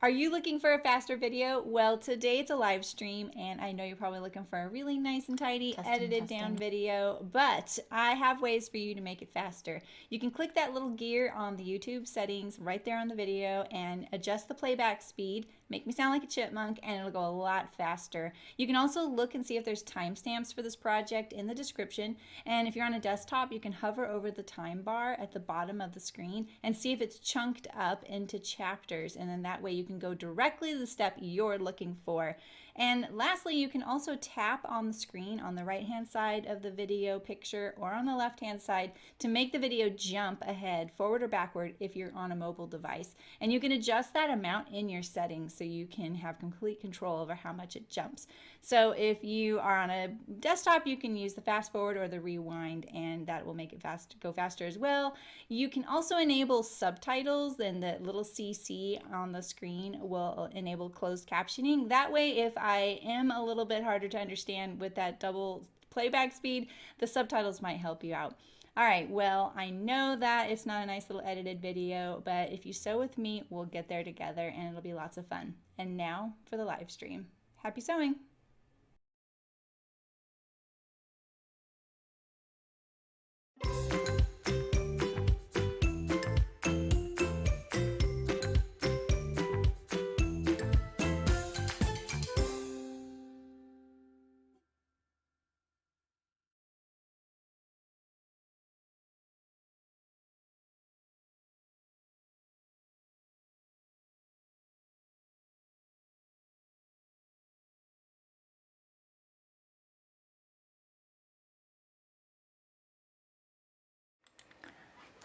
Are you looking for a faster video? Well, today it's a live stream, and I know you're probably looking for a really nice and tidy, edited down video, but I have ways for you to make it faster. You can click that little gear on the YouTube settings right there on the video and adjust the playback speed, make me sound like a chipmunk, and it'll go a lot faster. You can also look and see if there's timestamps for this project in the description, and if you're on a desktop, you can hover over the time bar at the bottom of the screen and see if it's chunked up into chapters, and then that way you can go directly to the step you're looking for. And lastly, you can also tap on the screen on the right hand side of the video picture or on the left hand side to make the video jump ahead, forward or backward if you're on a mobile device. And you can adjust that amount in your settings so you can have complete control over how much it jumps. So if you are on a desktop, you can use the fast forward or the rewind, and that will make it go faster as well. You can also enable subtitles, and the little CC on the screen will enable closed captioning. That way, if I am a little bit harder to understand with that double playback speed, the subtitles might help you out. All right, well, I know that it's not a nice little edited video, but if you sew with me, we'll get there together and it'll be lots of fun. And now for the live stream. Happy sewing!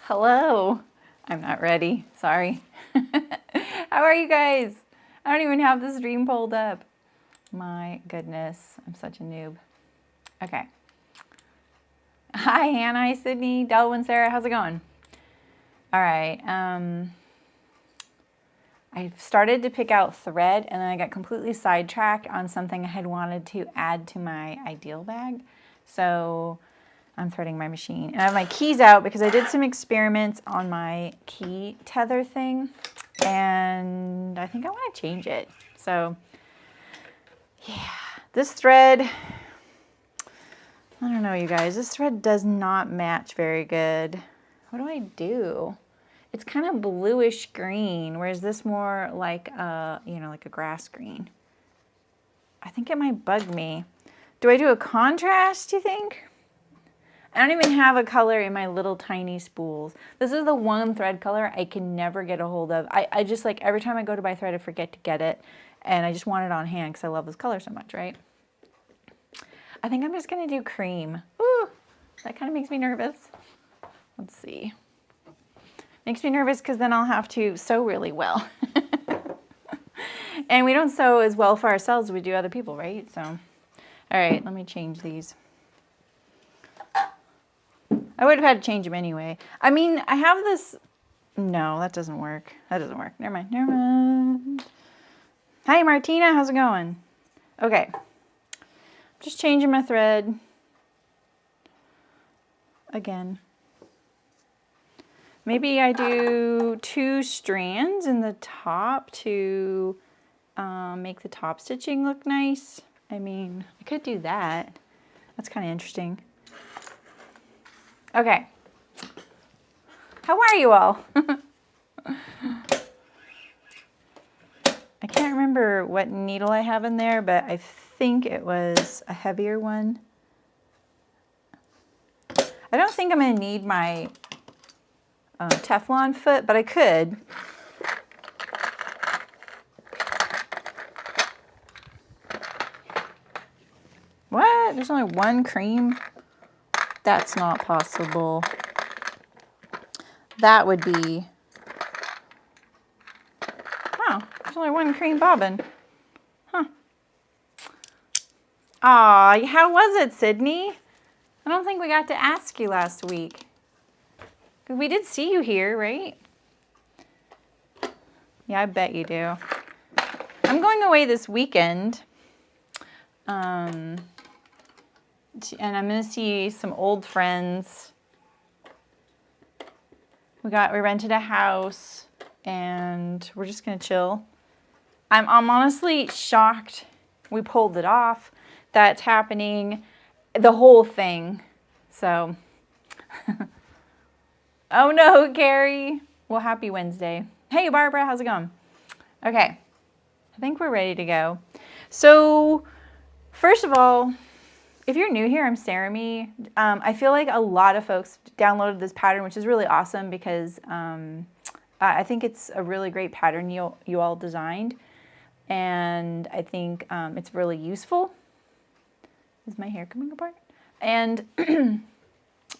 Hello. I'm not ready. Sorry. How are you guys? I don't even have the stream pulled up. My goodness. I'm such a noob. Okay. Hi, Hannah. Hi, Sydney. Delwyn, Sarah. How's it going? All right. I started to pick out thread, and then I got completely sidetracked on something I had wanted to add to my ideal bag. So I'm threading my machine. And I have my keys out because I did some experiments on my key tether thing, and I think I want to change it. So yeah, this thread, I don't know, you guys, this thread does not match very good. What do I do? It's kind of bluish green, whereas this more like a, you know, like a grass green. I think it might bug me. Do I do a contrast, do you think? I don't even have a color in my little tiny spools. This is the one thread color I can never get a hold of. I just, like, every time I go to buy thread, I forget to get it. And I just want it on hand because I love this color so much, right? I think I'm just going to do cream. Ooh, that kind of makes me nervous. Let's see. Makes me nervous because then I'll have to sew really well. And we don't sew as well for ourselves as we do other people, right? So, all right, let me change these. I would have had to change them anyway. I mean, I have this. No, that doesn't work. That doesn't work. Never mind. Never mind. Hi, Martina. How's it going? Okay. Just changing my thread. Again. Maybe I do 2 strands in the top to make the top stitching look nice. I mean, I could do that. That's kind of interesting. Okay. How are you all? I can't remember what needle I have in there, but I think it was a heavier one. I don't think I'm going to need my Teflon foot, but I could. What? There's only one cream? That's not possible. That would be... Oh, there's only one cream bobbin. Huh. Aw, how was it, Sydney? I don't think we got to ask you last week. We did see you here, right? Yeah, I bet you do. I'm going away this weekend. And I'm going to see some old friends. We rented a house, and we're just going to chill. I'm honestly shocked we pulled it off. That's happening, the whole thing. So, oh no, Carrie. Well, happy Wednesday. Hey, Barbara, how's it going? Okay, I think we're ready to go. So, first of all, if you're new here, I'm Sarah. I feel like a lot of folks downloaded this pattern, which is really awesome because I think it's a really great pattern you all designed. And I think it's really useful. Is my hair coming apart? And,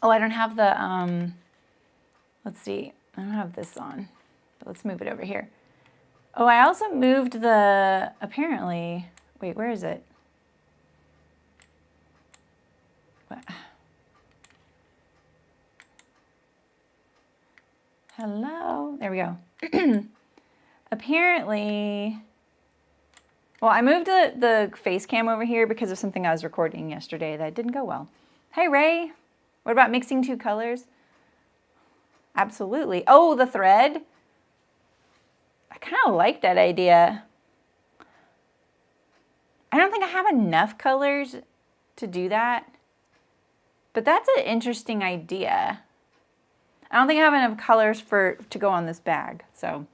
oh, I don't have the, let's see. I don't have this on. But let's move it over here. Oh, I also moved the, apparently, wait, where is it? What? Hello? There we go. Apparently, well, I moved the face cam over here because of something I was recording yesterday that didn't go well. Hey, Ray. What about mixing two colors? Absolutely. Oh, the thread. I kind of like that idea. I don't think I have enough colors to do that, but that's an interesting idea. I don't think I have enough colors to go on this bag, so.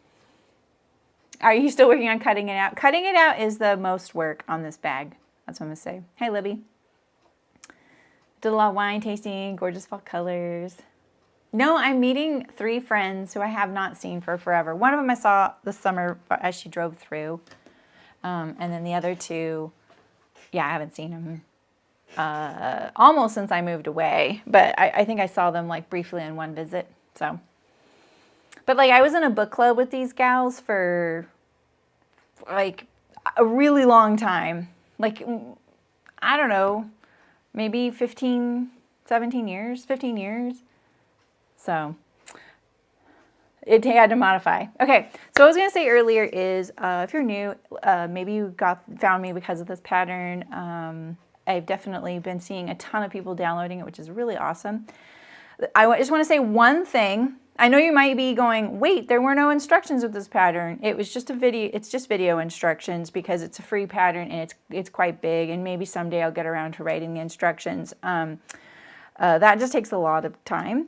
Are you still working on cutting it out? Cutting it out is the most work on this bag. That's what I'm gonna say. Hey, Libby. Did a lot of wine tasting, gorgeous fall colors. No, I'm meeting 3 friends who I have not seen for forever. One of them I saw this summer as she drove through. And then the other 2, yeah, I haven't seen them almost since I moved away. But I think I saw them like briefly in one visit, so. But like I was in a book club with these gals for like a really long time. Like, I don't know, maybe 15 years. So it had to modify. Okay, so what I was gonna say earlier is if you're new, maybe you found me because of this pattern. I've definitely been seeing a ton of people downloading it, which is really awesome. I just want to say one thing. I know you might be going, wait, there were no instructions with this pattern. It was just a video. It's just video instructions because it's a free pattern and it's quite big. And maybe someday I'll get around to writing the instructions. That just takes a lot of time.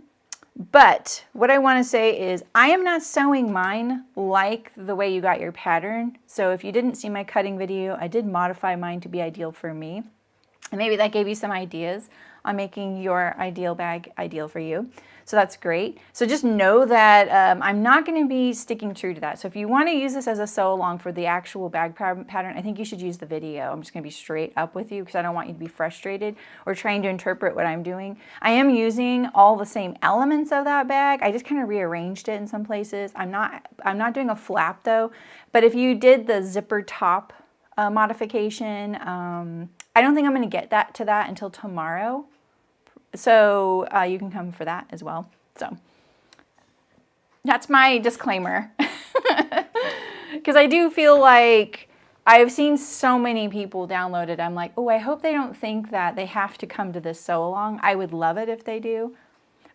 But what I want to say is I am not sewing mine like the way you got your pattern. So if you didn't see my cutting video, I did modify mine to be ideal for me. And maybe that gave you some ideas on making your ideal bag ideal for you. So that's great. So just know that I'm not going to be sticking true to that. So if you want to use this as a sew along for the actual bag pattern, I think you should use the video. I'm just going to be straight up with you because I don't want you to be frustrated or trying to interpret what I'm doing. I am using all the same elements of that bag. I just kind of rearranged it in some places. I'm not doing a flap though. But if you did the zipper top modification, I don't think I'm going to get to that until tomorrow. So you can come for that as well. So that's my disclaimer. Because I do feel like I've seen so many people download it. I'm like, oh, I hope they don't think that they have to come to this sew along. I would love it if they do.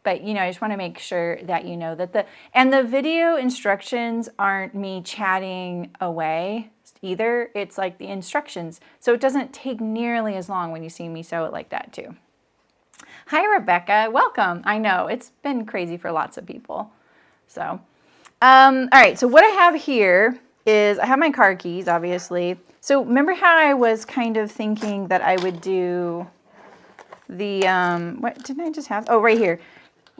But, you know, I just want to make sure that you know that the video instructions aren't me chatting away either. It's like the instructions. So it doesn't take nearly as long when you see me sew it like that too. Hi, Rebecca. Welcome. I know it's been crazy for lots of people. So, all right. So what I have here is I have my car keys, obviously. So remember how I was kind of thinking that I would do the, what didn't I just have? Oh, right here.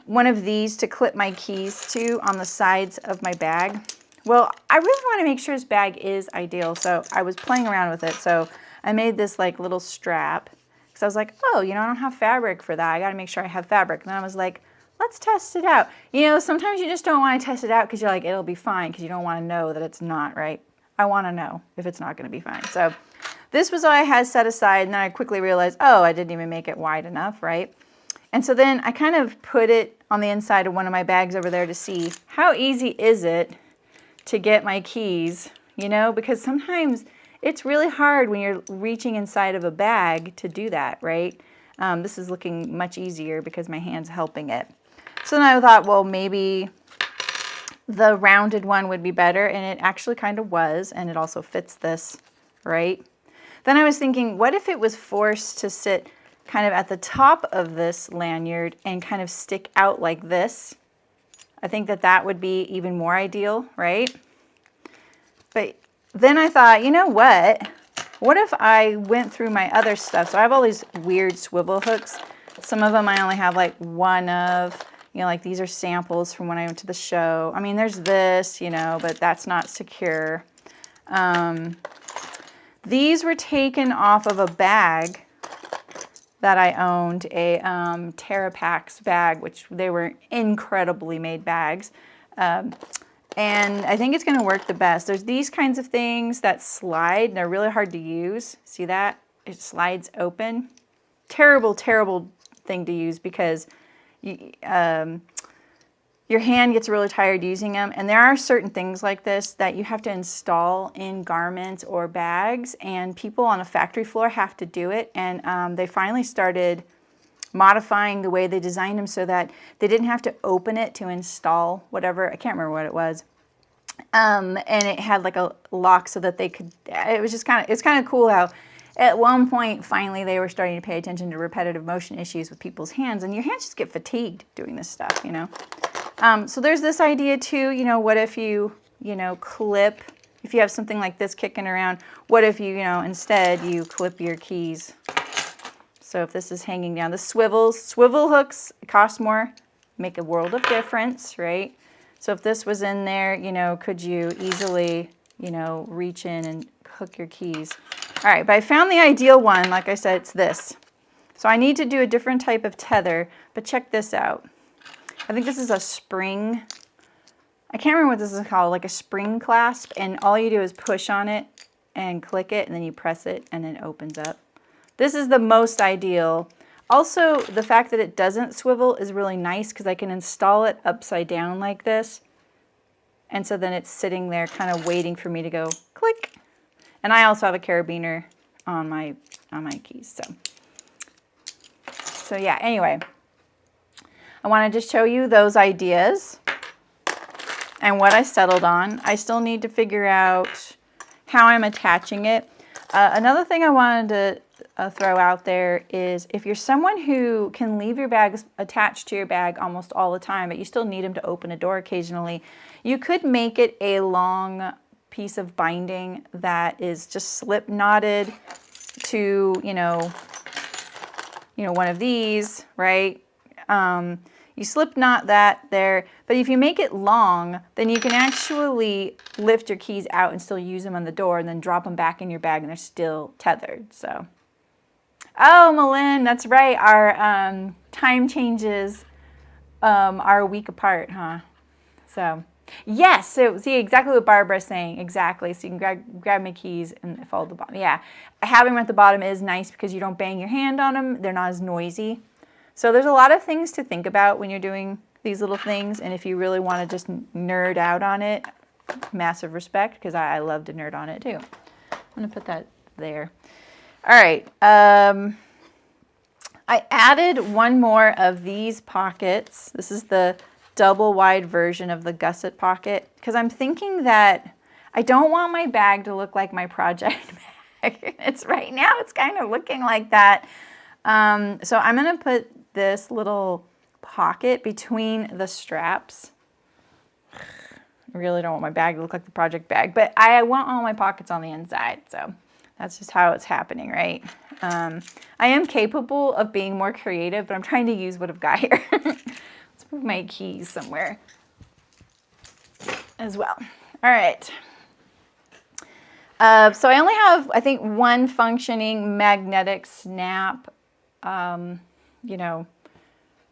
One of these to clip my keys to on the sides of my bag. Well, I really want to make sure this bag is ideal. So I was playing around with it. So I made this like little strap. So I was like, oh, you know, I don't have fabric for that. I got to make sure I have fabric. And then I was like, let's test it out. You know, sometimes you just don't want to test it out because you're like, it'll be fine because you don't want to know that it's not, right? I want to know if it's not going to be fine. So this was all I had set aside. And then I quickly realized, oh, I didn't even make it wide enough, right? And so then I kind of put it on the inside of one of my bags over there to see how easy is it to get my keys, you know, because sometimes it's really hard when you're reaching inside of a bag to do that, right? This is looking much easier because my hand's helping it. So then I thought, well, maybe the rounded one would be better, and it actually kind of was, and it also fits this, right? Then I was thinking, what if it was forced to sit kind of at the top of this lanyard and kind of stick out like this? I think that that would be even more ideal, right? But then I thought, you know what? What if I went through my other stuff? So I have all these weird swivel hooks. Some of them I only have like one of. You know, like these are samples from when I went to the show. I mean, there's this, you know, but that's not secure. These were taken off of a bag that I owned, a Terrapax bag, which they were incredibly made bags. And I think it's going to work the best. There's these kinds of things that slide, and they're really hard to use. See that? It slides open. Terrible, terrible thing to use because your hand gets really tired using them, and there are certain things like this that you have to install in garments or bags, and people on a factory floor have to do it, and they finally started modifying the way they designed them so that they didn't have to open it to install whatever, I can't remember what it was, and it had like a lock so that they could, it was just kind of, it's kind of cool how at one point, finally, they were starting to pay attention to repetitive motion issues with people's hands, and your hands just get fatigued doing this stuff, you know. So there's this idea too, you know, what if you know, clip, if you have something like this kicking around, what if you know, instead you clip your keys. So if this is hanging down, the swivel hooks cost more, make a world of difference, right? So if this was in there, you know, could you easily, you know, reach in and hook your keys? All right, but I found the ideal one. Like I said, it's this. So I need to do a different type of tether, but check this out. I think this is a spring. I can't remember what this is called, like a spring clasp, and all you do is push on it and click it, and then you press it, and it opens up. This is the most ideal. Also, the fact that it doesn't swivel is really nice because I can install it upside down like this, and so then it's sitting there kind of waiting for me to go click. And I also have a carabiner on my keys. So yeah, anyway, I wanted to show you those ideas and what I settled on. I still need to figure out how I'm attaching it. Another thing I wanted to throw out there is if you're someone who can leave your bags attached to your bag almost all the time, but you still need them to open a door occasionally, you could make it a long piece of binding that is just slip knotted to, you know, one of these, right? You slip knot that there, but if you make it long, then you can actually lift your keys out and still use them on the door and then drop them back in your bag and they're still tethered, so. Oh, Malin, that's right, our time changes are a week apart, huh? So. Yes, so see exactly what Barbara's saying, exactly. So you can grab my keys and follow the bottom. Yeah, having them at the bottom is nice because you don't bang your hand on them. They're not as noisy. So there's a lot of things to think about when you're doing these little things. And if you really want to just nerd out on it, massive respect because I love to nerd on it too. I'm going to put that there. All right. I added one more of these pockets. This is the double wide version of the Gusset pocket because I'm thinking that I don't want my bag to look like my project bag. It's right now it's kind of looking like that. So I'm going to put this little pocket between the straps. I really don't want my bag to look like the project bag, but I want all my pockets on the inside. So that's just how it's happening, right? I am capable of being more creative, but I'm trying to use what I've got here. Let's move my keys somewhere as well. All right. So I only have, I think, one functioning magnetic snap, you know,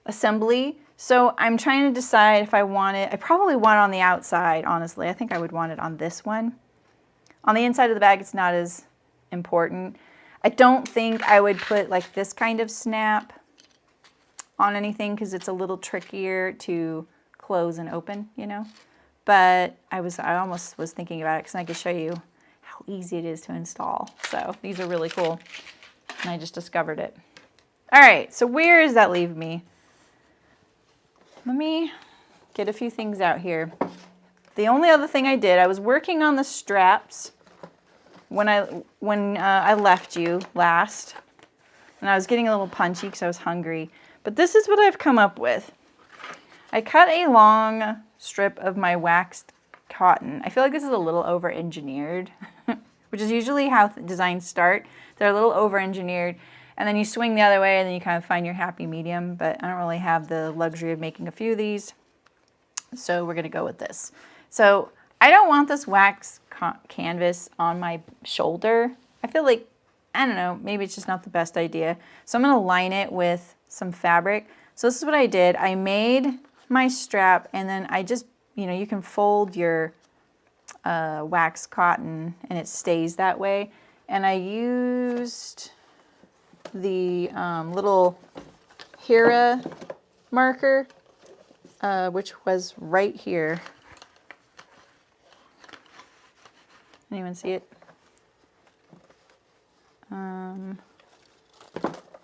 assembly. So I'm trying to decide if I want it. I probably want it on the outside, honestly. I think I would want it on this one. On the inside of the bag, it's not as important. I don't think I would put like this kind of snap on anything because it's a little trickier to close and open, you know. But I almost was thinking about it because I could show you how easy it is to install. So these are really cool. And I just discovered it. All right, so where does that leave me? Let me get a few things out here. the only other thing I did, I was working on the straps when I left you last. And I was getting a little punchy because I was hungry. But this is what I've come up with. I cut a long strip of my waxed cotton. I feel like this is a little over-engineered, which is usually how designs start. They're a little over-engineered. And then you swing the other way and then you kind of find your happy medium. But I don't really have the luxury of making a few of these. So we're going to go with this. So I don't want this wax canvas on my shoulder. I feel like, I don't know, maybe it's just not the best idea. So I'm going to line it with some fabric. So this is what I did. I made my strap and then I just, you can fold your wax cotton and it stays that way. And I used the little Hera marker, which was right here. Anyone see it?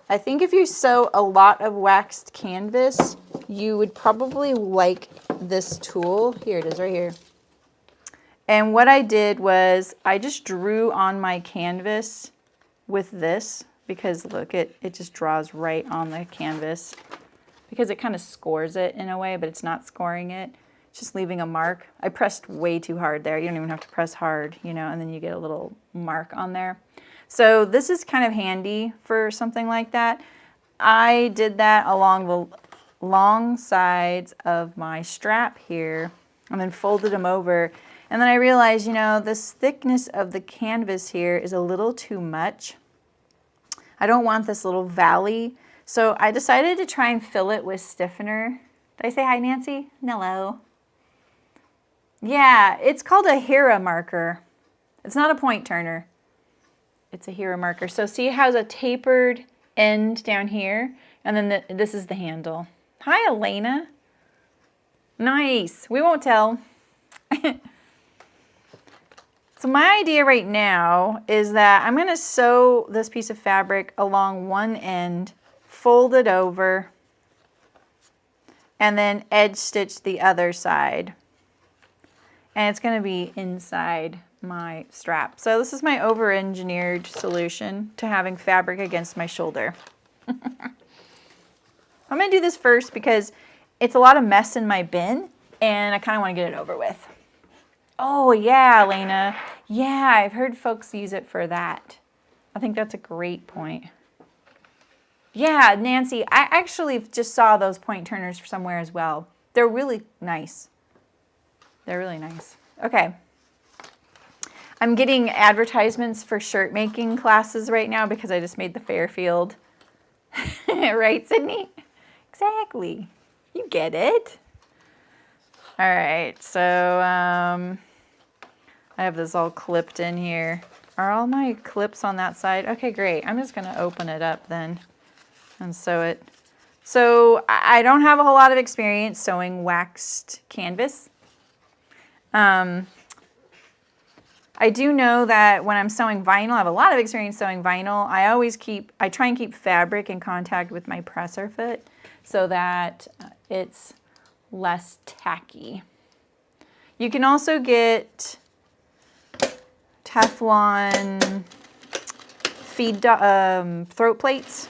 I think if you sew a lot of waxed canvas, you would probably like this tool. Here it is right here. And what I did was I just drew on my canvas with this because look, it just draws right on the canvas because it kind of scores it in a way, but it's not scoring it. It's just leaving a mark. I pressed way too hard there. You don't even have to press hard, and then you get a little mark on there. So this is kind of handy for something like that. I did that along the long sides of my strap here and then folded them over. And then I realized, this thickness of the canvas here is a little too much. I don't want this little valley. So I decided to try and fill it with stiffener. Did I say hi, Nancy? Hello. Yeah, it's called a Hera marker. It's not a point turner. It's a Hera marker. So see, it has a tapered end down here, and then this is the handle. Hi, Elena. Nice. We won't tell. So my idea right now is that I'm going to sew this piece of fabric along one end, fold it over, and then edge stitch the other side. And it's going to be inside my strap. So this is my over-engineered solution to having fabric against my shoulder. I'm going to do this first because it's a lot of mess in my bin and I kind of want to get it over with. Oh yeah, Elena. Yeah, I've heard folks use it for that. I think that's a great point. Yeah, Nancy, I actually just saw those point turners somewhere as well. They're really nice. They're really nice. Okay. I'm getting advertisements for shirt making classes right now because I just made the Fairfield. Right, Sydney? Exactly. You get it. All right, so I have this all clipped in here. Are all my clips on that side? Okay, great. I'm just going to open it up then and sew it. So I don't have a whole lot of experience sewing waxed canvas. I do know that when I'm sewing vinyl, I have a lot of experience sewing vinyl. I try and keep fabric in contact with my presser foot so that it's less tacky. You can also get Teflon throat plates.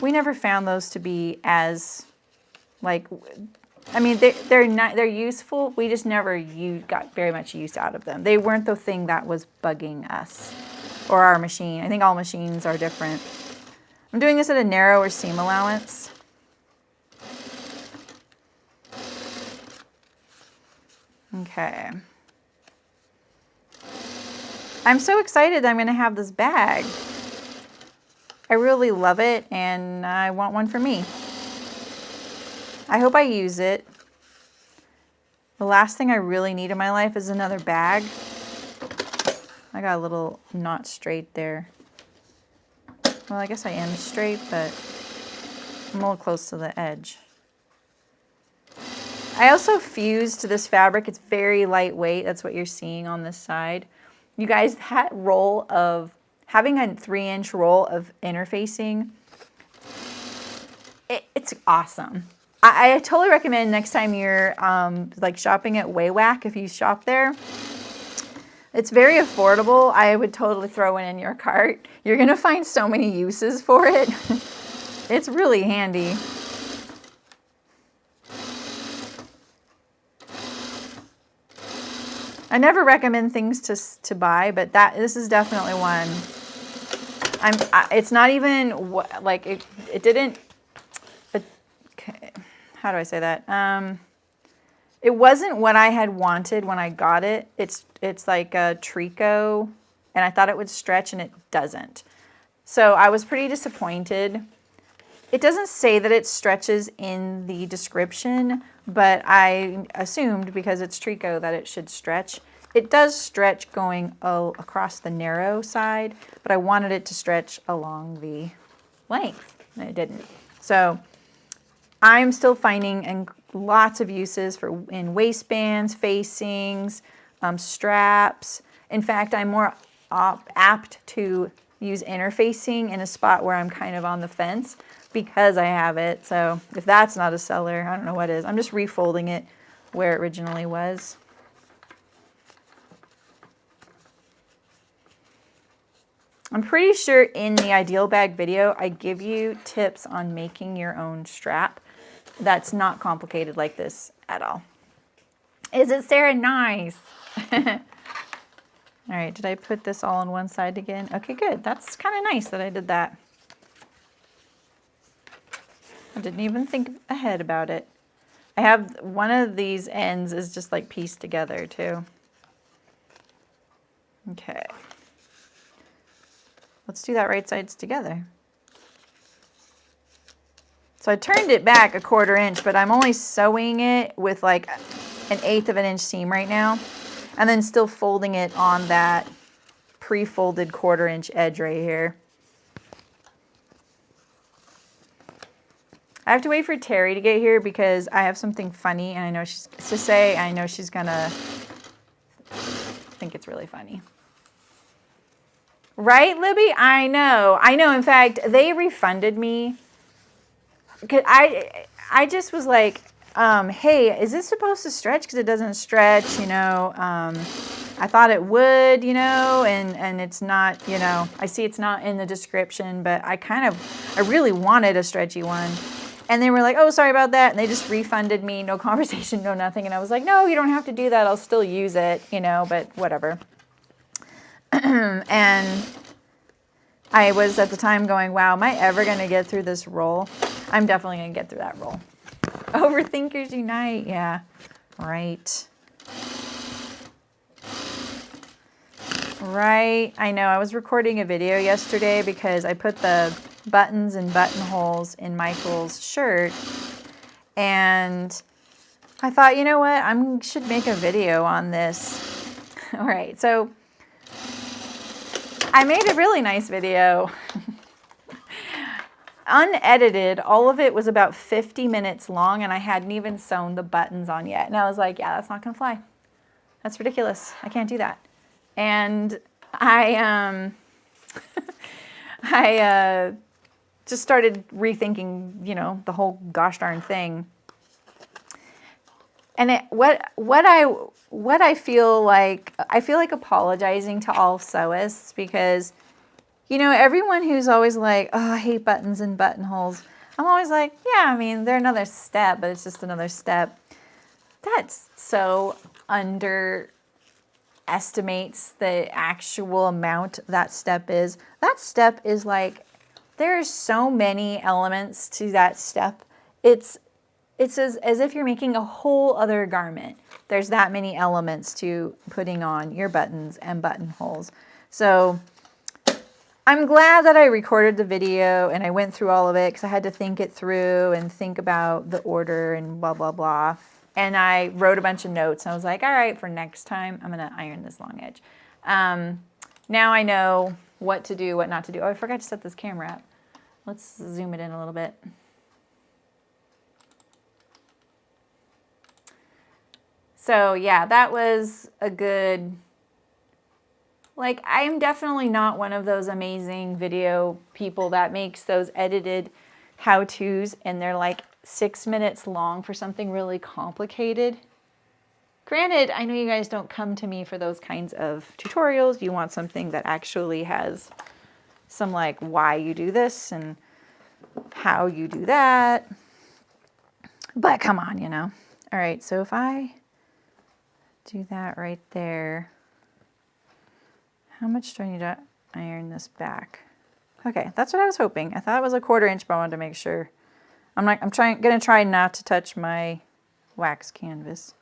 We never found those to be as they're useful. We just never got very much use out of them. They weren't the thing that was bugging us or our machine. I think all machines are different. I'm doing this at a narrower seam allowance. Okay. I'm so excited I'm going to have this bag. I really love it and I want one for me. I hope I use it. The last thing I really need in my life is another bag. I got a little not straight there. Well, I guess I am straight, but I'm a little close to the edge. I also fused this fabric. It's very lightweight. That's what you're seeing on this side. You guys, that roll of having a 3-inch roll of interfacing, it's awesome. I totally recommend next time you're like shopping at Waywack, if you shop there. It's very affordable. I would totally throw it in your cart. You're going to find so many uses for it. It's really handy. I never recommend things to buy, but this is definitely one. It's not even like it didn't. How do I say that? It wasn't what I had wanted when I got it. It's like a tricot, and I thought it would stretch, and it doesn't. So I was pretty disappointed. It doesn't say that it stretches in the description, but I assumed because it's tricot that it should stretch. It does stretch going across the narrow side, but I wanted it to stretch along the length, and it didn't. So I'm still finding lots of uses in waistbands, facings, straps. In fact, I'm more apt to use interfacing in a spot where I'm kind of on the fence because I have it. So if that's not a seller, I don't know what is. I'm just refolding it where it originally was. I'm pretty sure in the Ideal Bag video, I give you tips on making your own strap. That's not complicated like this at all. Is it, Sarah? Nice. All right, did I put this all on one side again? Okay, good. That's kind of nice that I did that. I didn't even think ahead about it. I have one of these ends is just like pieced together too. Okay. Let's do that right sides together. So I turned it back 1/4 inch, but I'm only sewing it with like 1/8 of an inch seam right now, and then still folding it on that pre-folded 1/4 inch edge right here. I have to wait for Terry to get here because I have something funny and I know she's to say. I know she's gonna think it's really funny. Right, Libby? I know. In fact, they refunded me. Cause I just was like, hey, is this supposed to stretch? Because it doesn't stretch, you know. I thought it would, you know, and it's not, you know. I see it's not in the description, but I really wanted a stretchy one. And they were like, oh, sorry about that. And they just refunded me, no conversation, no nothing. And I was like, no, you don't have to do that. I'll still use it, you know, but whatever. And I was at the time going, wow, am I ever going to get through this roll? I'm definitely going to get through that roll. Overthinkers unite. Yeah, right. Right. I know. I was recording a video yesterday because I put the buttons and buttonholes in Michael's shirt. And I thought, you know what? I should make a video on this. All right. So I made a really nice video. Unedited, all of it was about 50 minutes long, and I hadn't even sewn the buttons on yet. And I was like, yeah, that's not gonna fly. That's ridiculous. I can't do that. And I just started rethinking, you know, the whole gosh darn thing. And what I feel like apologizing to all sewists because, you know, everyone who's always like, oh, I hate buttons and buttonholes. I'm always like, yeah, I mean, they're another step, but it's just another step. That's so underestimates the actual amount that step is. That step is like, there's so many elements to that step. It's as if you're making a whole other garment. There's that many elements to putting on your buttons and buttonholes. So I'm glad that I recorded the video and I went through all of it because I had to think it through and think about the order and blah, blah, blah. And I wrote a bunch of notes. And I was like, all right, for next time, I'm going to iron this long edge. Now I know what to do, what not to do. Oh, I forgot to set this camera up. Let's zoom it in a little bit. So yeah, that was a good, like, I am definitely not one of those amazing video people that makes those edited how-tos and they're like 6 minutes long for something really complicated. Granted, I know you guys don't come to me for those kinds of tutorials. You want something that actually has some like why you do this and how you do that. But come on, you know. All right, so if I do that right there, how much do I need to iron this back? Okay, that's what I was hoping. I thought it was a 1/4 inch, but I wanted to make sure. I'm gonna try not to touch my wax canvas.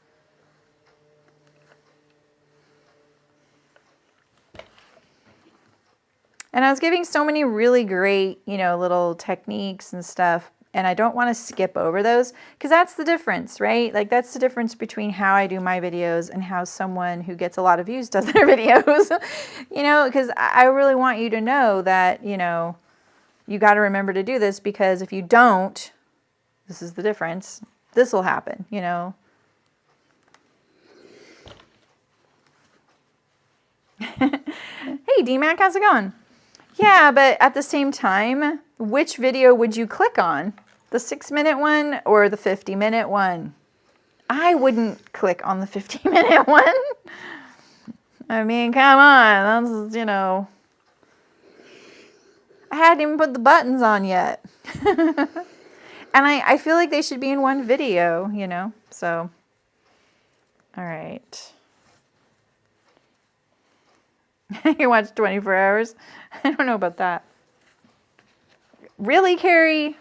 And I was giving so many really great, you know, little techniques and stuff, and I don't want to skip over those because that's the difference, right? Like that's the difference between how I do my videos and how someone who gets a lot of views does their videos, you know, because I really want you to know that, you know, you got to remember to do this because if you don't, this is the difference, this will happen, you know. Hey, D-Mac, how's it going? Yeah, but at the same time, which video would you click on? The 6-minute one or the 50-minute one? I wouldn't click on the 50-minute one. I mean, come on. That's, you know, I hadn't even put the buttons on yet. And I feel like they should be in one video, you know, so. All right. You watch 24 hours? I don't know about that. Really, Carrie?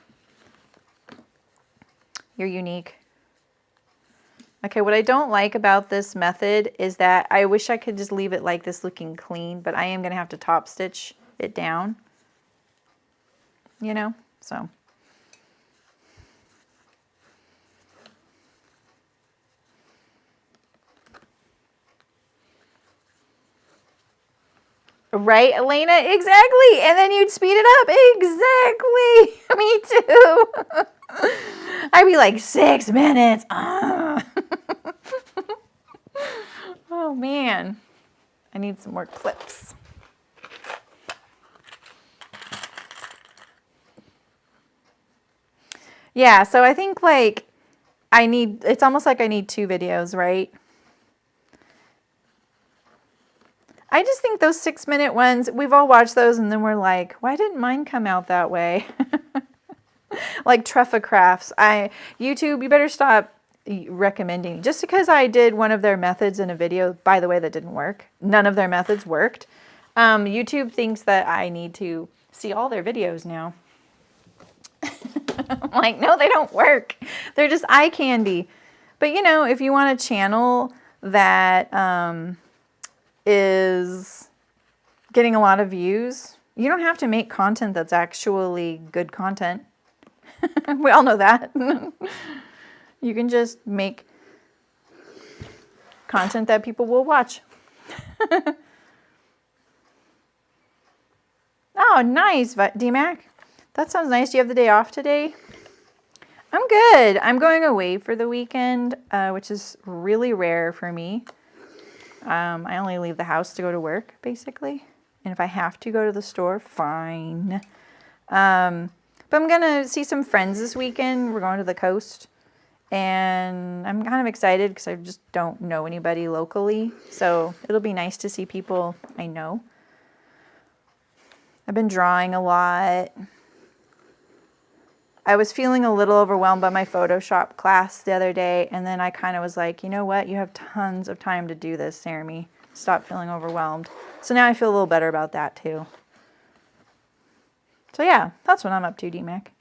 You're unique. Okay, what I don't like about this method is that I wish I could just leave it like this looking clean, but I am going to have to top stitch it down. You know, so. Right, Elena? Exactly. And then you'd speed it up. Exactly. Me too. I'd be like 6 minutes. Oh, man. I need some more clips. Yeah, so I think like it's almost like I need 2 videos, right? I just think those 6-minute ones, we've all watched those and then we're like, why didn't mine come out that way? Like Treffa Crafts. YouTube, you better stop recommending. Just because I did one of their methods in a video, by the way, that didn't work. None of their methods worked. YouTube thinks that I need to see all their videos now. I'm like, no, they don't work. They're just eye candy. But you know, if you want a channel that is getting a lot of views, you don't have to make content that's actually good content. We all know that. You can just make content that people will watch. Oh, nice, D-Mac. That sounds nice. Do you have the day off today? I'm good. I'm going away for the weekend, which is really rare for me. I only leave the house to go to work, basically. And if I have to go to the store, fine. But I'm going to see some friends this weekend. We're going to the coast. And I'm kind of excited because I just don't know anybody locally. So it'll be nice to see people I know. I've been drawing a lot. I was feeling a little overwhelmed by my Photoshop class the other day, and then I kind of was like, you know what? You have tons of time to do this, Jeremy. Stop feeling overwhelmed. So now I feel a little better about that too. So yeah, that's what I'm up to, D-Mac.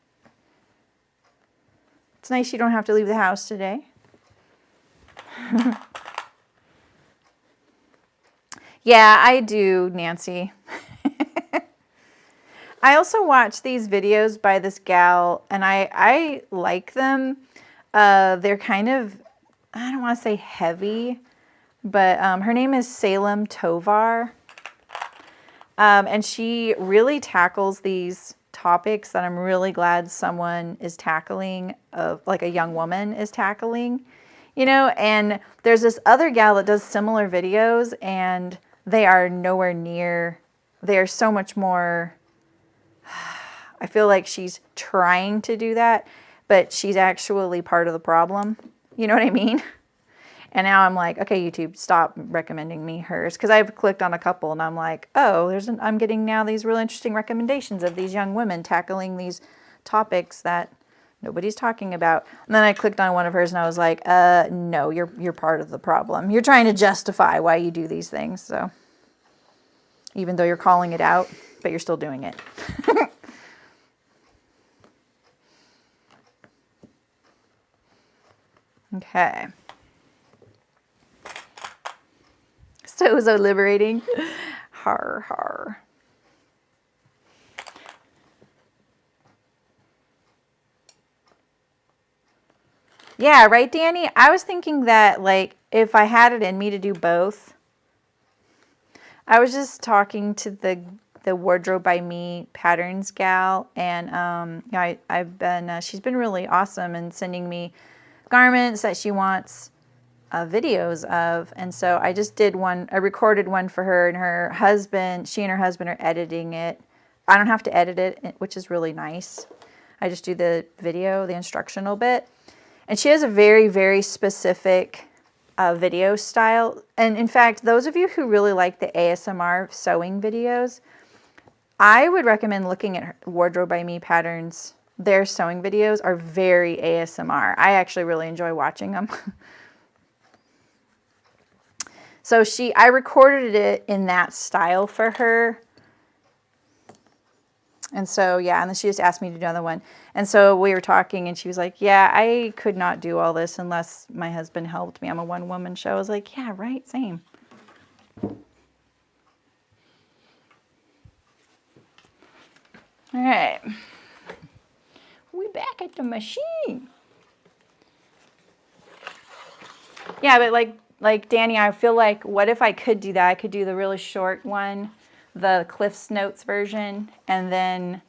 It's nice you don't have to leave the house today. Yeah, I do, Nancy. I also watch these videos by this gal, and I like them. They're kind of, I don't want to say heavy, but her name is Salem Tovar. And she really tackles these topics that I'm really glad someone is tackling, like a young woman is tackling, you know. And there's this other gal that does similar videos, and they are nowhere near, they are so much more, I feel like she's trying to do that, but she's actually part of the problem. You know what I mean? And now I'm like, okay, YouTube, stop recommending me hers. Because I've clicked on a couple and I'm like, oh, I'm getting now these really interesting recommendations of these young women tackling these topics that nobody's talking about. And then I clicked on one of hers and I was like, no, you're part of the problem. You're trying to justify why you do these things. So even though you're calling it out, but you're still doing it. Okay. So liberating. Har, har. Yeah, right, Danny? I was thinking that, like, if I had it in me to do both, I was just talking to the Wardrobe by Me patterns gal, and I've been she's been really awesome in sending me garments that she wants videos of, and so I just did one. I recorded one for her and her husband. She and her husband are editing it. I don't have to edit it, which is really nice. I just do the video, the instructional bit, and she has a very, very specific video style. And in fact, those of you who really like the ASMR sewing videos, I would recommend looking at Wardrobe by Me patterns. Their sewing videos are very ASMR. I actually really enjoy watching them. So I recorded it in that style for her. And so, yeah, and then she just asked me to do another one. And so we were talking and she was like, yeah, I could not do all this unless my husband helped me. I'm a one-woman show. I was like, yeah, right, same. All right. We back at the machine. Yeah, but like Danny, I feel like, what if I could do that? I could do the really short one, the Cliff's Notes version, and then,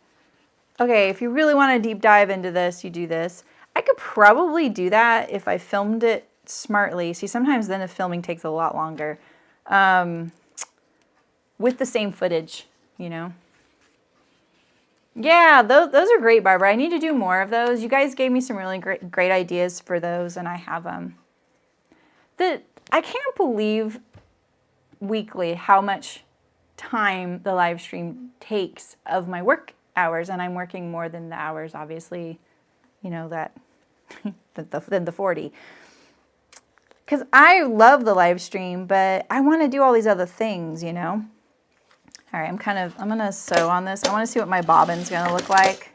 okay, if you really want to deep dive into this, you do this. I could probably do that if I filmed it smartly. See, sometimes then the filming takes a lot longer. With the same footage, you know. Yeah, those are great, Barbara. I need to do more of those. You guys gave me some really great ideas for those, and I have them. I can't believe weekly how much time the live stream takes of my work hours, and I'm working more than the hours, obviously, you know, that than the 40. Because I love the live stream, but I want to do all these other things, you know. All right, I'm going to sew on this. I want to see what my bobbin's going to look like.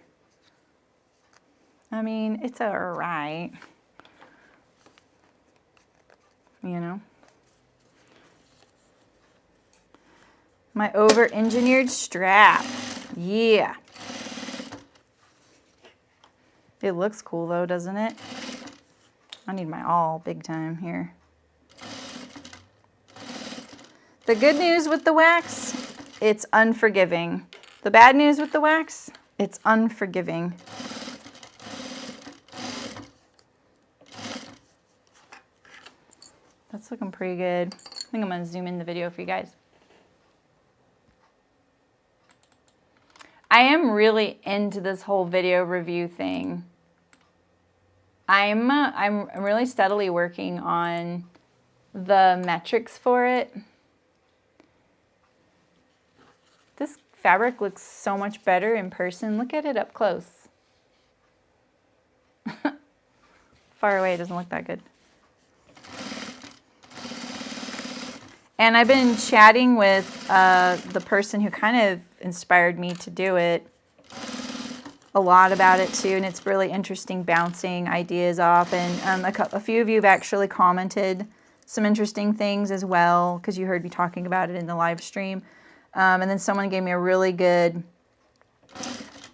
I mean, it's all right. You know. My over-engineered strap. Yeah. It looks cool though, doesn't it? I need my awl big time here. The good news with the wax, it's unforgiving. The bad news with the wax, it's unforgiving. That's looking pretty good. I think I'm going to zoom in the video for you guys. I am really into this whole video review thing. I'm really steadily working on the metrics for it. This fabric looks so much better in person. Look at it up close. Far away, it doesn't look that good. And I've been chatting with the person who kind of inspired me to do it a lot about it too, and it's really interesting bouncing ideas off. And a few of you have actually commented some interesting things as well, because you heard me talking about it in the live stream. And then someone gave me a really good,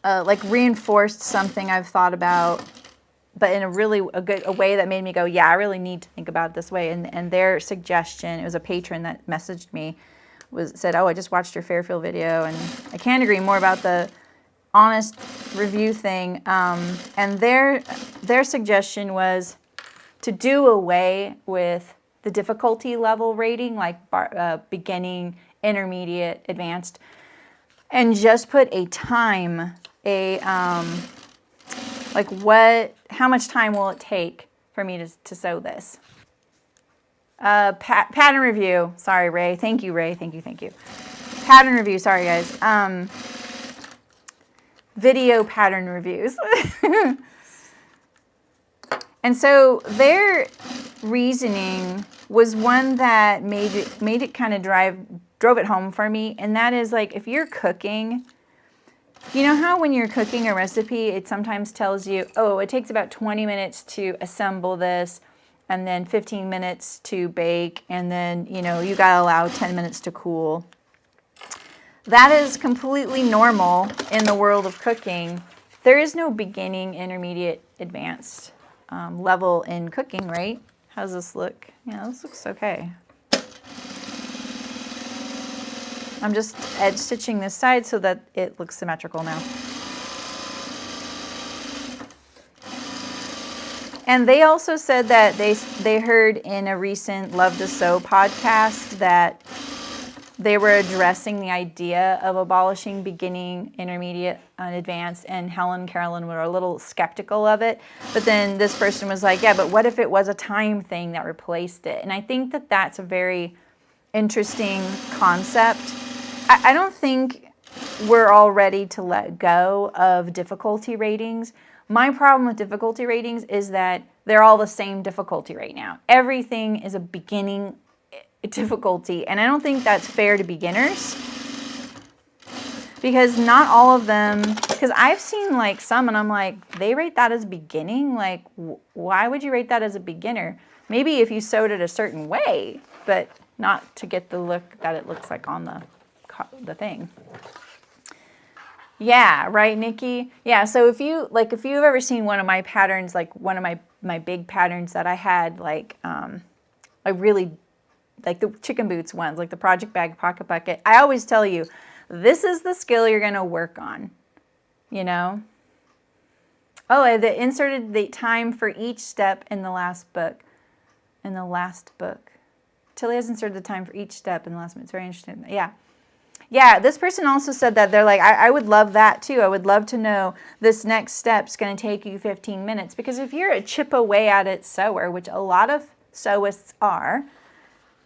like reinforced something I've thought about, but in a really a way that made me go, yeah, I really need to think about it this way. And their suggestion, it was a patron that messaged me, said, oh, I just watched your Fairfield video, and I can't agree more about the honest review thing. And their suggestion was to do away with the difficulty level rating, like beginning, intermediate, advanced, and just put a time, like Like how much time will it take for me to sew this? Pattern review. Sorry, Ray. Thank you, Ray. Thank you. Pattern review. Sorry, guys. Video pattern reviews. And so their reasoning was one that made it kind of drove it home for me. And that is like, if you're cooking, you know how when you're cooking a recipe, it sometimes tells you, oh, it takes about 20 minutes to assemble this, and then 15 minutes to bake, and then, you know, you gotta allow 10 minutes to cool. That is completely normal in the world of cooking. There is no beginning, intermediate, advanced level in cooking, right? How's this look? Yeah, this looks okay. I'm just edge stitching this side so that it looks symmetrical now. And they also said that they heard in a recent Love to Sew podcast that they were addressing the idea of abolishing beginning, intermediate, and advanced, and Helen and Carolyn were a little skeptical of it. But then this person was like, yeah, but what if it was a time thing that replaced it? And I think that that's a very interesting concept. I don't think we're all ready to let go of difficulty ratings. My problem with difficulty ratings is that they're all the same difficulty right now. Everything is a beginning difficulty, and I don't think that's fair to beginners, because not all of them, because I've seen like some and I'm like, they rate that as beginning? Like, why would you rate that as a beginner? Maybe if you sewed it a certain way, but not to get the look that it looks like on the thing. Yeah, right, Nikki? Yeah, so if you've ever seen one of my patterns, like one of my big patterns that I had, like really, like the chicken boots ones, like the project bag pocket bucket, I always tell you, this is the skill you're going to work on, you know? Oh, they inserted the time for each step in the last book. Tilly has inserted the time for each step in the last book. It's very interesting. Yeah. Yeah, this person also said that they're like, I would love that too. I would love to know this next step's going to take you 15 minutes. Because if you're a chip away at it sewer, which a lot of sewists are,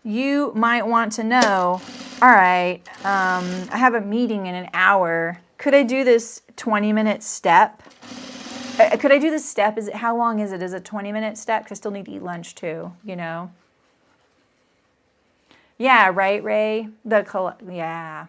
you might want to know, all right, I have a meeting in an hour. Could I do this 20-minute step? Could I do this step? How long is it? Is it a 20-minute step? Because I still need to eat lunch too, you know? Yeah, right, Ray? Yeah.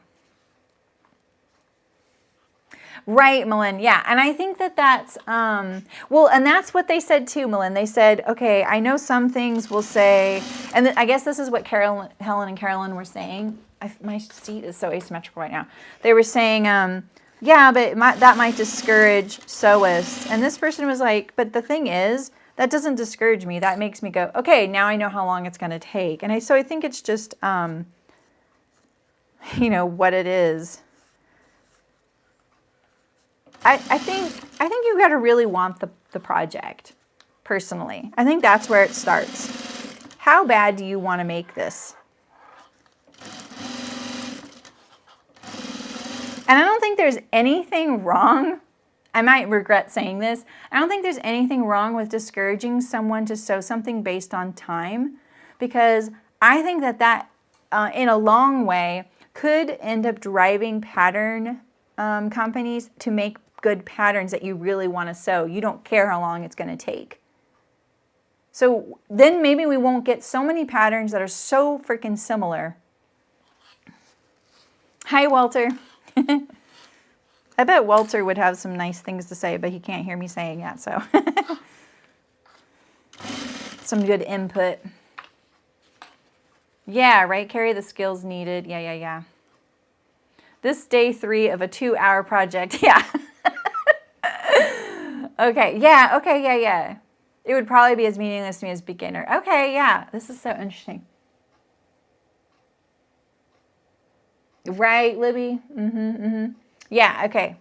Right, Malin. Yeah, and I think that that's, well, and that's what they said too, Malin. They said, okay, I know some things will say, and I guess this is what Helen and Carolyn were saying. My seat is so asymmetrical right now. They were saying, yeah, but that might discourage sewists. And this person was like, but the thing is, that doesn't discourage me. That makes me go, okay, now I know how long it's going to take. And so I think it's just, you know, what it is. I think you got to really want the project, personally. I think that's where it starts. How bad do you want to make this? And I don't think there's anything wrong. I might regret saying this. I don't think there's anything wrong with discouraging someone to sew something based on time, because I think that in a long way could end up driving pattern companies to make good patterns that you really want to sew. You don't care how long it's going to take. So then maybe we won't get so many patterns that are so freaking similar. Hi, Walter. I bet Walter would have some nice things to say, but he can't hear me saying that, so. Some good input. Yeah, right, Carrie? The skills needed. Yeah. This day 3 of a 2-hour project. Yeah. Okay, yeah. It would probably be as meaningless to me as beginner. Okay, yeah. This is so interesting. Right, Libby? Yeah, okay.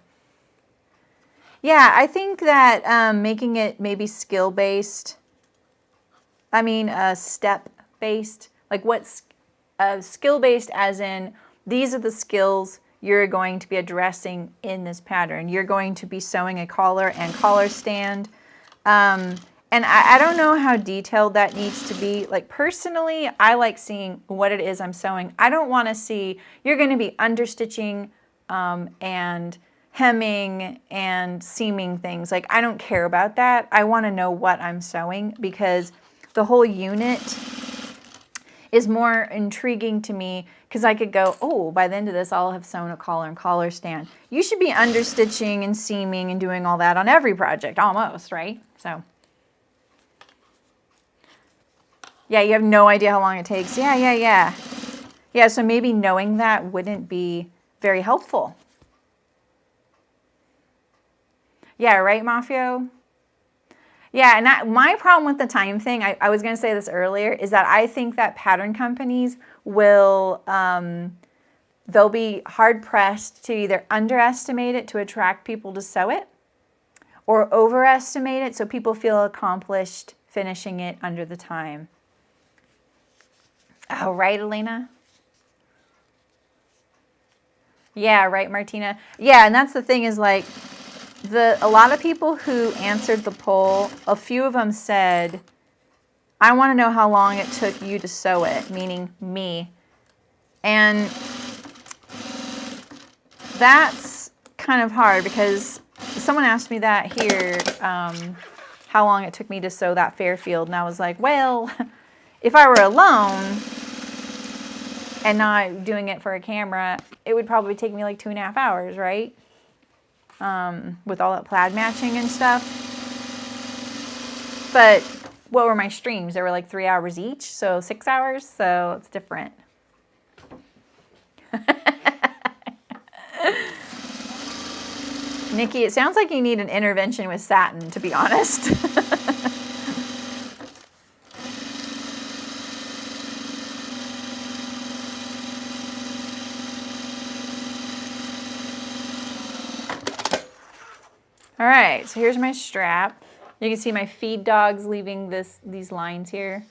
Yeah, I think that making it maybe skill-based, step-based, like what's skill-based as in these are the skills you're going to be addressing in this pattern. You're going to be sewing a collar and collar stand. And I don't know how detailed that needs to be. Like personally, I like seeing what it is I'm sewing. I don't want to see, you're going to be understitching and hemming and seaming things. Like I don't care about that. I want to know what I'm sewing because the whole unit is more intriguing to me because I could go, oh, by the end of this, I'll have sewn a collar and collar stand. You should be understitching and seaming and doing all that on every project almost, right? So, yeah, you have no idea how long it takes. Yeah. Yeah, so maybe knowing that wouldn't be very helpful. Yeah, right, Mafio? Yeah, and my problem with the time thing, I was going to say this earlier, is that I think that pattern companies will, they'll be hard-pressed to either underestimate it to attract people to sew it or overestimate it so people feel accomplished finishing it under the time. Oh, right, Elena? Yeah, right, Martina? Yeah, and that's the thing is like, a lot of people who answered the poll, a few of them said, I want to know how long it took you to sew it, meaning me. And that's kind of hard because someone asked me that here, how long it took me to sew that Fairfield. And I was like, well, if I were alone and not doing it for a camera, it would probably take me like 2.5 hours, right? With all that plaid matching and stuff. But what were my streams? They were like 3 hours each, so 6 hours, so it's different. Nikki, it sounds like you need an intervention with satin, to be honest. All right, so here's my strap. You can see my feed dogs leaving these lines here.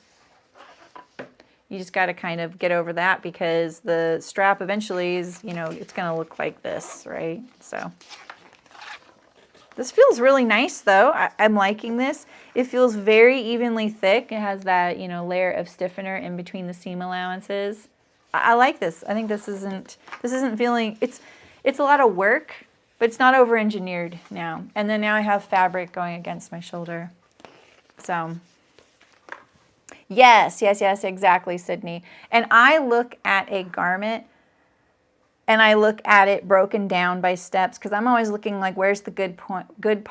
You just got to kind of get over that because the strap eventually is, you know, it's going to look like this, right? So this feels really nice though. I'm liking this. It feels very evenly thick. It has that, you know, layer of stiffener in between the seam allowances. I like this. I think this isn't feeling, it's a lot of work, but it's not over-engineered now. And then now I have fabric going against my shoulder. So, yes, exactly, Sydney. And I look at a garment and I look at it broken down by steps because I'm always looking like where's the good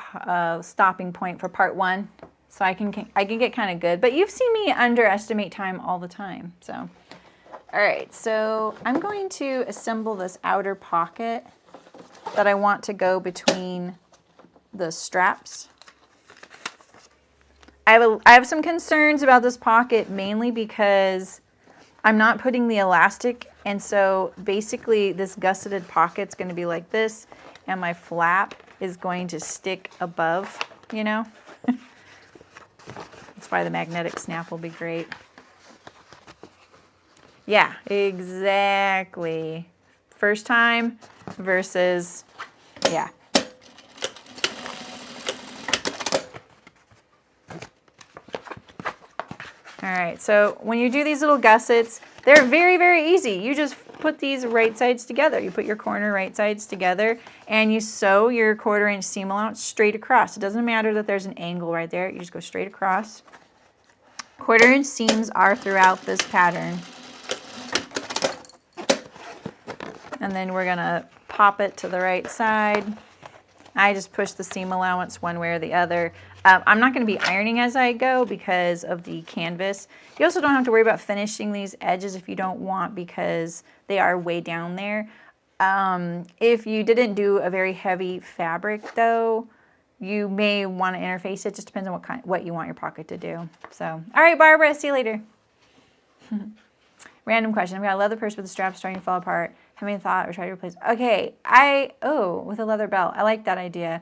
stopping point for part 1. So I can get kind of good. But you've seen me underestimate time all the time. So, all right, so I'm going to assemble this outer pocket that I want to go between the straps. I have some concerns about this pocket, mainly because I'm not putting the elastic, and so basically this gusseted pocket's going to be like this, and my flap is going to stick above, you know? That's why the magnetic snap will be great. Yeah, exactly. First time versus, yeah. All right, so when you do these little gussets, they're very, very easy. You just put these right sides together. You put your corner right sides together and you sew your 1/4 inch seam allowance straight across. It doesn't matter that there's an angle right there. You just go straight across. 1/4 inch seams are throughout this pattern. And then we're gonna pop it to the right side. I just push the seam allowance one way or the other. I'm not going to be ironing as I go because of the canvas. You also don't have to worry about finishing these edges if you don't want because they are way down there. If you didn't do a very heavy fabric though, you may want to interface it. Just depends on what you want your pocket to do. So, all right, Barbara, see you later. Random question. I've got a leather purse with the straps starting to fall apart. Have any thought or tried to replace? Okay, with a leather belt. I like that idea.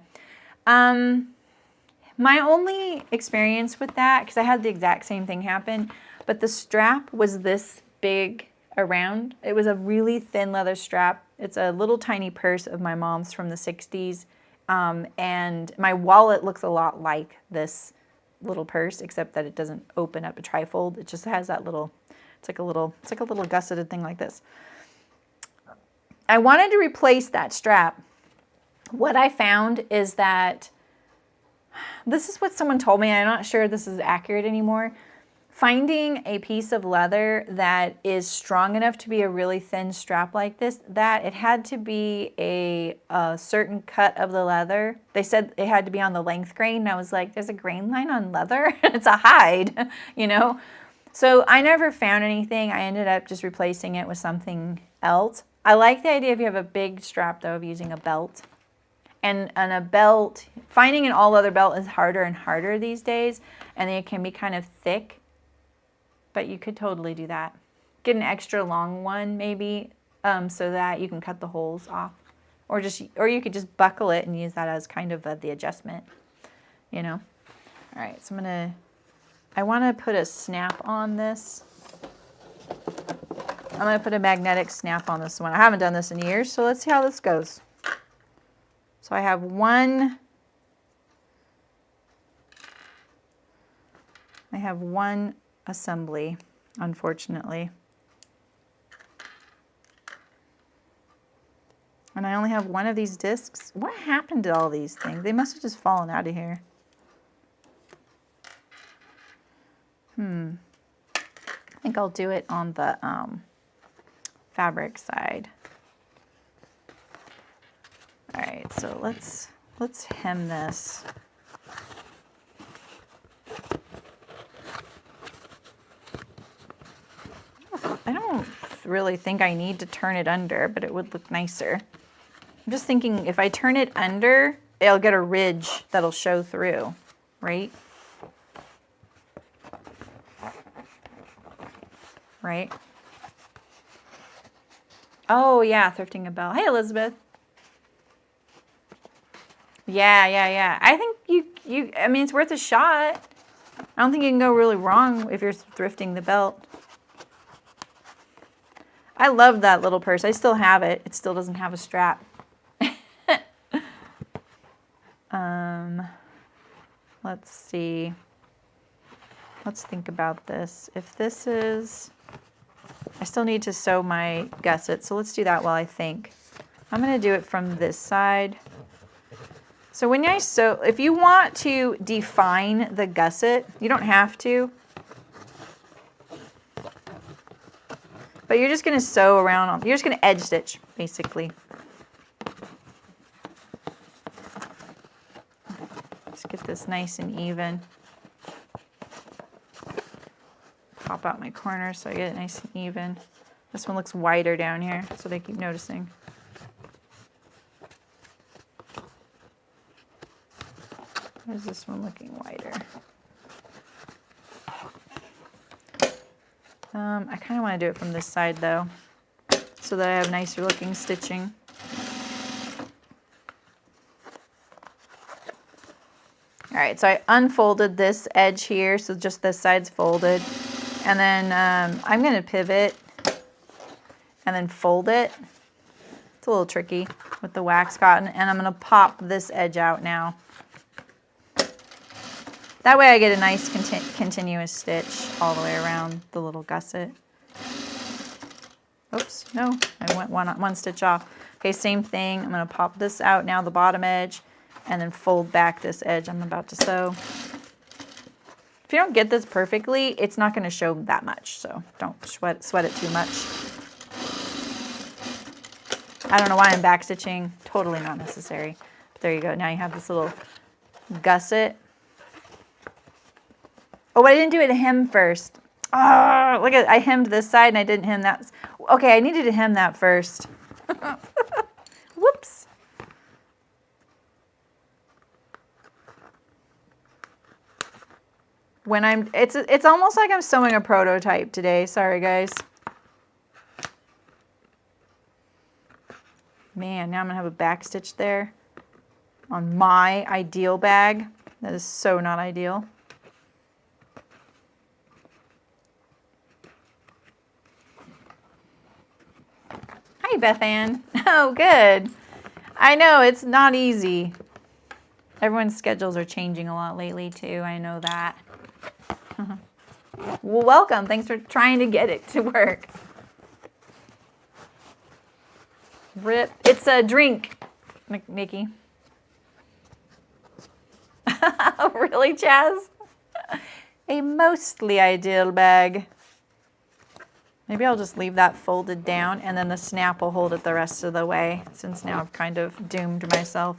My only experience with that, because I had the exact same thing happen, but the strap was this big around. It was a really thin leather strap It's a little tiny purse of my mom's from the 60s. And my wallet looks a lot like this little purse, except that it doesn't open up a trifold. It just has that little, it's like a little gusseted thing like this. I wanted to replace that strap. What I found is that, this is what someone told me, I'm not sure this is accurate anymore. Finding a piece of leather that is strong enough to be a really thin strap like this, that it had to be a certain cut of the leather. They said it had to be on the length grain, and I was like, there's a grain line on leather? It's a hide, you know? So I never found anything. I ended up just replacing it with something else. I like the idea if you have a big strap, though, of using a belt. And a belt, finding an all-leather belt is harder and harder these days, and it can be kind of thick. But you could totally do that. Get an extra long one maybe, so that you can cut the holes off. Or you could just buckle it and use that as kind of the adjustment, you know. All right, so I want to put a snap on this. I'm going to put a magnetic snap on this one. I haven't done this in years, so let's see how this goes. So I have one assembly, unfortunately. And I only have one of these discs. What happened to all these things? They must have just fallen out of here. I think I'll do it on the fabric side. All right, so let's hem this. I don't really think I need to turn it under, but it would look nicer. I'm just thinking if I turn it under, it'll get a ridge that'll show through, right? Right? Oh, yeah, thrifting a bell. Hey, Elizabeth. Yeah. I think I mean, it's worth a shot. I don't think you can go really wrong if you're thrifting the belt. I love that little purse. I still have it. It still doesn't have a strap. Let's see. Let's think about this. If this is, I still need to sew my gusset, so let's do that while I think. I'm going to do it from this side. So when I sew, if you want to define the gusset, you don't have to. But you're just going to sew around, you're just going to edge stitch, basically. Just get this nice and even. Pop out my corners so I get it nice and even. This one looks wider down here, that's what I keep noticing. Where's this one looking wider? I kind of want to do it from this side though, so that I have nicer looking stitching. All right, so I unfolded this edge here, so just this side's folded. And then I'm going to pivot and then fold it. It's a little tricky with the wax cotton, and I'm going to pop this edge out now. That way I get a nice continuous stitch all the way around the little gusset. Oops, no, I went one stitch off. Okay, same thing. I'm going to pop this out now, the bottom edge, and then fold back this edge I'm about to sew. If you don't get this perfectly, it's not going to show that much, so don't sweat it too much. I don't know why I'm backstitching. Totally not necessary. But there you go. Now you have this little gusset. Oh, but I didn't do it hem first. Oh, look at, I hemmed this side and I didn't hem that. Okay, I needed to hem that first. Whoops. When it's almost like I'm sewing a prototype today. Sorry, guys. Man, now I'm gonna have a back stitch there on my ideal bag. That is so not ideal. Hi, Beth Ann. Oh, good. I know, it's not easy. Everyone's schedules are changing a lot lately, too. I know that. Well, welcome. Thanks for trying to get it to work. Rip. It's a drink, Mickey. Really, Chaz? A mostly ideal bag. Maybe I'll just leave that folded down and then the snap will hold it the rest of the way, since now I've kind of doomed myself.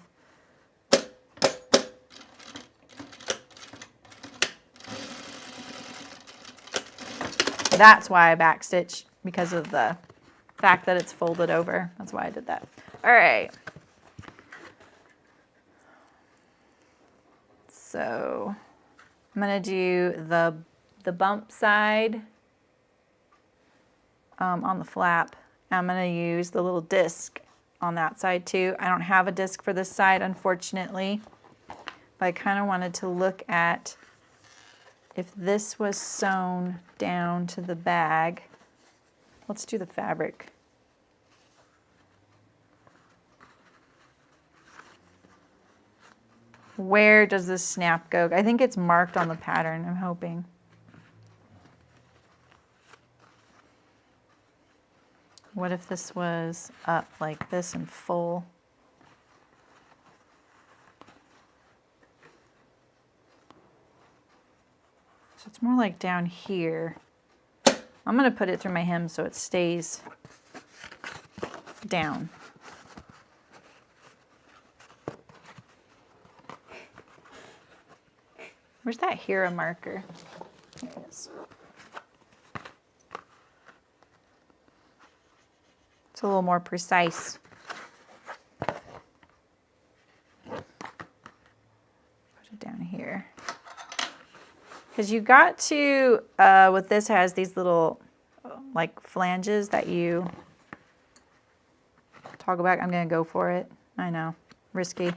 That's why I backstitched, because of the fact that it's folded over. That's why I did that. All right. So I'm going to do the bump side on the flap. I'm going to use the little disc on that side too. I don't have a disc for this side, unfortunately, but I kind of wanted to look at if this was sewn down to the bag. Let's do the fabric. Where does this snap go? I think it's marked on the pattern, I'm hoping. What if this was up like this and full? So it's more like down here. I'm going to put it through my hem so it stays down. Where's that hero marker? There it is. It's a little more precise. Put it down here. Because you got to, what this has, these little like flanges that you toggle back. I'm going to go for it. I know, risky.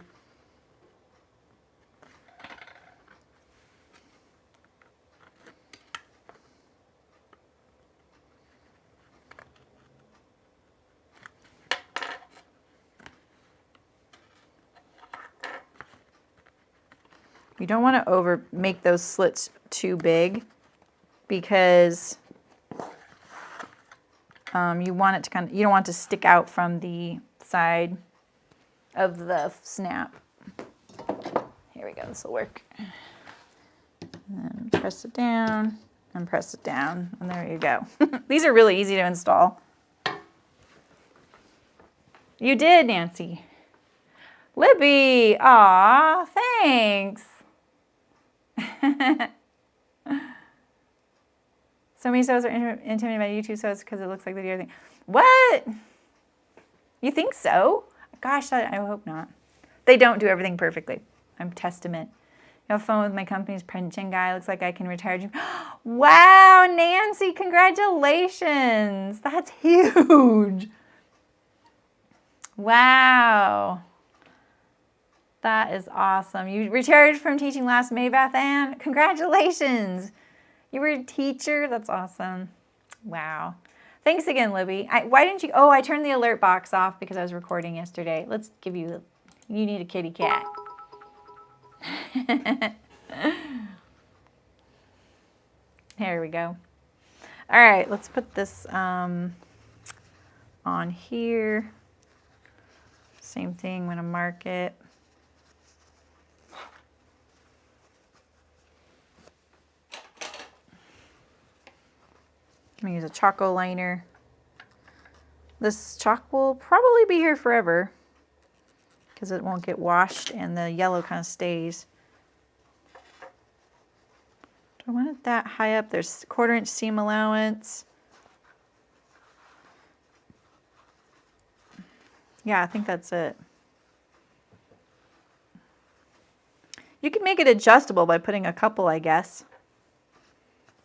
You don't want to make those slits too big, because you want it to you don't want it to stick out from the side of the snap. Here we go, this will work. And then press it down and press it down, and there you go. These are really easy to install. You did, Nancy. Libby, aw, thanks. So many sews are intimidated by YouTube sews because it looks like the deer thing. What? You think so? Gosh, I hope not. They don't do everything perfectly. I'm testament. You have fun with my company's pension guy. Looks like I can retire. Wow, Nancy, congratulations. That's huge. Wow. That is awesome. You retired from teaching last May, Beth Ann. Congratulations. You were a teacher. That's awesome. Wow. Thanks again, Libby. Why didn't you? Oh, I turned the alert box off because I was recording yesterday. Let's give you need a kitty cat. There we go. All right, let's put this on here. Same thing, I'm going to mark it. I'm going to use a Chaco liner. This chalk will probably be here forever because it won't get washed and the yellow kind of stays. Do I want it that high up? There's 1/4 inch seam allowance. Yeah, I think that's it. You can make it adjustable by putting a couple, I guess.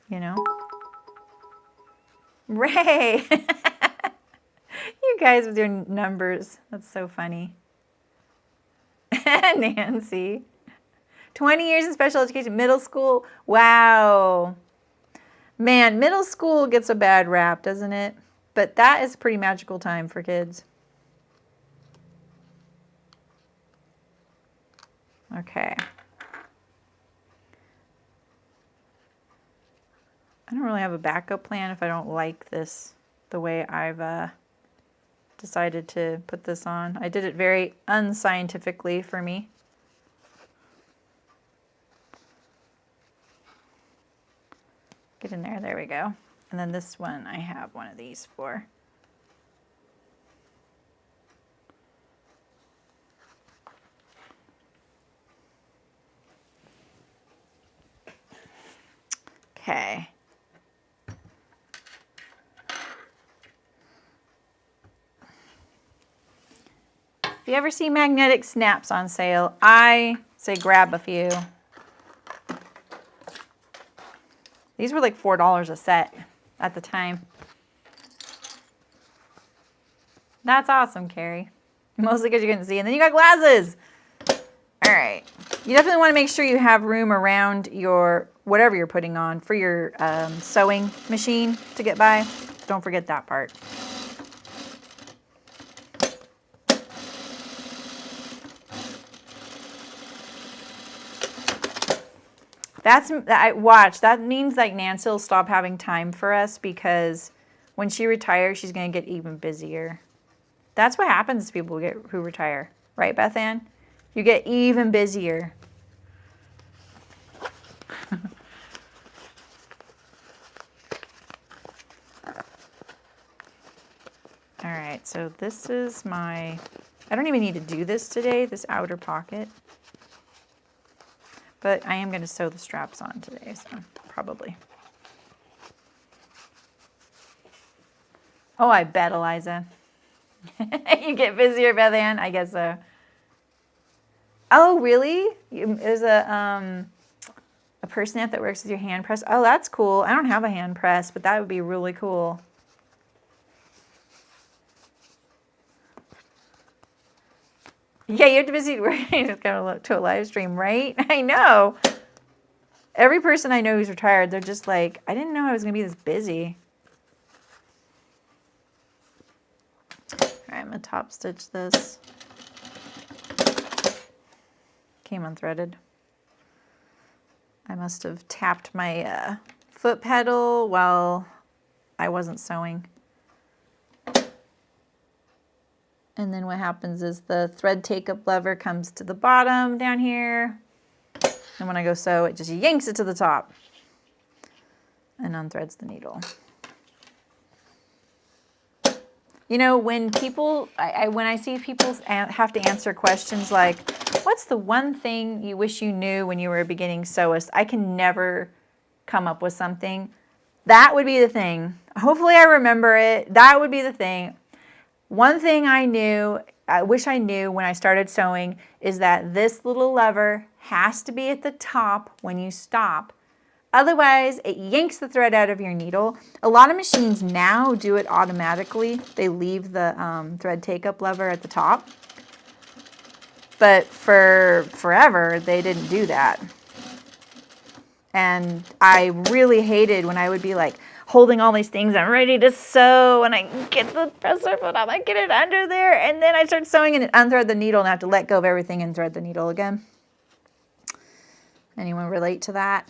You know? Ray! You guys with your numbers. That's so funny. Nancy. 20 years in special education. Middle school. Wow. Man, middle school gets a bad rap, doesn't it? but that is a pretty magical time for kids. Okay. I don't really have a backup plan if I don't like this, the way I've decided to put this on. I did it very unscientifically for me. Get in there, there we go. And then this one, I have one of these for. Okay. If you ever see magnetic snaps on sale, I say grab a few. These were like $4 a set at the time. That's awesome, Carrie. Mostly because you couldn't see. And then you got glasses. All right. You definitely want to make sure you have room around your, whatever you're putting on, for your sewing machine to get by. Don't forget that part. That means like Nancy will stop having time for us, because when she retires, she's going to get even busier. That's what happens to people who retire. Right, Beth Ann? You get even busier. All right, so this is my, I don't even need to do this today, this outer pocket. But I am going to sew the straps on today, so probably. Oh, I bet, Eliza. You get busier, Beth Ann? I guess so. Oh, really? There's a person that works with your hand press. Oh, that's cool. I don't have a hand press, but that would be really cool. Yeah, you have to visit where you just gotta look to a live stream, right? I know. Every person I know who's retired, they're just like, I didn't know I was gonna be this busy. All right, I'm gonna top stitch this. Came unthreaded. I must have tapped my foot pedal while I wasn't sewing. And then what happens is the thread take-up lever comes to the bottom down here. And when I go sew, it just yanks it to the top and unthreads the needle. You know, when people, when I see people have to answer questions like, what's the one thing you wish you knew when you were a beginning sewist? I can never come up with something. That would be the thing. Hopefully I remember it. That would be the thing. One thing I wish I knew when I started sewing, is that this little lever has to be at the top when you stop. Otherwise, it yanks the thread out of your needle. A lot of machines now do it automatically. They leave the thread take-up lever at the top. But for forever, they didn't do that. And I really hated when I would be like, holding all these things, I'm ready to sew, and I get the presser foot up, I get it under there, and then I start sewing and it unthread the needle, and I have to let go of everything and thread the needle again. Anyone relate to that?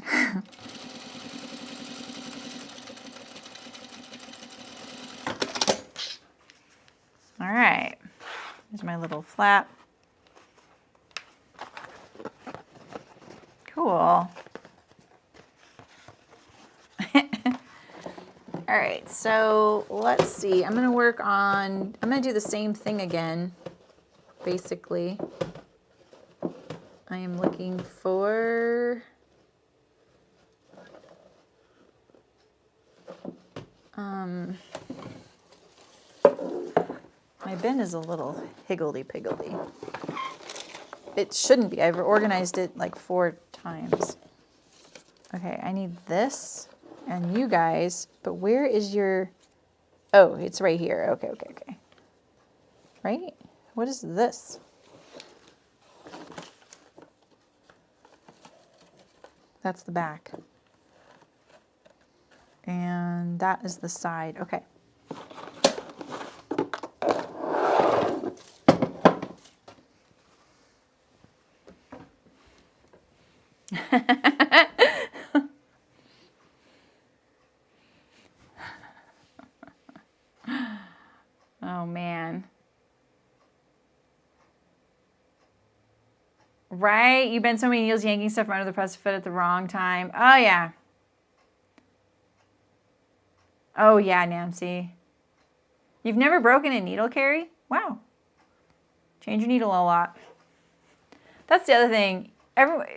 All right, here's my little flap. Cool. All right, so let's see. I'm going to do the same thing again, basically. I am looking for, my bin is a little higgledy-piggledy. It shouldn't be. I've organized it like 4 times. Okay, I need this. And you guys, but where is your, oh, it's right here. Okay. Right? What is this? That's the back. And that is the side. Okay. Oh, man. Right? You bent so many needles yanking stuff from under the press fit at the wrong time. Oh, yeah. Oh, yeah, Nancy. You've never broken a needle, Carrie? Wow. Change your needle a lot. That's the other thing.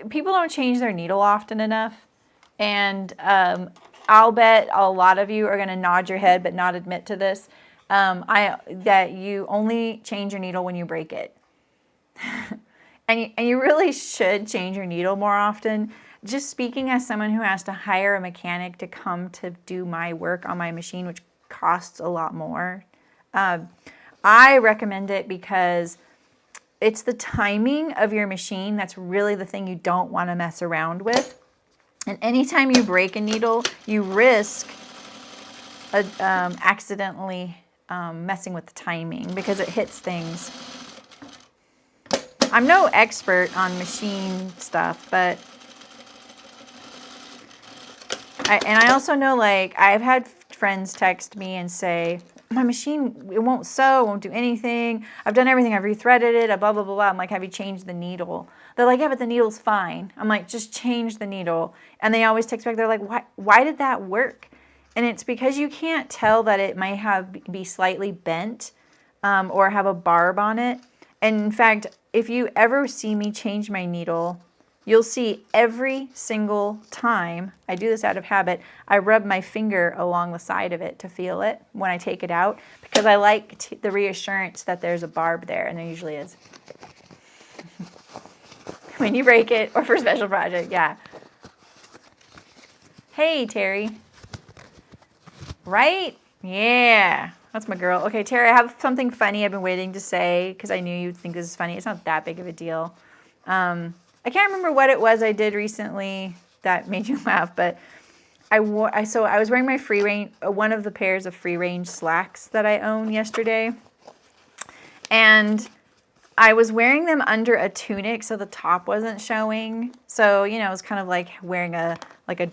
People don't change their needle often enough. And I'll bet a lot of you are going to nod your head but not admit to this. That you only change your needle when you break it. And you really should change your needle more often. Just speaking as someone who has to hire a mechanic to come to do my work on my machine, which costs a lot more, I recommend it because it's the timing of your machine that's really the thing you don't want to mess around with. And anytime you break a needle, you risk accidentally messing with the timing because it hits things. I'm no expert on machine stuff, but I also know, like, I've had friends text me and say, my machine, it won't sew, won't do anything. I've done everything. I've rethreaded it, blah, blah, blah, blah. I'm like, have you changed the needle? They're like, yeah, but the needle's fine. I'm like, just change the needle. And they always text back, they're like, why did that work? And it's because you can't tell that it might be slightly bent or have a barb on it. And in fact, if you ever see me change my needle, you'll see every single time, I do this out of habit, I rub my finger along the side of it to feel it when I take it out because I like the reassurance that there's a barb there, and there usually is. When you break it or for a special project, yeah. Hey, Terry. Right? Yeah. That's my girl. Okay, Terry, I have something funny I've been waiting to say because I knew you'd think this is funny. It's not that big of a deal. I can't remember what it was I did recently that made you laugh, but I was wearing my free range, one of the pairs of free range slacks that I own yesterday, and I was wearing them under a tunic, so the top wasn't showing. So it was kind of like wearing a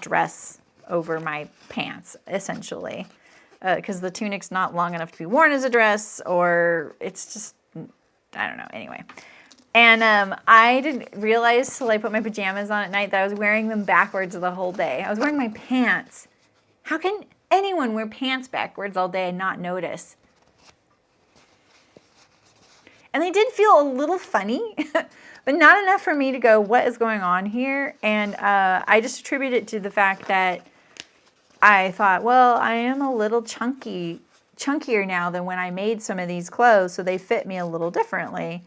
dress over my pants, essentially, because the tunic's not long enough to be worn as a dress, or it's just, I don't know. Anyway. And I didn't realize till I put my pajamas on at night that I was wearing them backwards the whole day. I was wearing my pants. How can anyone wear pants backwards all day and not notice? And they did feel a little funny, but not enough for me to go, what is going on here? And I just attribute it to the fact that I thought, well, I am a little chunkier now than when I made some of these clothes, so they fit me a little differently.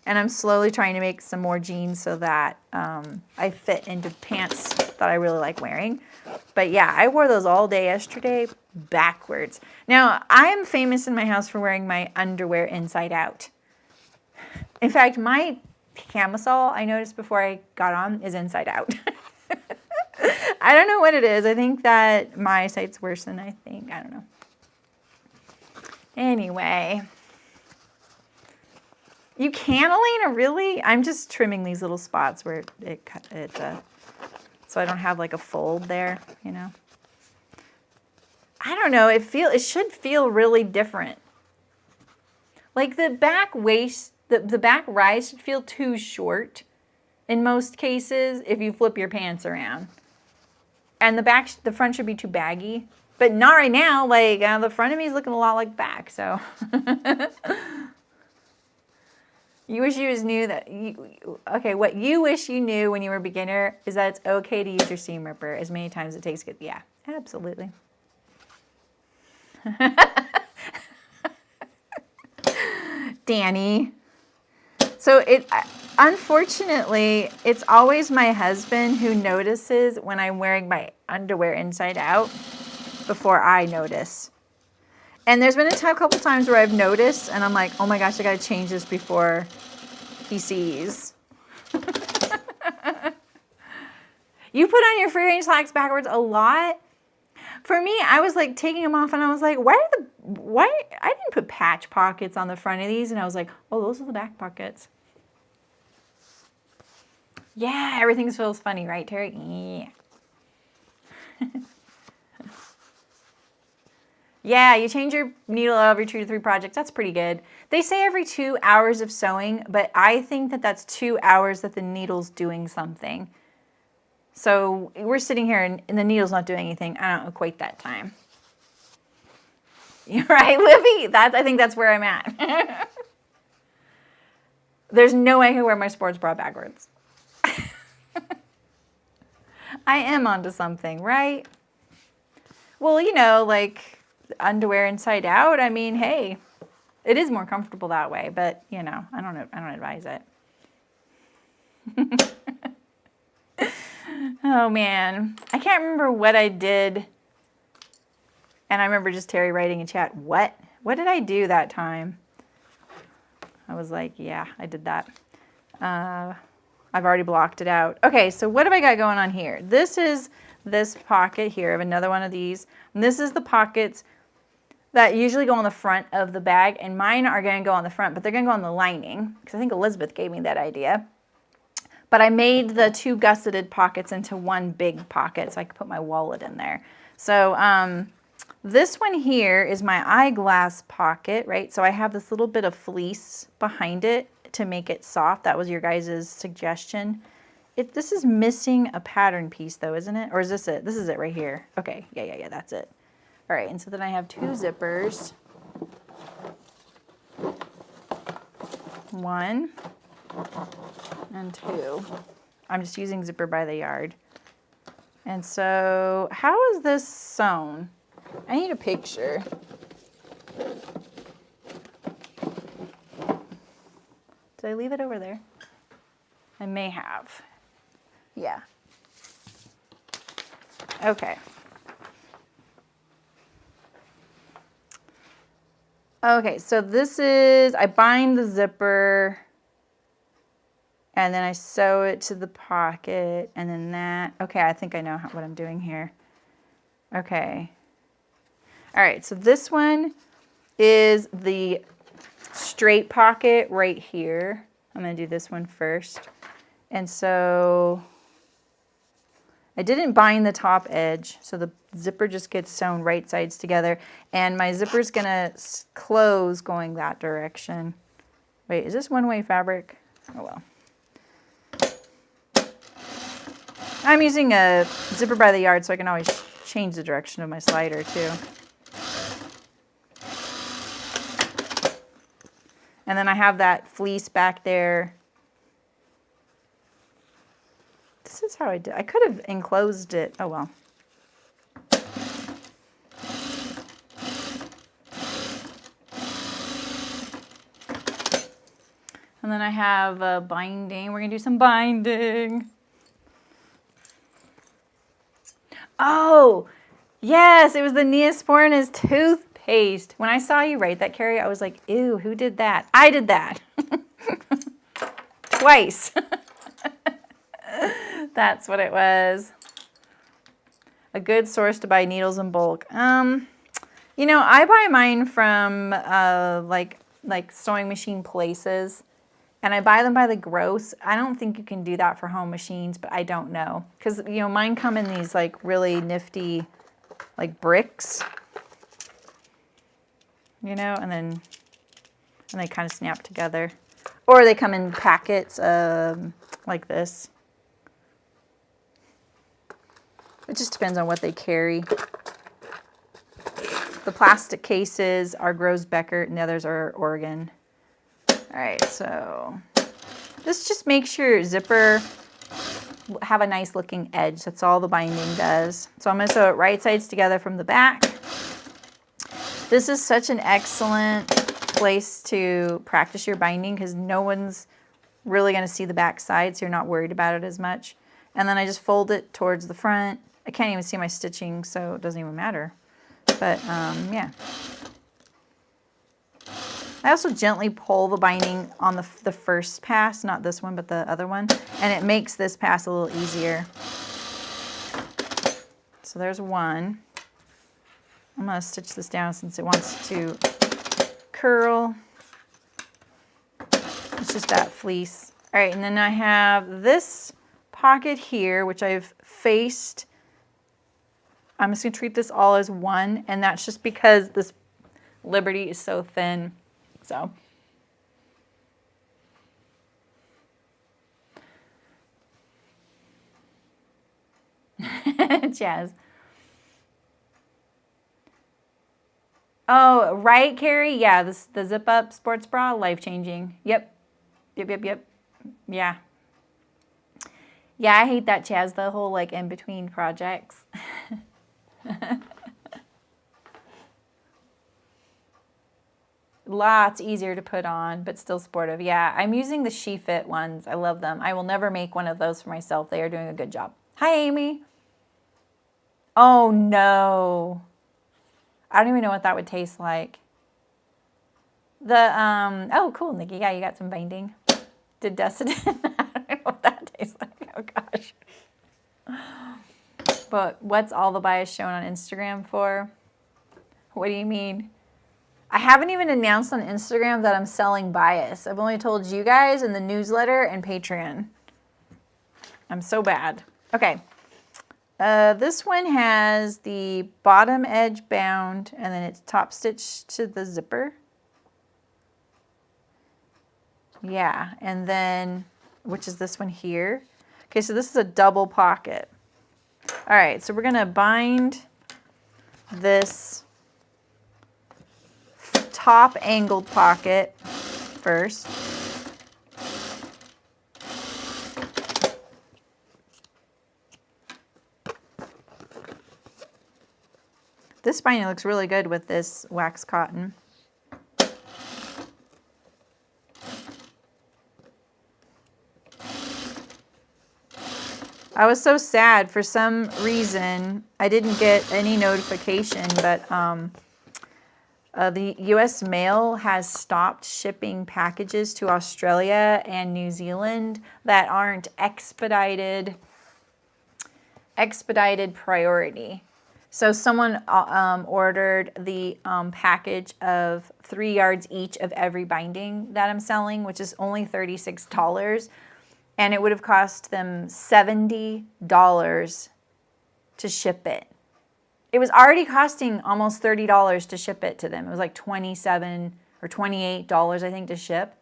And I'm slowly trying to make some more jeans so that I fit into pants that I really like wearing. But yeah, I wore those all day yesterday backwards. Now, I am famous in my house for wearing my underwear inside out. In fact, my camisole, I noticed before I got on, is inside out. I don't know what it is. I think that my eyesight's worse than I think. I don't know. Anyway. You can, Elena? Really? I'm just trimming these little spots where so I don't have like a fold there, I don't know. It should feel really different. Like the back waist, the back rise should feel too short in most cases if you flip your pants around. And the front should be too baggy. But not right now. Like the front of me is looking a lot like back, so... You wish you knew that. Okay, what you wish you knew when you were a beginner is that it's okay to use your seam ripper as many times as it takes to get. Yeah, absolutely. Danny. So unfortunately, it's always my husband who notices when I'm wearing my underwear inside out before I notice. And there's been a couple times where I've noticed, and I'm like, oh my gosh, I gotta change this before he sees. You put on your free range slacks backwards a lot. For me, I was like taking them off, and I was like, why I didn't put patch pockets on the front of these, and I was like, oh, those are the back pockets. Yeah, everything feels funny, right, Terry? Yeah. Yeah, you change your needle every 2 to 3 projects. That's pretty good. They say every 2 hours of sewing, but I think that that's 2 hours that the needle's doing something. So we're sitting here and the needle's not doing anything. I don't equate that time. You're right, Libby? I think that's where I'm at. There's no way I can wear my sports bra backwards. I am onto something, right? Well, you know, like underwear inside out. I mean, hey, it is more comfortable that way, but you know, I don't advise it. Oh man, I can't remember what I did. And I remember just Terry writing in chat, what did I do that time? I was like, yeah, I did that. I've already blocked it out. Okay, so what have I got going on here? This is this pocket here. I have another one of these. And this is the pockets that usually go on the front of the bag, and mine are going to go on the front, but they're going to go on the lining, because I think Elizabeth gave me that idea. But I made the 2 gusseted pockets into one big pocket, so I could put my wallet in there. So this one here is my eyeglass pocket, right? So I have this little bit of fleece behind it to make it soft. That was your guys' suggestion. This is missing a pattern piece though, isn't it? Or is this it? This is it right here. Okay, yeah, that's it. All right, and so then I have 2 zippers. 1 and 2. I'm just using zipper by the yard. And so how is this sewn? I need a picture. Did I leave it over there? I may have. Yeah. Okay. Okay, so this is, I bind the zipper and then I sew it to the pocket and then that. Okay, I think I know what I'm doing here. Okay. All right, so this one is the straight pocket right here. I'm going to do this one first. And so I didn't bind the top edge, so the zipper just gets sewn right sides together. And my zipper's going to close going that direction. Wait, is this one-way fabric? Oh, well. I'm using a zipper by the yard, so I can always change the direction of my slider, too. And then I have that fleece back there. This is how I did. I could have enclosed it. Oh, well. And then I have binding. We're going to do some binding. Oh, yes, it was the Neosporin's toothpaste. When I saw you write that, Carrie, I was like, ew, who did that? I did that. Twice. That's what it was. A good source to buy needles in bulk. You know, I buy mine from like sewing machine places. And I buy them by the gross. I don't think you can do that for home machines, but I don't know. Because, you know, mine come in these, like, really nifty, like, bricks. You know, and they kind of snap together. Or they come in packets like this. It just depends on what they carry. The plastic cases are Groesbecker, and the others are Oregon. All right, so this just makes your zipper have a nice looking edge. That's all the binding does. So I'm going to sew it right sides together from the back. This is such an excellent place to practice your binding because no one's really going to see the back side, so you're not worried about it as much. And then I just fold it towards the front. I can't even see my stitching, so it doesn't even matter. But yeah. I also gently pull the binding on the first pass, not this one, but the other one, and it makes this pass a little easier. So there's one. I'm going to stitch this down since it wants to curl. It's just that fleece. All right, and then I have this pocket here, which I've faced. I'm just going to treat this all as one, and that's just because this Liberty is so thin. So Jazz. Oh, right, Carrie? Yeah, the zip up sports bra, life-changing. Yep. Yep. Yeah. Yeah, I hate that, Chaz, the whole like in-between projects. Lots easier to put on, but still sportive. Yeah, I'm using the She Fit ones. I love them. I will never make one of those for myself. They are doing a good job. Hi, Amy. Oh, no. I don't even know what that would taste like. Oh, cool, Nikki. Yeah, you got some binding. Did Dustin? I don't know what that tastes like. Oh, gosh. But what's all the bias shown on Instagram for? What do you mean? I haven't even announced on Instagram that I'm selling bias. I've only told you guys in the newsletter and Patreon. I'm so bad. Okay. This one has the bottom edge bound and then it's top stitched to the zipper. Yeah, and then, which is this one here. Okay, so this is a double pocket. All right, so we're gonna bind this top angled pocket first. This binding looks really good with this wax cotton. I was so sad. For some reason, I didn't get any notification, but the U.S. mail has stopped shipping packages to Australia and New Zealand that aren't expedited priority. So someone ordered the package of 3 yards each of every binding that I'm selling, which is only $36. And it would have cost them $70 to ship it. It was already costing almost $30 to ship it to them. It was like $27 or $28, I think, to ship,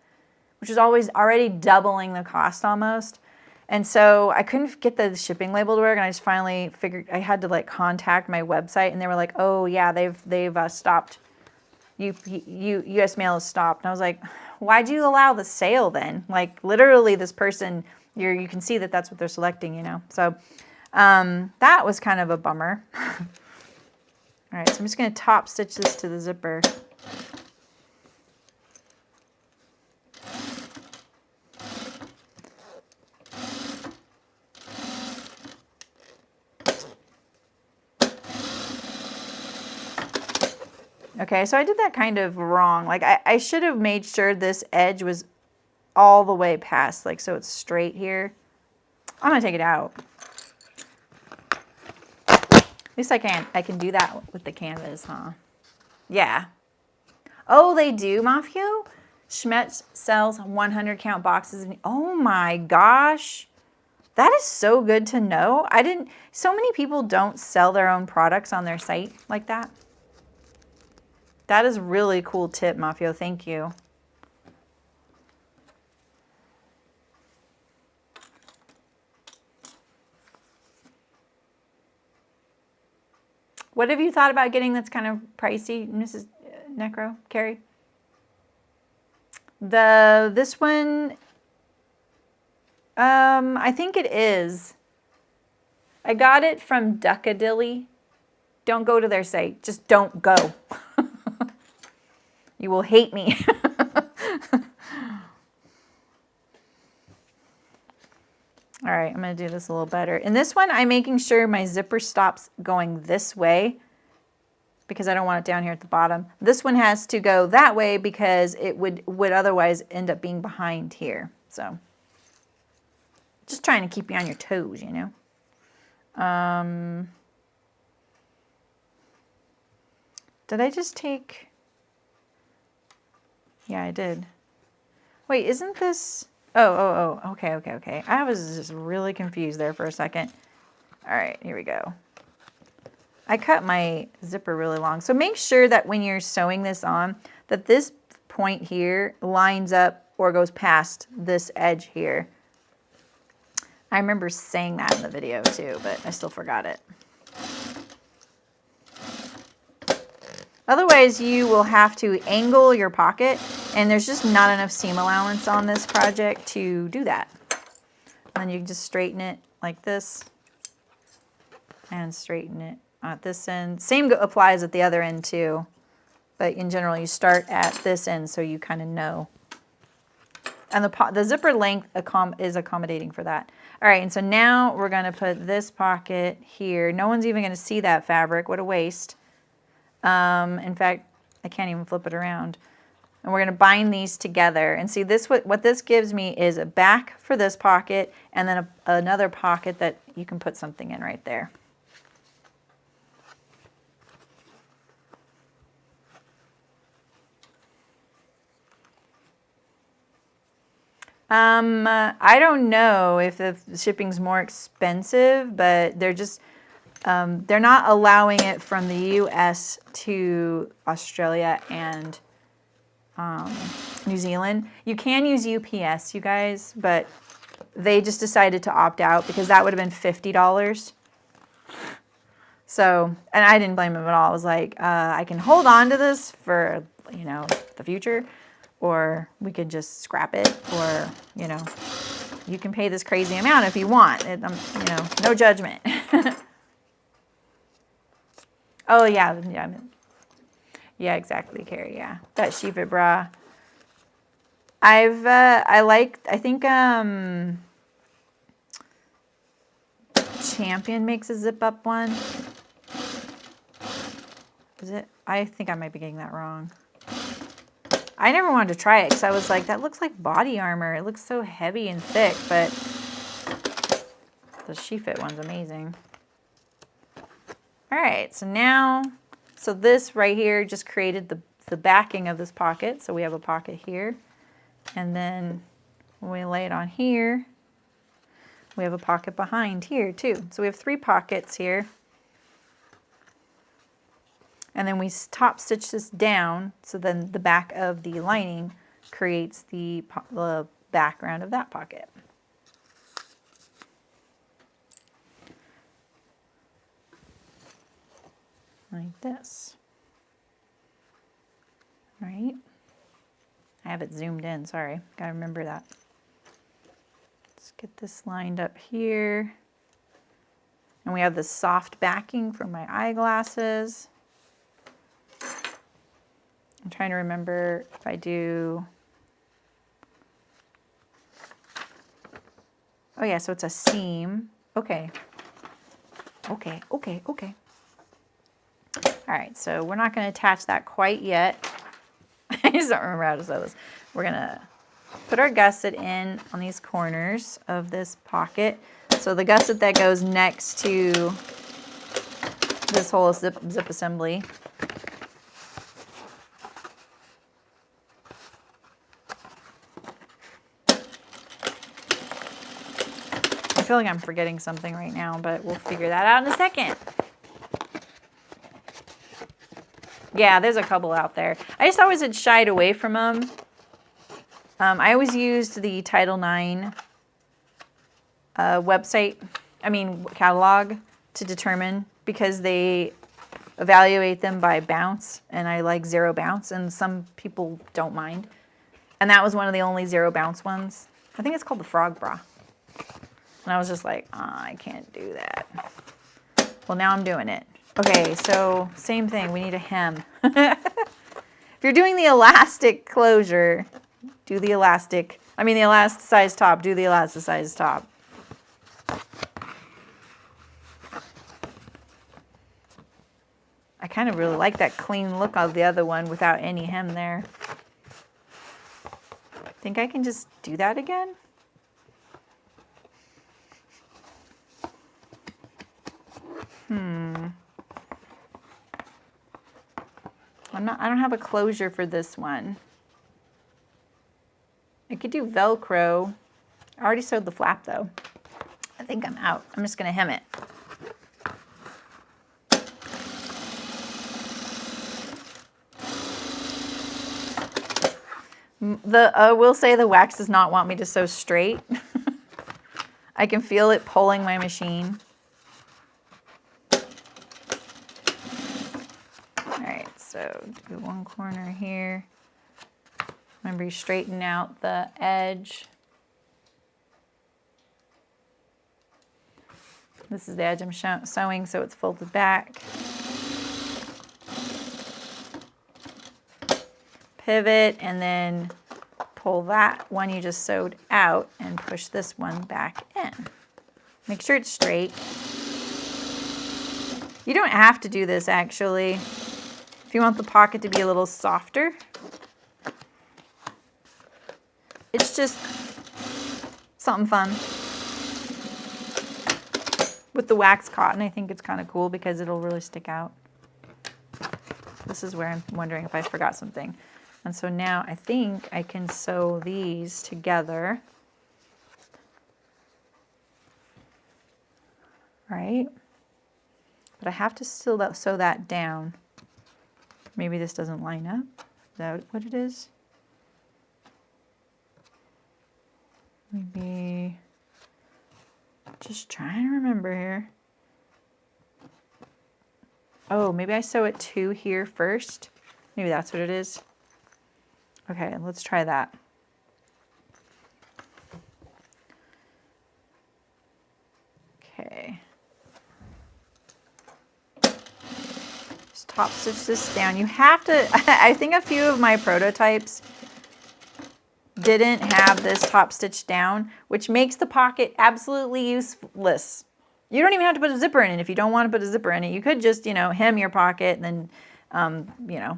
which is already doubling the cost almost. And so I couldn't get the shipping label to work, and I just finally figured I had to like contact my website, and they were like, "Oh yeah, they've stopped. U.S. mail has stopped." And I was like, "Why'd you allow the sale then?" Like literally, this person, you can see that that's what they're selecting, you know. So that was kind of a bummer. All right, so I'm just going to top stitch this to the zipper. Okay, so I did that kind of wrong. Like I should have made sure this edge was all the way past, like so it's straight here. I'm gonna take it out. At least I can do that with the canvas, huh? Yeah. Oh, they do, Mafio? Schmetz sells 100 count boxes. Oh my gosh. That is so good to know. So many people don't sell their own products on their site like that. That is really cool tip, Mafio. Thank you. What have you thought about getting that's kind of pricey, Mrs. Necro, Carrie? This one, I think it is. I got it from Duckadilly. Don't go to their site. Just don't go. You will hate me. All right, I'm going to do this a little better. In this one, I'm making sure my zipper stops going this way because I don't want it down here at the bottom. This one has to go that way because it would otherwise end up being behind here. So just trying to keep you on your toes, you know. Did I just take... Yeah, I did. Wait, isn't this... Okay. I was just really confused there for a second. All right, here we go. I cut my zipper really long. So make sure that when you're sewing this on, that this point here lines up or goes past this edge here. I remember saying that in the video too, but I still forgot it. Otherwise, you will have to angle your pocket, and there's just not enough seam allowance on this project to do that. And then you can just straighten it like this and straighten it at this end. Same applies at the other end too, but in general, you start at this end so you kind of know. And the zipper length is accommodating for that. All right, and so now we're going to put this pocket here. No one's even going to see that fabric. What a waste. In fact, I can't even flip it around. And we're going to bind these together. And see, this what this gives me is a back for this pocket and then another pocket that you can put something in right there. I don't know if the shipping's more expensive, but they're just, they're not allowing it from the US to Australia and New Zealand. You can use UPS, you guys, but they just decided to opt out because that would have been $50. So, and I didn't blame them at all. I was like, I can hold on to this for, you know, the future, or we could just scrap it, or, you know, you can pay this crazy amount if you want. You know, no judgment. Oh, yeah. Yeah, exactly, Carrie, yeah. That sheepet bra. I think Champion makes a zip up one. Is it? I think I might be getting that wrong. I never wanted to try it because I was like, that looks like body armor. It looks so heavy and thick, but the she-fit one's amazing. All right, so now, so this right here just created the backing of this pocket. So we have a pocket here. And then when we lay it on here, we have a pocket behind here too. So we have 3 pockets here. And then we top stitch this down, so then the back of the lining creates the background of that pocket. Like this. All right. I have it zoomed in, sorry. Gotta remember that. Let's get this lined up here. And we have this soft backing for my eyeglasses. I'm trying to remember if I do, oh yeah, so it's a seam. Okay. All right, so we're not going to attach that quite yet. I just don't remember how to sew this. We're going to put our gusset in on these corners of this pocket. So the gusset that goes next to this whole zip assembly. I feel like I'm forgetting something right now, but we'll figure that out in a second. Yeah, there's a couple out there. I just always had shied away from them. I always used the Title IX catalog to determine, because they evaluate them by bounce, and I like 0 bounce, and some people don't mind. And that was one of the only 0 bounce ones. I think it's called the Frog Bra. And I was just like, I can't do that. Well, now I'm doing it. Okay, so same thing. We need a hem. If you're doing the elastic closure, do the elasticized top, do the elasticized top. I kind of really like that clean look of the other one without any hem there. Think I can just do that again? I don't have a closure for this one. could do Velcro. I already sewed the flap though. I think I'm out. I'm just gonna hem it. I will say the wax does not want me to sew straight. I can feel it pulling my machine. Alright, so do one corner here. Remember, you straighten out the edge. This is the edge I'm sewing, so it's folded back. Pivot, and then pull that one you just sewed out and push this one back in. Make sure it's straight. You don't have to do this actually. If you want the pocket to be a little softer. It's just something fun. With the wax cotton, I think it's kind of cool because it'll really stick out. This is where I'm wondering if I forgot something. And so now I think I can sew these together. Right? But I have to still sew that down. Maybe this doesn't line up. Is that what it is? Maybe, just trying to remember here. Oh, maybe I sew it 2 here first. Maybe that's what it is. Okay, let's try that. Okay. Just top stitch this down. You have to, I think a few of my prototypes didn't have this top stitch down, which makes the pocket absolutely useless. You don't even have to put a zipper in it if you don't want to put a zipper in it. You could just, you know, hem your pocket and then, you know,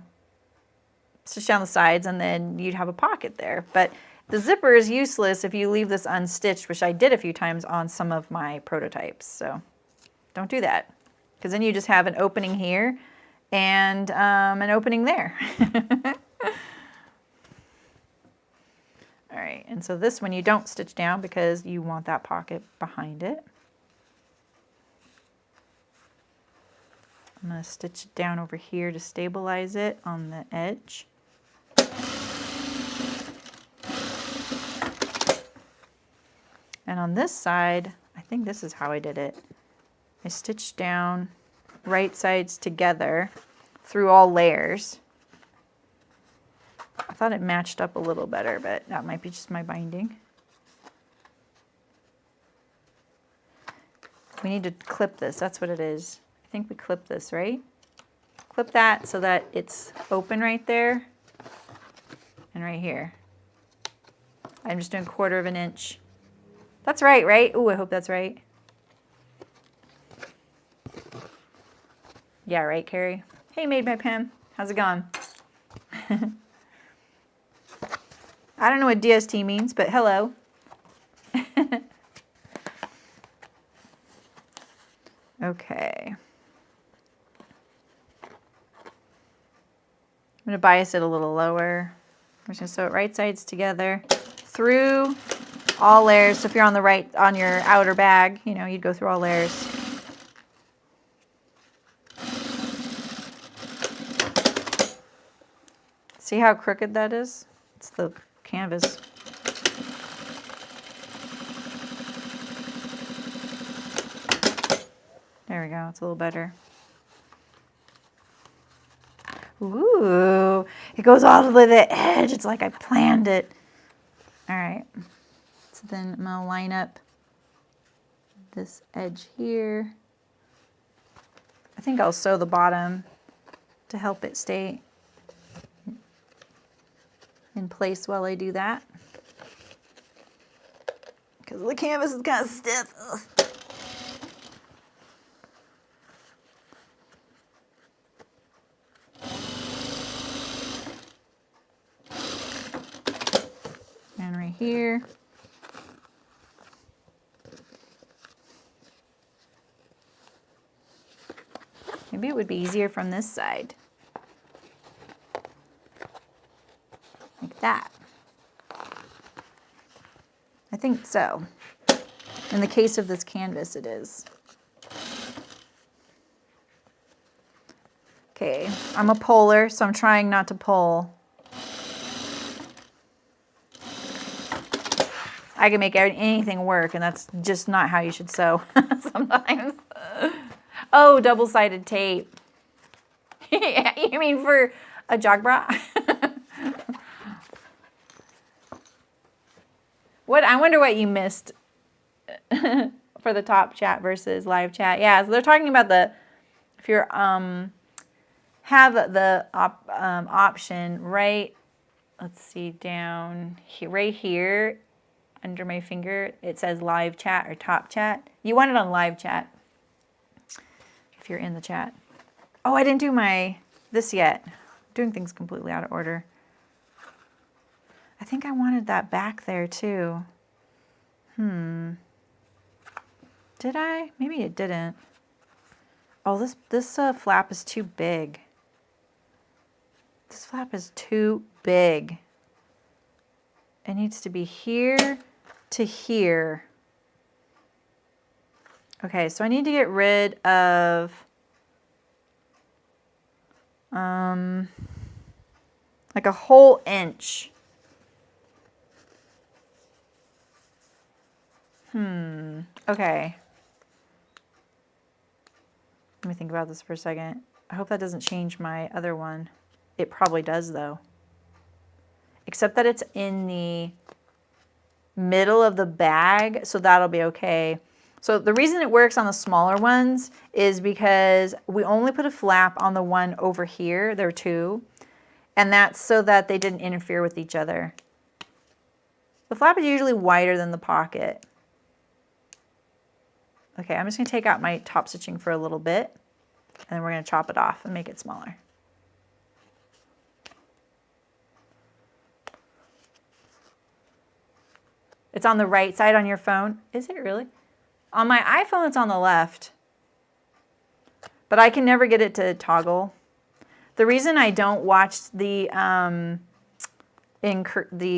stitch down the sides and then you'd have a pocket there. But the zipper is useless if you leave this unstitched, which I did a few times on some of my prototypes. So don't do that, because then you just have an opening here and an opening there. All right, and so this one you don't stitch down because you want that pocket behind it. I'm going to stitch it down over here to stabilize it on the edge. And on this side, I think this is how I did it. I stitched down right sides together through all layers. I thought it matched up a little better, but that might be just my binding. We need to clip this, that's what it is. I think we clip this, right? Clip that so that it's open right there and right here. I'm just doing 1/4 of an inch. That's right, right? Ooh, I hope that's right. Yeah, right, Carrie? Hey, Made by Pam. How's it going? I don't know what DST means, but hello. Okay. I'm going to bias it a little lower. I'm just going to sew it right sides together through all layers. So if you're on the right, on your outer bag, you know, you'd go through all layers. See how crooked that is? It's the canvas. There we go, it's a little better. Ooh, it goes all the way to the edge. It's like I planned it. All right, so then I'm gonna line up this edge here. I think I'll sew the bottom to help it stay in place while I do that, because the canvas is kind of stiff. Ugh. And right here. Maybe it would be easier from this side. Like that. I think so. In the case of this canvas, it is. Okay, I'm a puller, so I'm trying not to pull. I can make anything work, and that's just not how you should sew sometimes. Oh, double-sided tape. You mean for a jog bra? What? I wonder what you missed for the top chat versus live chat. Yeah, so they're talking about if you're have the option right. Let's see, down here, right here under my finger, it says live chat or top chat. You want it on live chat if you're in the chat. Oh, I didn't do this yet. I'm doing things completely out of order. I think I wanted that back there too. Did I? Maybe it didn't. Oh, this flap is too big. This flap is too big. It needs to be here to here. Okay, so I need to get rid of like a whole inch. Okay. Let me think about this for a second. I hope that doesn't change my other one. It probably does though. Except that it's in the middle of the bag, so that'll be okay. So the reason it works on the smaller ones is because we only put a flap on the one over here. There are two. And that's so that they didn't interfere with each other. The flap is usually wider than the pocket. Okay, I'm just going to take out my top stitching for a little bit, and then we're going to chop it off and make it smaller. It's on the right side on your phone. Is it really? On my iPhone, it's on the left. But I can never get it to toggle. The reason I don't watch the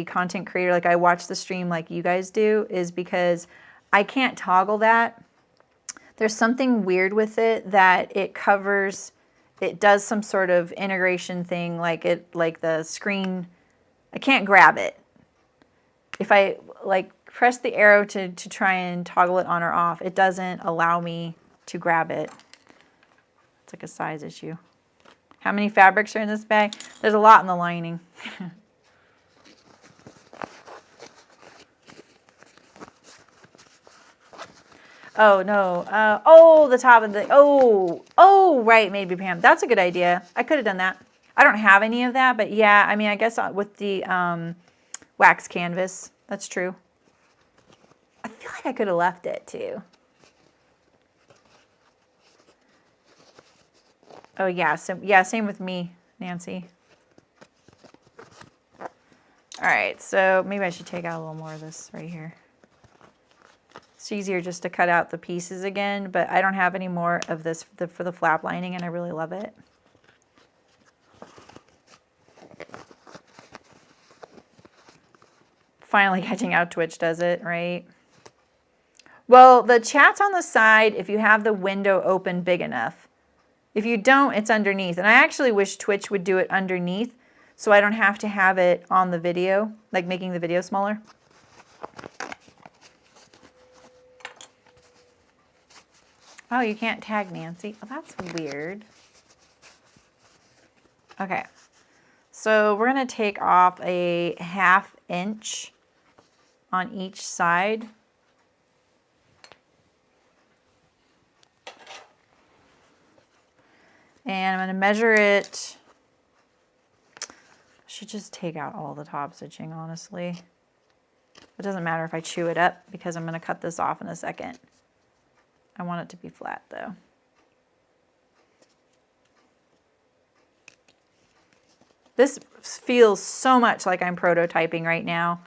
content creator, like I watch the stream like you guys do, is because I can't toggle that. There's something weird with it that it covers, it does some sort of integration thing, like the screen, I can't grab it. If I like press the arrow to try and toggle it on or off, it doesn't allow me to grab it. It's like a size issue. How many fabrics are in this bag? There's a lot in the lining. Oh, no. Oh, the top of the... Oh, right, maybe, Pam. That's a good idea. I could have done that. I don't have any of that, but yeah, I mean, I guess with the wax canvas, that's true. I feel like I could have left it, too. Oh, yeah. So, yeah, same with me, Nancy. All right, so maybe I should take out a little more of this right here. It's easier just to cut out the pieces again, but I don't have any more of this for the flap lining, and I really love it. Finally catching out Twitch does it, right? Well, the chat's on the side if you have the window open big enough. If you don't, it's underneath. And I actually wish Twitch would do it underneath so I don't have to have it on the video, like making the video smaller. Oh, you can't tag Nancy. Oh, that's weird. Okay. So we're going to take off a 1/2 inch on each side. And I'm going to measure it. I should just take out all the top stitching, honestly. It doesn't matter if I chew it up because I'm going to cut this off in a second. I want it to be flat though. This feels so much like I'm prototyping right now.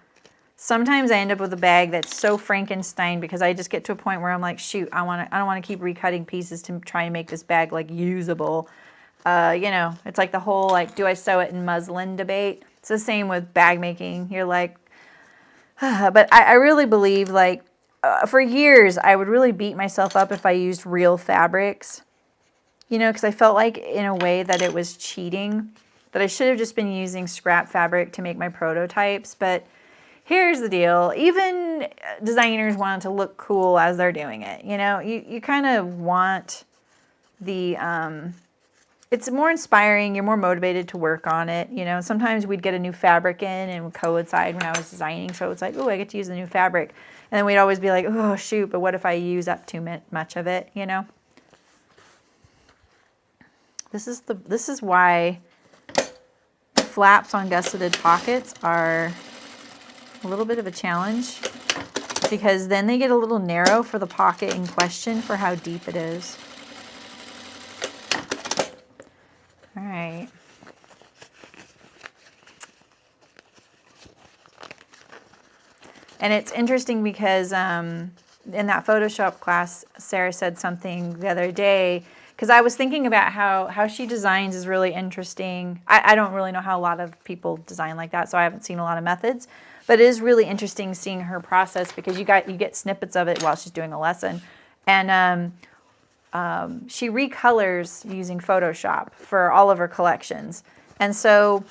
Sometimes I end up with a bag that's so Frankenstein because I just get to a point where I'm like, shoot, I don't want to keep recutting pieces to try and make this bag like usable. You know, it's like the whole like, do I sew it in muslin debate? It's the same with bag making. You're like, But I really believe, like, for years, I would really beat myself up if I used real fabrics, you know, because I felt like in a way that it was cheating, that I should have just been using scrap fabric to make my prototypes. But here's the deal. Even designers want it to look cool as they're doing it. You know, you kind of want the, it's more inspiring. You're more motivated to work on it. You know, sometimes we'd get a new fabric in and it would coincide when I was designing. So it's like, oh, I get to use the new fabric. And then we'd always be like, oh, shoot, but what if I use up too much of it, you know? This is why flaps on gusseted pockets are a little bit of a challenge, because then they get a little narrow for the pocket in question for how deep it is. All right. And it's interesting because in that Photoshop class, Sarah said something the other day, because I was thinking about how she designs is really interesting. I don't really know how a lot of people design like that, so I haven't seen a lot of methods. But it is really interesting seeing her process, because you get snippets of it while she's doing a lesson. And she recolors using Photoshop for all of her collections. And so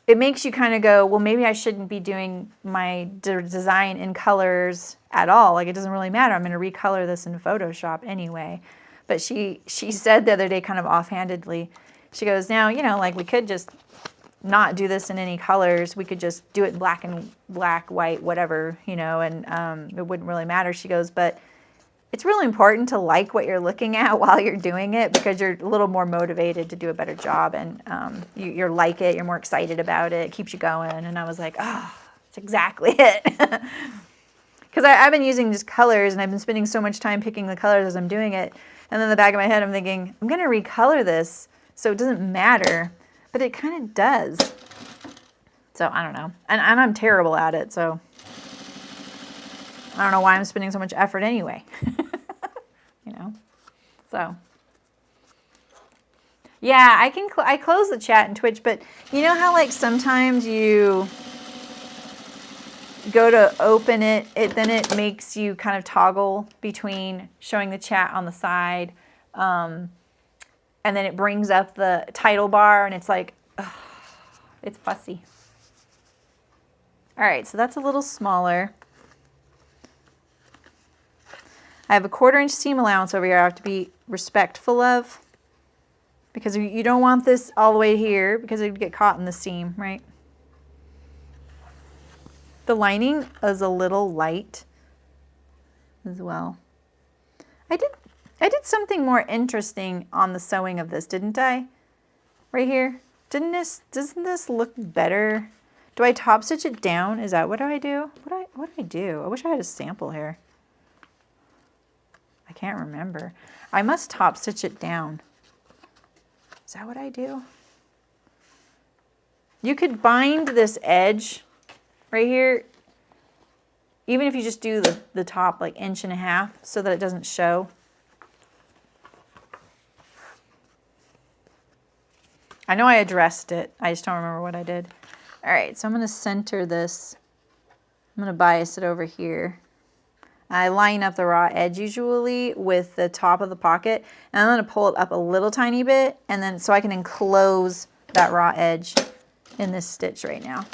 it makes you kind of go, well, maybe I shouldn't be doing my design in colors at all. Like, it doesn't really matter. I'm going to recolor this in Photoshop anyway. But she said the other day, kind of offhandedly, she goes, now, you know, like, we could just not do this in any colors. We could just do it in black, white, whatever, you know, and it wouldn't really matter. She goes, but it's really important to like what you're looking at while you're doing it, because you're a little more motivated to do a better job, and you're like it, you're more excited about it, it keeps you going. And I was like, oh, that's exactly it. Because I've been using just colors, and I've been spending so much time picking the colors as I'm doing it. And then in the back of my head, I'm thinking, I'm going to recolor this so it doesn't matter. But it kind of does. So I don't know. And I'm terrible at it, so I don't know why I'm spending so much effort anyway. You know? So yeah, I close the chat in Twitch, but you know how, like, sometimes you go to open it, then it makes you kind of toggle between showing the chat on the side, and then it brings up the title bar, and it's like, ugh, it's fussy. All right, so that's a little smaller. I have a 1/4 inch seam allowance over here I have to be respectful of, because you don't want this all the way here, because it would get caught in the seam, right? The lining is a little light as well. I did something more interesting on the sewing of this, didn't I? Right here. Doesn't this look better? Do I top stitch it down? Is that what do I do? What do I do? I wish I had a sample here. I can't remember. I must top stitch it down. Is that what I do? You could bind this edge right here, even if you just do the top like 1.5 inches so that it doesn't show. I know I addressed it. I just don't remember what I did. All right, so I'm going to center this. I'm going to bias it over here. I line up the raw edge usually with the top of the pocket, and I'm going to pull it up a little tiny bit, and then so I can enclose that raw edge in this stitch right now.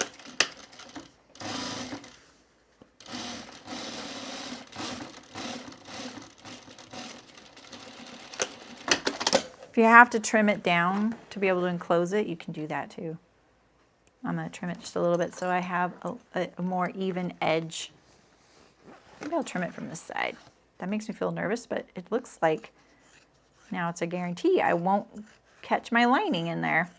If you have to trim it down to be able to enclose it, you can do that too. I'm going to trim it just a little bit so I have a more even edge. Maybe I'll trim it from this side. That makes me feel nervous, but it looks like now it's a guarantee I won't catch my lining in there.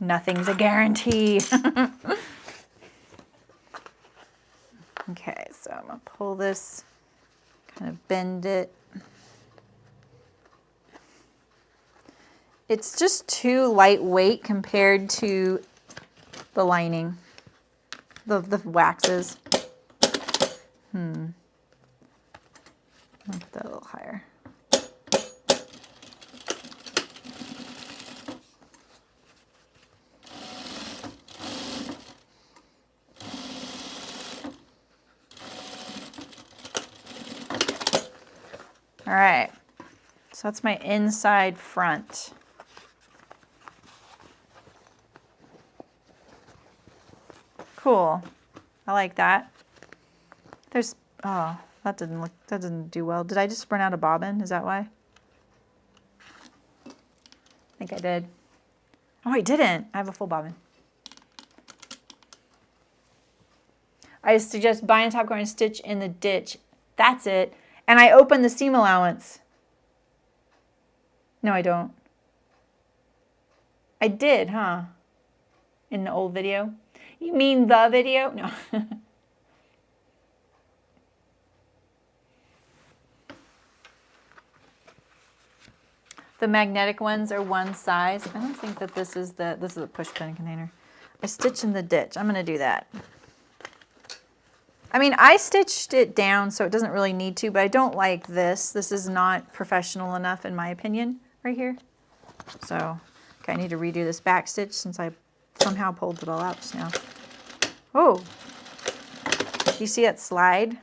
Nothing's a guarantee. Okay, so I'm going to pull this, kind of bend it. It's just too lightweight compared to the lining, the waxes. Make that a little higher. All right, so that's my inside front. Cool, I like that. There's, oh, that didn't do well. Did I just run out of bobbin? Is that why? I think I did. Oh, I didn't. I have a full bobbin. I suggest buying a top corner and stitch in the ditch. That's it. And I open the seam allowance. No, I don't. I did, huh? In the old video. You mean the video? No. The magnetic ones are one size. I don't think that this is a push pin container. I stitch in the ditch. I'm gonna do that. I mean, I stitched it down so it doesn't really need to, but I don't like this. This is not professional enough in my opinion right here. So, okay, I need to redo this back stitch since I somehow pulled it all out just now. Oh, you see it slide?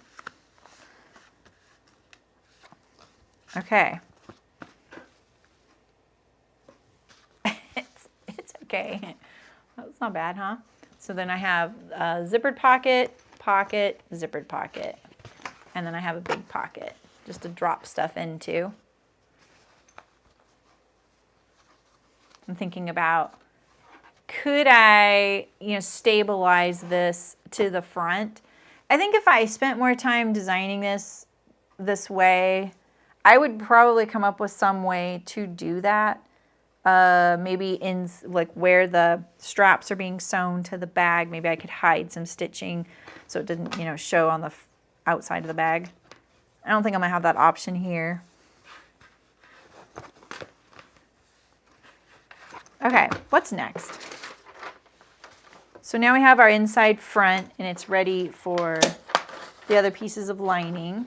Okay. It's okay. That's not bad, huh? So then I have a zippered pocket, pocket, zippered pocket. And then I have a big pocket just to drop stuff into. I'm thinking about, could I, stabilize this to the front? I think if I spent more time designing this way, I would probably come up with some way to do that. Maybe in like where the straps are being sewn to the bag, maybe I could hide some stitching so it didn't, show on the outside of the bag. I don't think I'm gonna have that option here. Okay, what's next? So now we have our inside front and it's ready for the other pieces of lining.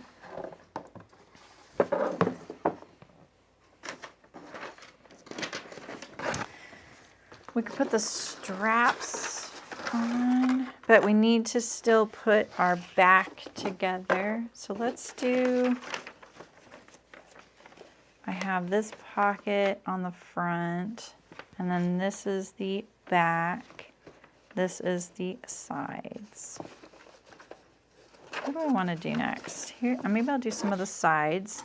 We could put the straps on, but we need to still put our back together. So let's do, I have this pocket on the front, and then this is the back. This is the sides. What do I want to do next? Here, maybe I'll do some of the sides,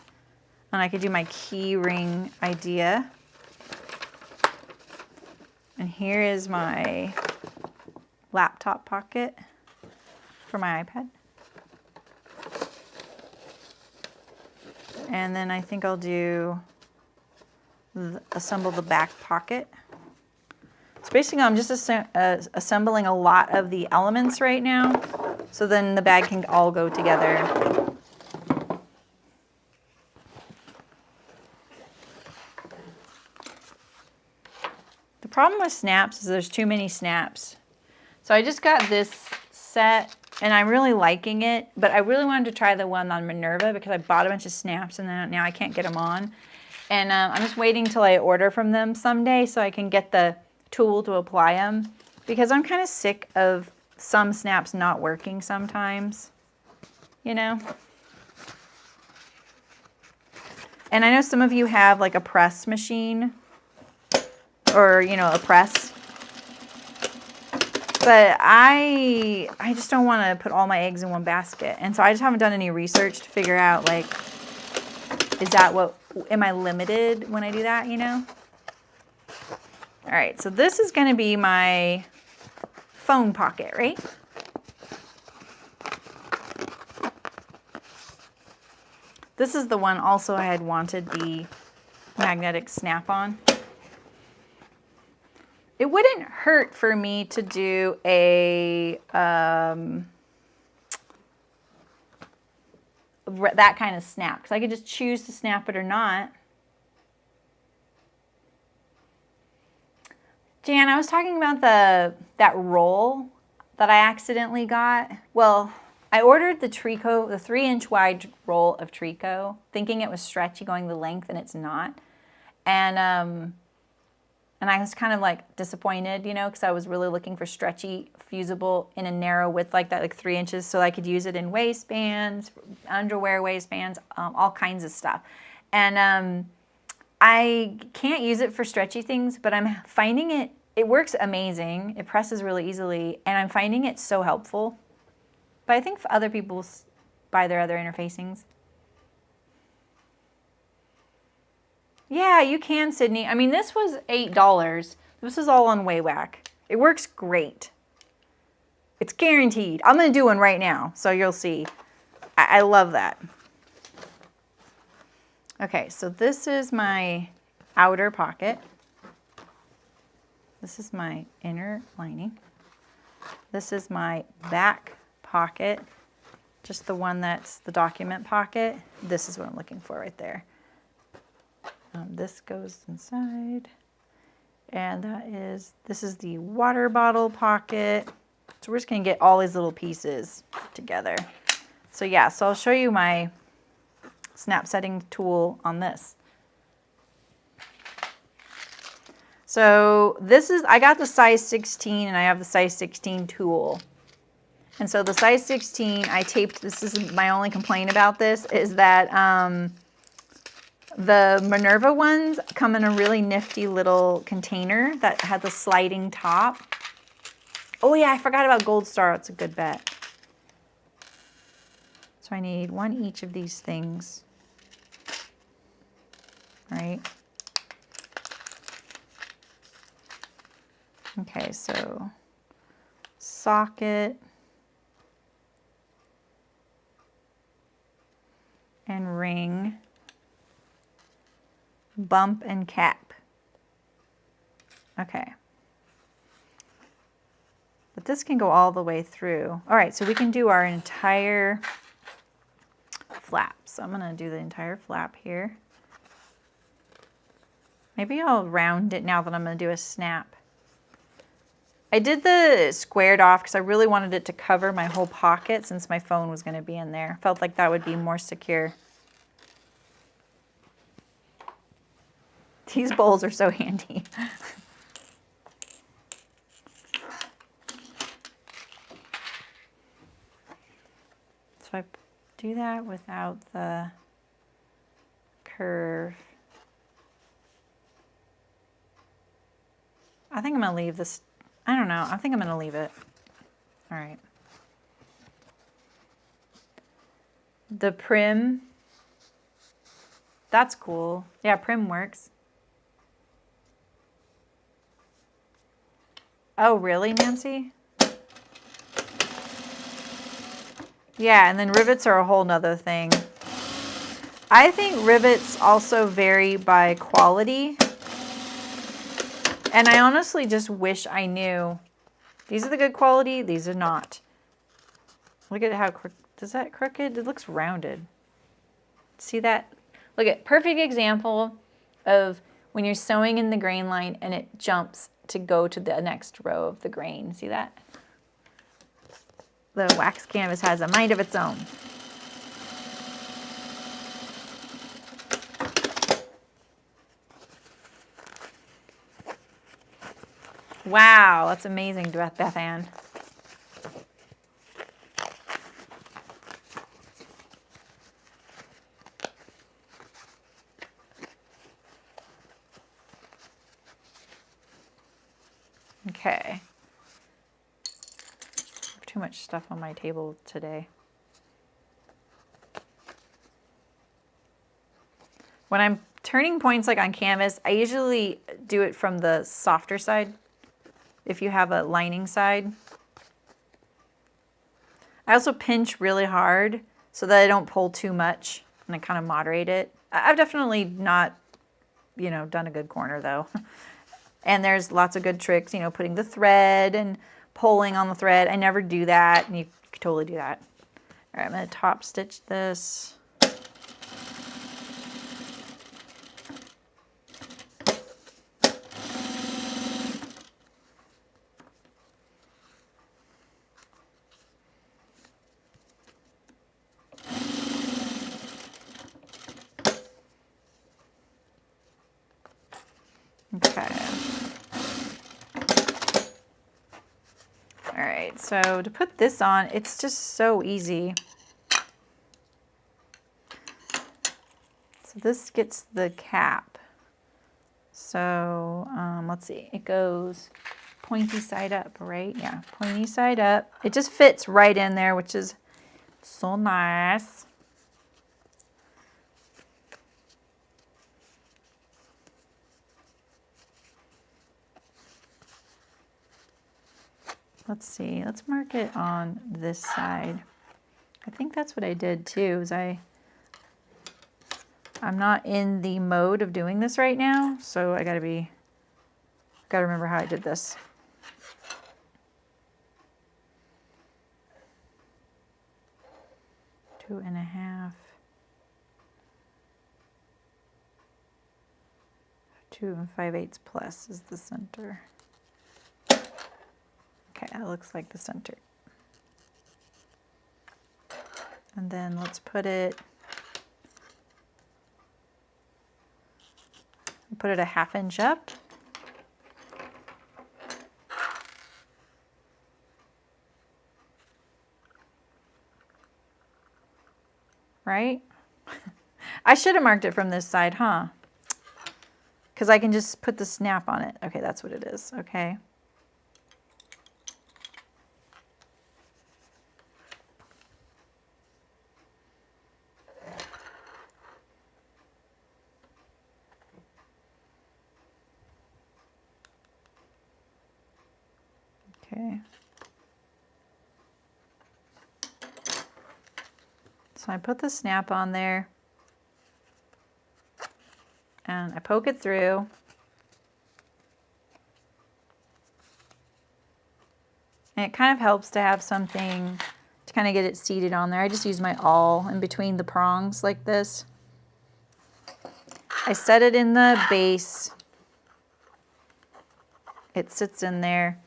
and I could do my key ring idea. And here is my laptop pocket for my iPad. And then I think I'll do assemble the back pocket. So basically I'm just assembling a lot of the elements right now, so then the bag can all go together. The problem with snaps is there's too many snaps. So I just got this set and I'm really liking it, but I really wanted to try the one on Minerva because I bought a bunch of snaps and then now I can't get them on. And I'm just waiting till I order from them someday so I can get the tool to apply them, because I'm kind of sick of some snaps not working sometimes, And I know some of you have like a press machine or, a press. But I just don't want to put all my eggs in one basket. And so I just haven't done any research to figure out, like, am I limited when I do that, All right, so this is going to be my phone pocket, right? This is the one also I had wanted the magnetic snap on. It wouldn't hurt for me to do a that kind of snap, because I could just choose to snap it or not. Jan, I was talking about that roll that I accidentally got. Well, I ordered the Tricot, the 3-inch wide roll of Tricot, thinking it was stretchy going the length, and it's not. And And I was kind of like disappointed, you know, because I was really looking for stretchy, fusible in a narrow width like that, like 3 inches, so I could use it in waistbands, underwear waistbands, all kinds of stuff. And I can't use it for stretchy things, but I'm finding it works amazing. It presses really easily, and I'm finding it so helpful. But I think other people buy their other interfacings. Yeah, you can, Sydney. I mean, this was $8. This is all on Wayback. It works great. It's guaranteed. I'm going to do one right now, so you'll see. I love that. Okay, so this is my outer pocket. This is my inner lining. This is my back pocket, just the one that's the document pocket. This is what I'm looking for right there. This goes inside, and this is the water bottle pocket. So we're just gonna get all these little pieces together. So yeah, so I'll show you my snap setting tool on this. So this is, I got the size 16 and I have the size 16 tool. And so the size 16, I taped, this is my only complaint about this, is that the Minerva ones come in a really nifty little container that has a sliding top. Oh yeah, I forgot about Gold Star. It's a good bet. So I need one each of these things. Right? Okay, so socket and ring, bump and cap. Okay. But this can go all the way through. All right, so we can do our entire flap. So I'm gonna do the entire flap here. Maybe I'll round it now that I'm gonna do a snap. I did the squared off because I really wanted it to cover my whole pocket since my phone was gonna be in there. Felt like that would be more secure. These bowls are so handy. So I do that without the curve. I think I'm gonna leave this, I don't know, I think I'm gonna leave it. All right. The prim, that's cool. Yeah, prim works. Oh, really, Nancy? Yeah, and then rivets are a whole nother thing. I think rivets also vary by quality. And I honestly just wish I knew. These are the good quality, these are not. Look at how, does that crooked? It looks rounded. See that? Look at, perfect example of when you're sewing in the grain line and it jumps to go to the next row of the grain. See that? The wax canvas has a mind of its own. Wow, that's amazing, Beth Ann. Okay. Too much stuff on my table today. When I'm turning points like on canvas, I usually do it from the softer side. If you have a lining side. I also pinch really hard so that I don't pull too much and I kind of moderate it. I've definitely not, you know, done a good corner though. And there's lots of good tricks, you know, putting the thread and pulling on the thread. I never do that, and you could totally do that. All right, I'm gonna top stitch this. Okay. right, so to put this on, it's just so easy. So this gets the cap. So let's see, it goes pointy side up, right? Yeah, pointy side up. It just fits right in there, which is so nice. Let's see, let's mark it on this side. I think that's what I did too, is I'm not in the mode of doing this right now, so I gotta remember how I did this. Two and a half. 2 5/8 plus is the center. Okay, that looks like the center. And then let's put it a 1/2 inch up. Right? I should have marked it from this side, huh? Because I can just put the snap on it. Okay, that's what it is. Okay. Okay. So I put the snap on there and I poke it through. And it kind of helps to have something to kind of get it seated on there. I just use my awl in between the prongs like this. I set it in the base. It sits in there.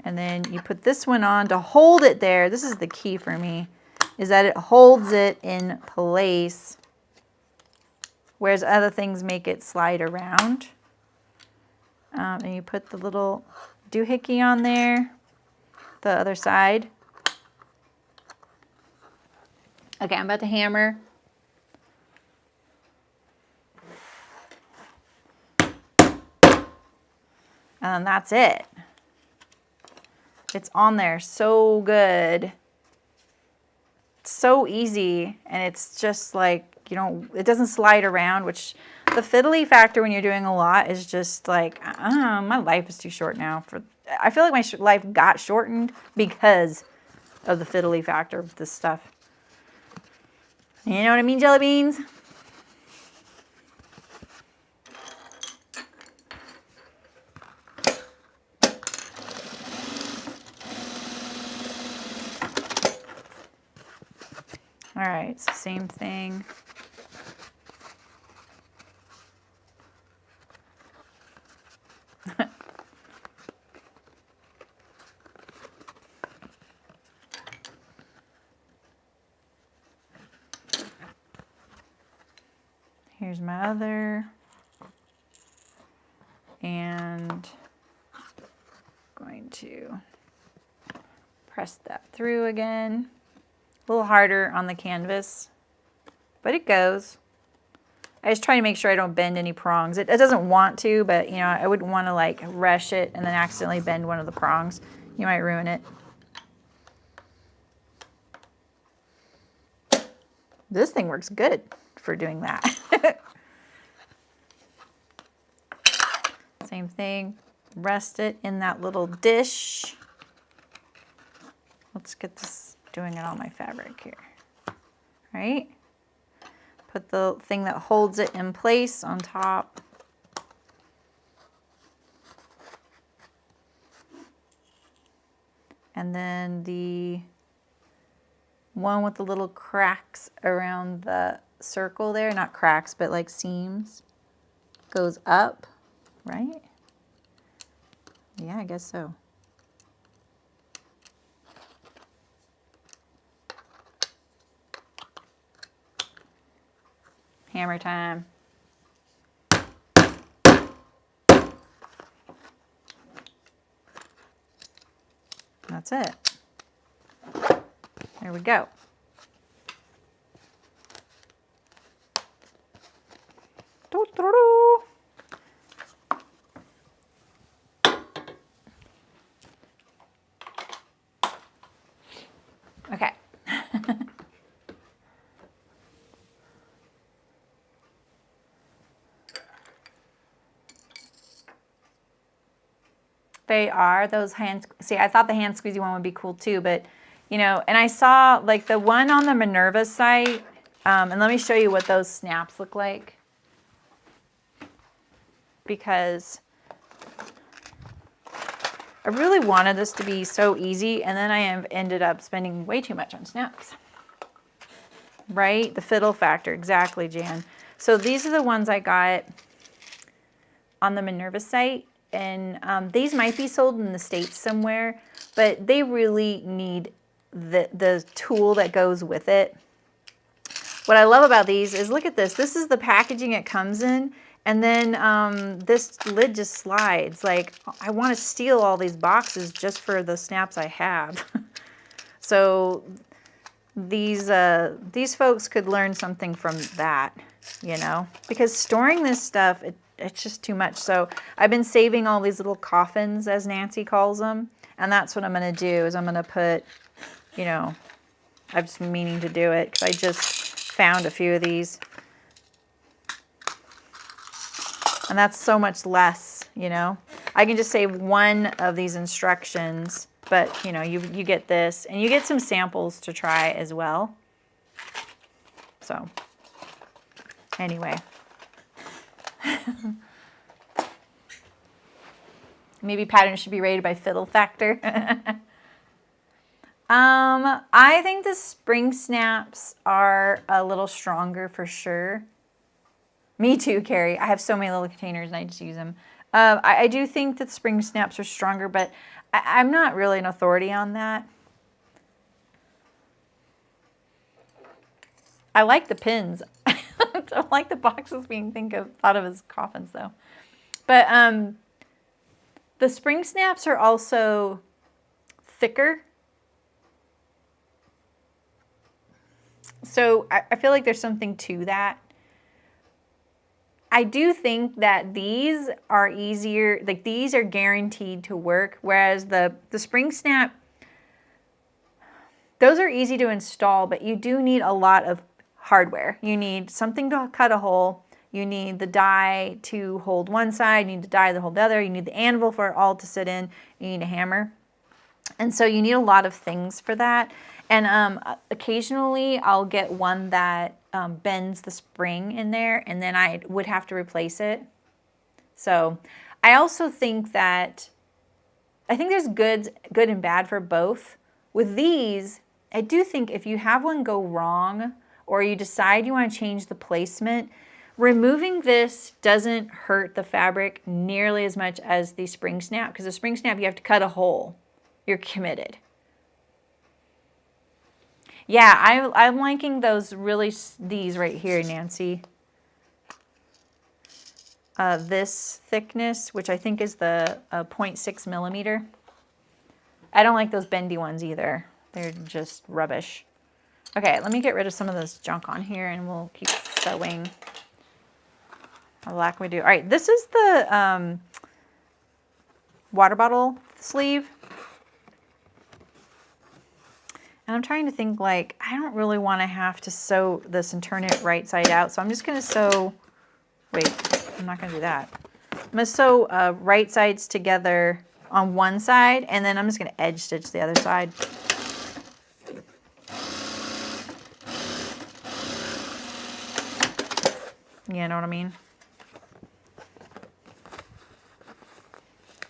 And then you put this one on to hold it there. This is the key for me, is that it holds it in place, whereas other things make it slide around. And you put the little doohickey on there, the other side. Okay, I'm about to hammer. And that's it. It's on there so good. It's so easy, and it's just like, you know, it doesn't slide around, which the fiddly factor when you're doing a lot is just like, my life is too short now. I feel like my life got shortened because of the fiddly factor of this stuff. You know what I mean, jelly beans? All right, it's the same thing. Here's my other. And going to press that through again. A little harder on the canvas, but it goes. I just try to make sure I don't bend any prongs. It doesn't want to, but you know, I wouldn't want to like rush it and then accidentally bend one of the prongs. You might ruin it. This thing works good for doing that. Same thing, rest it in that little dish. Let's get this doing it on my fabric here, right? Put the thing that holds it in place on top. And then the one with the little cracks around the circle there, not cracks, but like seams, goes up, right? Yeah, I guess so. Hammer time. that's it. There we go. Okay. They are those hands. See, I thought the hand squeezy one would be cool too, but you know, and I saw like the one on the Minerva site, and let me show you what those snaps look like, because I really wanted this to be so easy, and then I have ended up spending way too much on snaps. Right? The fiddle factor, exactly, Jan. So these are the ones I got on the Minerva site, and these might be sold in the States somewhere, but they really need the tool that goes with it. What I love about these is, look at this. This is the packaging it comes in, and then this lid just slides. Like, I want to steal all these boxes just for the snaps I have. So these folks could learn something from that, you know, because storing this stuff, it's just too much. So I've been saving all these little coffins, as Nancy calls them, and that's what I'm going to do, is I'm going to put, you know, I've just been meaning to do it because I just found a few of these. And that's so much less, you know. I can just save one of these instructions, but, you know, you get this, and you get some samples to try as well. So, anyway. Maybe patterns should be rated by fiddle factor. I think the spring snaps are a little stronger for sure. Me too, Carrie. I have so many little containers and I just use them. I do think that spring snaps are stronger, but I'm not really an authority on that. I like the pins. I don't like the boxes being thought of as coffins though. But the spring snaps are also thicker. So I feel like there's something to that. I do think that these are easier, like these are guaranteed to work, whereas the spring snap, those are easy to install, but you do need a lot of hardware. You need something to cut a hole. You need the die to hold one side. You need the die to hold the other. You need the anvil for it all to sit in. You need a hammer. And so you need a lot of things for that. And occasionally I'll get one that bends the spring in there, and then I would have to replace it. So I also think that, I think there's good and bad for both. With these, I do think if you have one go wrong, or you decide you want to change the placement, removing this doesn't hurt the fabric nearly as much as the spring snap, because the spring snap you have to cut a hole. You're committed. Yeah, I'm liking those these right here, Nancy. This thickness, which I think is the 0.6 millimeter. I don't like those bendy ones either. They're just rubbish. Okay, let me get rid of some of this junk on here and we'll keep sewing. How black we do. All right, this is the water bottle sleeve. And I'm trying to think, like, I don't really want to have to sew this and turn it right side out. So I'm just going to sew, wait, I'm not going to do that. I'm going to sew right sides together on one side, and then I'm just going to edge stitch the other side. You know what I mean?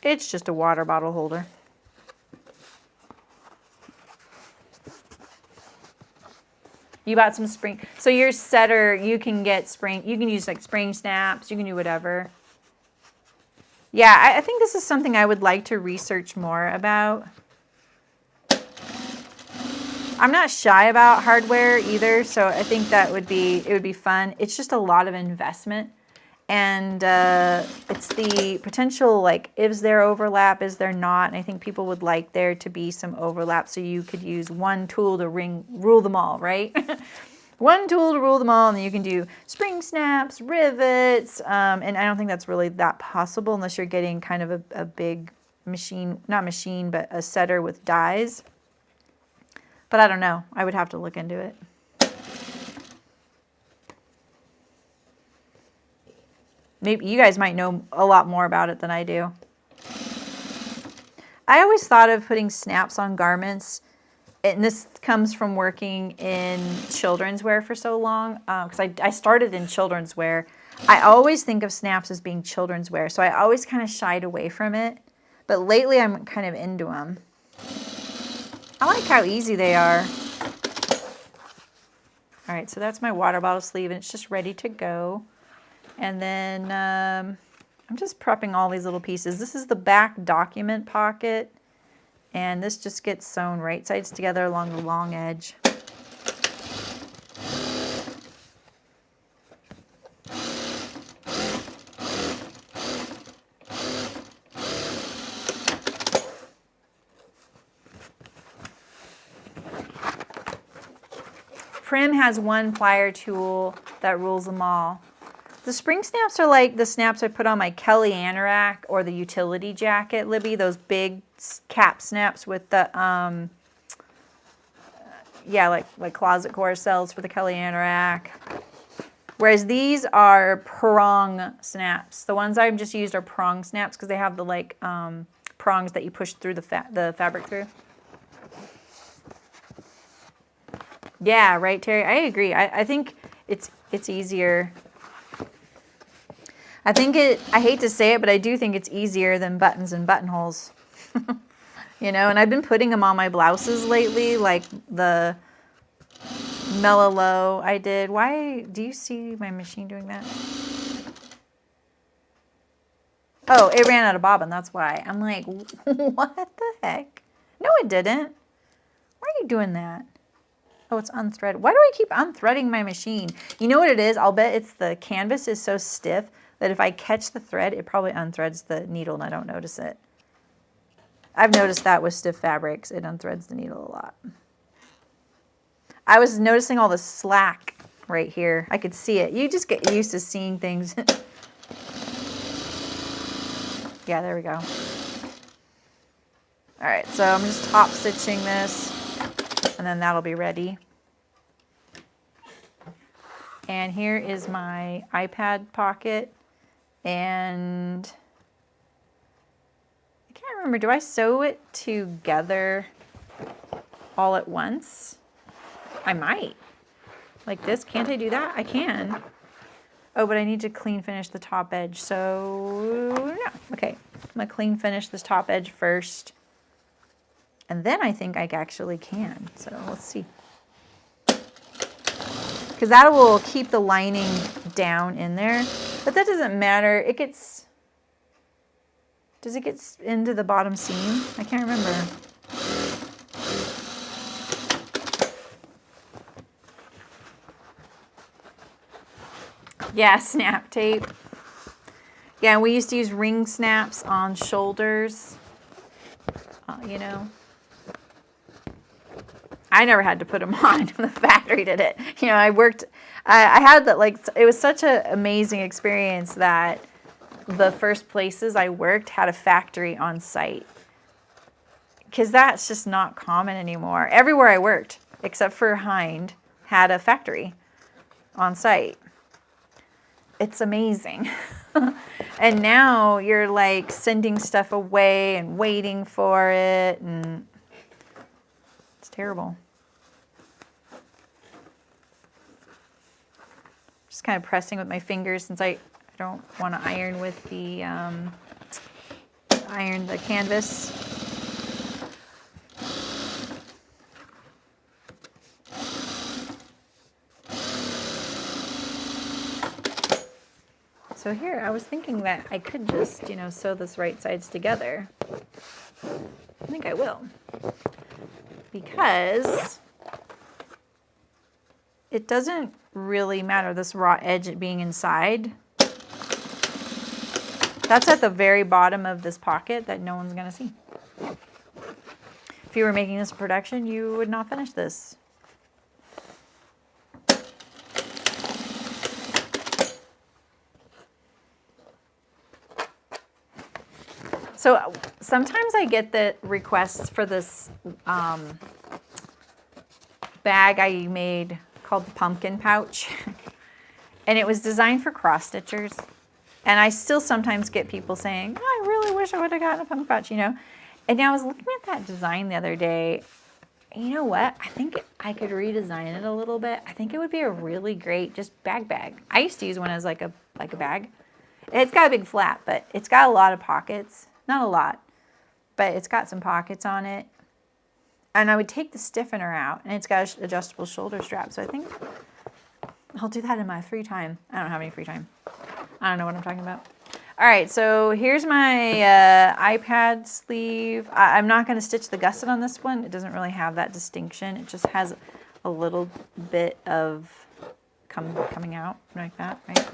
It's just a water bottle holder. You bought some spring. So your setter, you can get spring. You can use like spring snaps. You can do whatever. Yeah, I think this is something I would like to research more about. I'm not shy about hardware either, so I think that it would be fun. It's just a lot of investment. And it's the potential, like, is there overlap, is there not? And I think people would like there to be some overlap, so you could use one tool to rule them all, right? One tool to rule them all, and then you can do spring snaps, rivets, and I don't think that's really that possible unless you're getting kind of a big machine, not machine, but a setter with dies. But I don't know. I would have to look into it. Maybe you guys might know a lot more about it than I do. I always thought of putting snaps on garments, and this comes from working in children's wear for so long, because I started in children's wear. I always think of snaps as being children's wear, so I always kind of shied away from it. But lately I'm kind of into them. I like how easy they are. All right, so that's my water bottle sleeve, and it's just ready to go. And then I'm just prepping all these little pieces. This is the back document pocket, and this just gets sewn right sides together along the long edge. Prim has one plier tool that rules them all. The spring snaps are like the snaps I put on my Kelly anorak or the utility jacket, Libby. Those big cap snaps with the, yeah, like closet core cells for the Kelly anorak. Whereas these are prong snaps. The ones I've just used are prong snaps because they have the like prongs that you push through the fabric through. Yeah, right, Terry. I agree. I think it's easier. I hate to say it, but I do think it's easier than buttons and buttonholes. You know, and I've been putting them on my blouses lately, like the Mellow Low I did. Why do you see my machine doing that? Oh, it ran out of bobbin, that's why. I'm like, what the heck? No, it didn't. Why are you doing that? Oh, it's unthreaded. Why do I keep unthreading my machine? You know what it is? I'll bet it's the canvas is so stiff that if I catch the thread, it probably unthreads the needle and I don't notice it. I've noticed that with stiff fabrics, it unthreads the needle a lot. I was noticing all the slack right here. I could see it. You just get used to seeing things. Yeah, there we go. All right, so I'm just top stitching this, and then that'll be ready. And here is my iPad pocket, and I can't remember, do I sew it together all at once? I might. Like this, can't I do that? I can. Oh, but I need to clean finish the top edge, so no. Okay, I'm gonna clean finish this top edge first, and then I think I actually can, so let's see. Because that will keep the lining down in there, but that doesn't matter. It gets, does it get into the bottom seam? I can't remember. Yeah, snap tape. Yeah, we used to use ring snaps on shoulders, you know. I never had to put them on. The factory did it. You know, I had that, like, it was such an amazing experience that the first places I worked had a factory on site. Because that's just not common anymore. Everywhere I worked, except for Hind, had a factory on site. It's amazing. And now you're like sending stuff away and waiting for it, and it's terrible. Just kind of pressing with my fingers since I don't want to iron with the iron the canvas. So here, I was thinking that I could just, you know, sew this right sides together. I think I will. Because it doesn't really matter, this raw edge being inside. That's at the very bottom of this pocket that no one's gonna see. If you were making this a production, you would not finish this. So sometimes I get the requests for this bag I made called the pumpkin pouch. And it was designed for cross stitchers. And I still sometimes get people saying, oh, I really wish I would have gotten a pumpkin pouch, you know. And now I was looking at that design the other day. And you know what? I think I could redesign it a little bit. I think it would be a really great just bag. I used to use one as like a bag. And it's got a big flap, but it's got a lot of pockets. Not a lot, but it's got some pockets on it. And I would take the stiffener out, and it's got an adjustable shoulder strap. So I think I'll do that in my free time. I don't have any free time. I don't know what I'm talking about. All right, so here's my iPad sleeve. I'm not going to stitch the gusset on this one. It doesn't really have that distinction. It just has a little bit of coming out like that, right?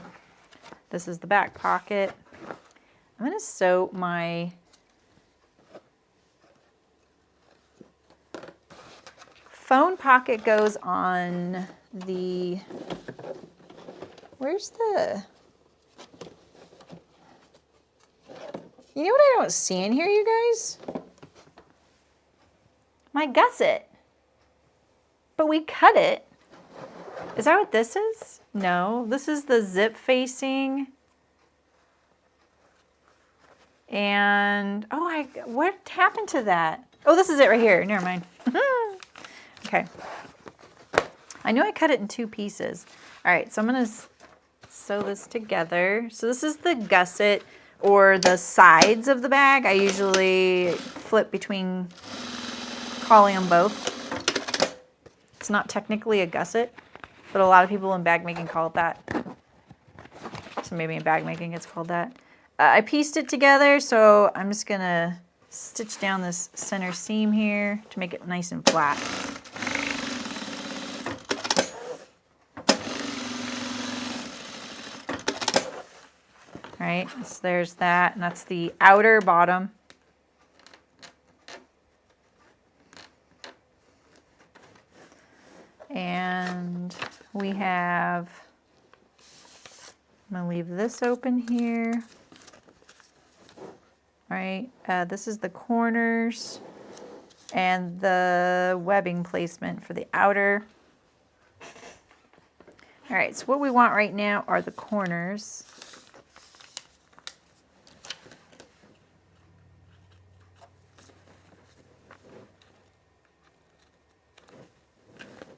This is the back pocket. I'm going to sew my phone pocket goes on the, where's the, you know what I don't see in here, you guys? My gusset. But we cut it. Is that what this is? No, this is the zip facing. And, oh, what happened to that? Oh, this is it right here. Never mind. Okay. I know I cut it in 2 pieces. All right, so I'm going to sew this together. So this is the gusset or the sides of the bag. I usually flip between calling them both. It's not technically a gusset, but a lot of people in bag making call it that. So maybe in bag making it's called that. I pieced it together, so I'm just going to stitch down this center seam here to make it nice and flat. All right, so there's that, and that's the outer bottom. And we have, I'm going to leave this open here. All right, this is the corners and the webbing placement for the outer. All right, so what we want right now are the corners.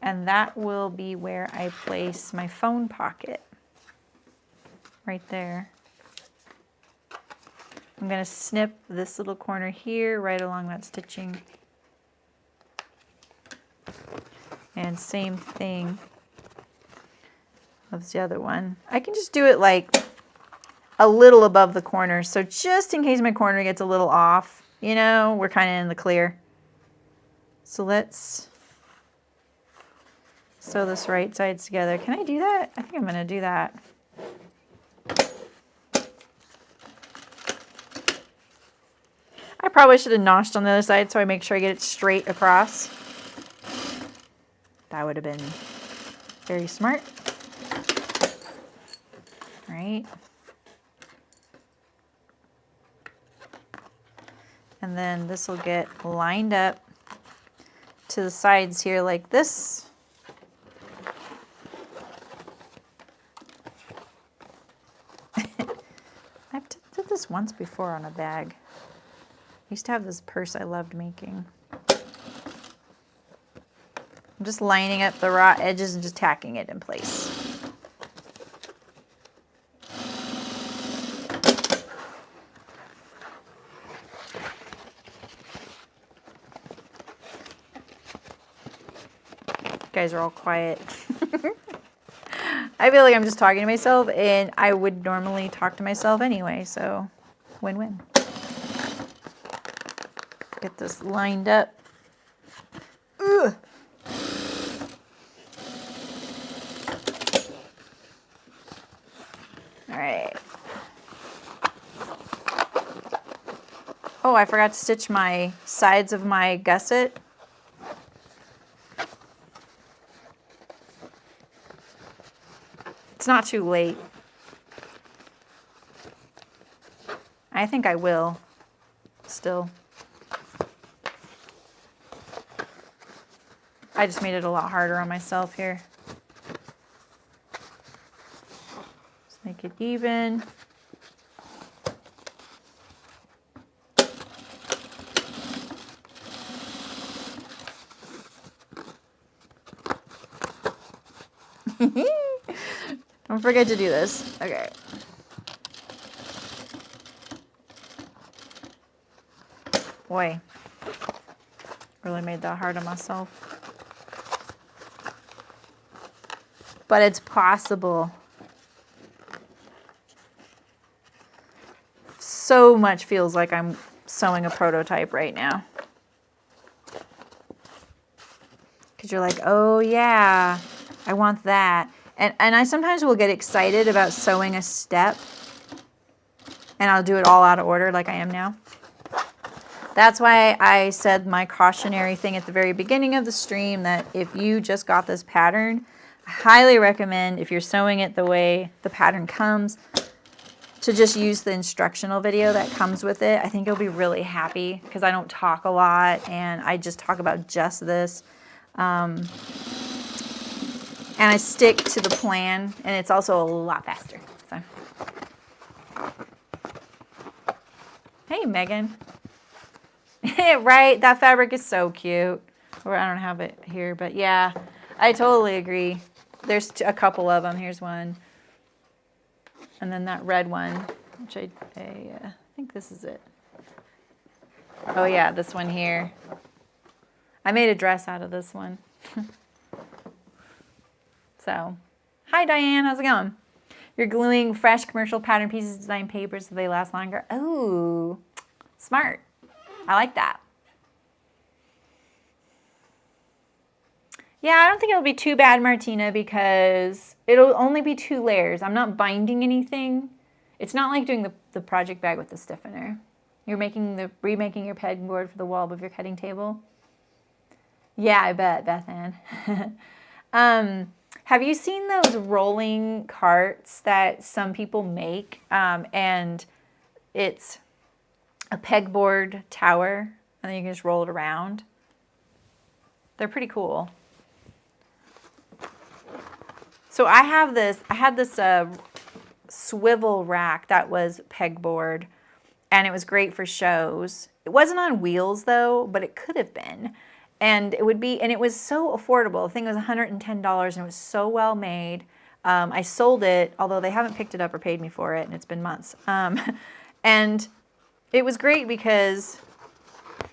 And that will be where I place my phone pocket, right there. I'm going to snip this little corner here right along that stitching. And same thing of the other one. I can just do it like a little above the corner. So just in case my corner gets a little off, you know, we're kind of in the clear. So let's sew this right sides together. Can I do that? I think I'm going to do that. I probably should have notched on the other side so I make sure I get it straight across. That would have been very smart. All right. And then this will get lined up to the sides here like this. I've did this once before on a bag. I used to have this purse I loved making. I'm just lining up the raw edges and just tacking it in place. You guys are all quiet. I feel like I'm just talking to myself, and I would normally talk to myself anyway, so win-win. Get this lined up. Ugh. All right. Oh, I forgot to stitch my sides of my gusset. It's not too late. I think I will still. I just made it a lot harder on myself here. Just make it even. Don't forget to do this. Okay. Boy, really made that hard on myself. But it's possible. So much feels like I'm sewing a prototype right now. Because you're like, oh yeah, I want that. And I sometimes will get excited about sewing a step. And I'll do it all out of order like I am now. That's why I said my cautionary thing at the very beginning of the stream that if you just got this pattern, I highly recommend, if you're sewing it the way the pattern comes, to just use the instructional video that comes with it. I think you'll be really happy because I don't talk a lot and I just talk about just this. And I stick to the plan, and it's also a lot faster. So. Hey, Megan. Right? That fabric is so cute. Or I don't have it here, but yeah, I totally agree. There's a couple of them. Here's one. And then that red one, which I think this is it. Oh yeah, this one here. I made a dress out of this one. So, hi Diane, how's it going? You're gluing fresh commercial pattern pieces to design papers so they last longer. Oh, smart. I like that. Yeah, I don't think it'll be too bad, Martina, because it'll only be 2 layers. I'm not binding anything. It's not like doing the project bag with the stiffener. You're remaking your pegboard for the wall of your cutting table. Yeah, I bet, Beth Ann. Have you seen those rolling carts that some people make? And it's a pegboard tower, and then you can just roll it around. They're pretty cool. So I had this swivel rack that was pegboard, and it was great for shows. It wasn't on wheels though, but it could have been. And it was so affordable. The thing was $110 and it was so well made. I sold it, although they haven't picked it up or paid me for it, and it's been months. And it was great because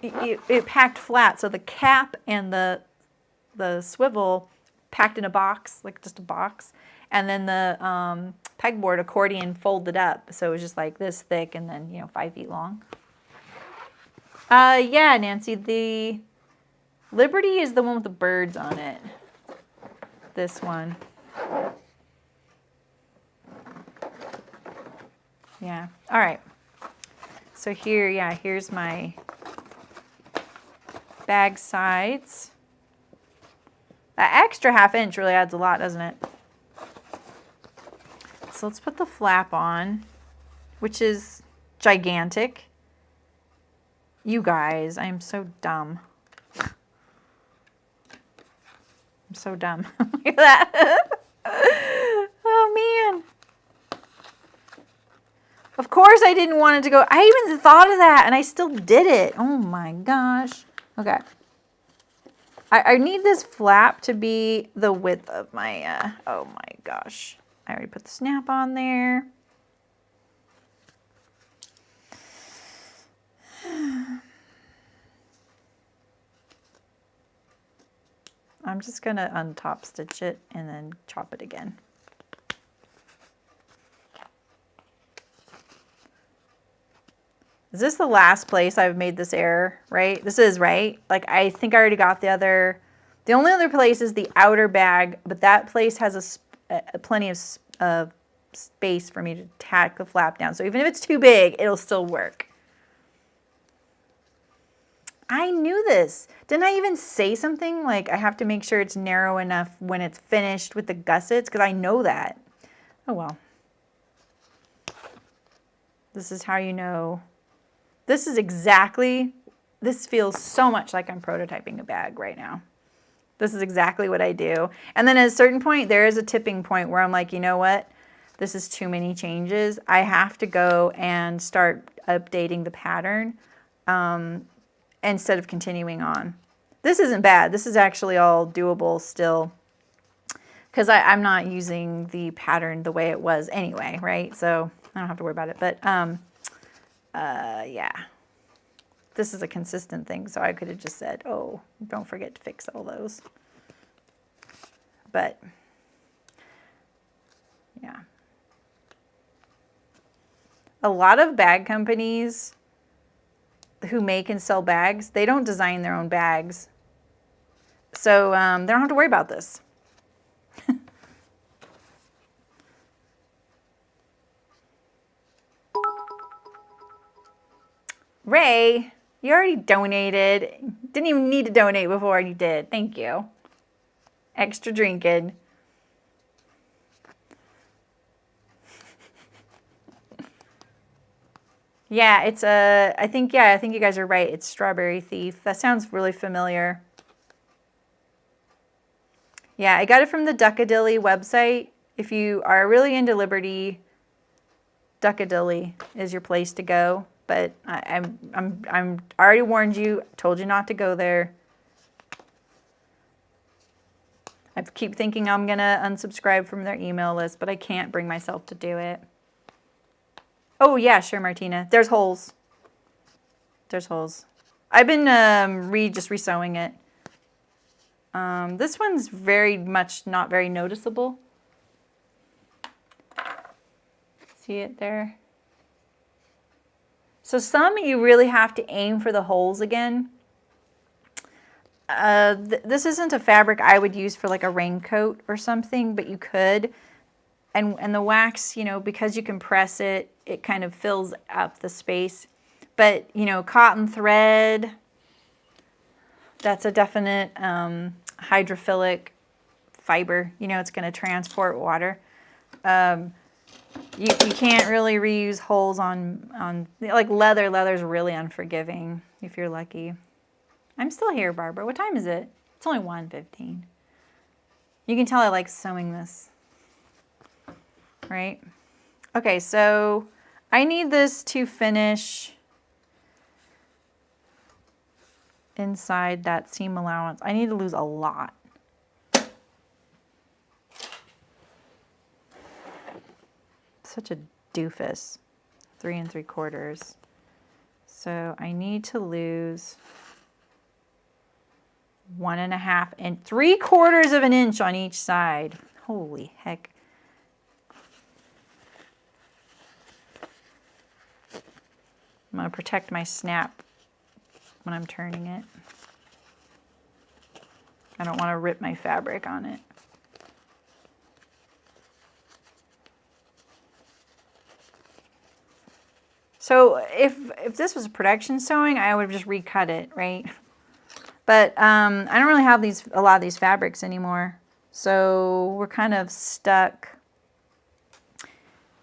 it packed flat. So the cap and the swivel packed in a box, like just a box. And then the pegboard accordion folded up. So it was just like this thick and then, 5 feet long. Yeah, Nancy, the Liberty is the one with the birds on it. This one. Yeah. All right. So here, yeah, here's my bag sides. That extra ½ inch really adds a lot, doesn't it? So let's put the flap on, which is gigantic. You guys, I am so dumb. I'm so dumb. Look at that. Oh, man. Of course I didn't want it to go. I even thought of that, and I still did it. Oh, my gosh. Okay. I need this flap to be the width of my, oh, my gosh. I already put the snap on there. I'm just going to untop stitch it and then chop it again. Is this the last place I've made this error, right? This is, right? Like, I think I already got the only other place is the outer bag, but that place has plenty of space for me to tack the flap down. So even if it's too big, it'll still work. I knew this. Didn't I even say something like I have to make sure it's narrow enough when it's finished with the gussets? Because I know that. Oh well. This is how you know. This is exactly, this feels so much like I'm prototyping a bag right now. This is exactly what I do. And then at a certain point, there is a tipping point where I'm like, you know what? This is too many changes. I have to go and start updating the pattern instead of continuing on. This isn't bad. This is actually all doable still because I'm not using the pattern the way it was anyway, right? So I don't have to worry about it. But yeah, this is a consistent thing. So I could have just said, oh, don't forget to fix all those. But yeah. A lot of bag companies who make and sell bags, they don't design their own bags. So they don't have to worry about this. Ray, you already donated. Didn't even need to donate before, and you did. Thank you. Extra drinking. Yeah, it's I think you guys are right. It's Strawberry Thief. That sounds really familiar. Yeah, I got it from the Duckadilly website. If you are really into Liberty, Duckadilly is your place to go. But I'm already warned you, told you not to go there. I keep thinking I'm gonna unsubscribe from their email list, but I can't bring myself to do it. Oh yeah, sure, Martina. There's holes. There's holes. I've been just resewing it. This one's very much not very noticeable. See it there? So some you really have to aim for the holes again. This isn't a fabric I would use for like a raincoat or something, but you could. And the wax, you know, because you can press it, it kind of fills up the space. But, you know, cotton thread, that's a definite hydrophilic fiber. You know, it's going to transport water. You can't really reuse holes on like leather. Leather's really unforgiving if you're lucky. I'm still here, Barbara. What time is it? It's only 1:15. You can tell I like sewing this. Right? Okay, so I need this to finish inside that seam allowance. I need to lose a lot. Such a doofus. 3 3/4. So I need to lose 1.5 and 3/4 of an inch on each side. Holy heck. I'm going to protect my snap when I'm turning it. I don't want to rip my fabric on it. So if this was a production sewing, I would have just recut it, right? But I don't really have a lot of these fabrics anymore. So we're kind of stuck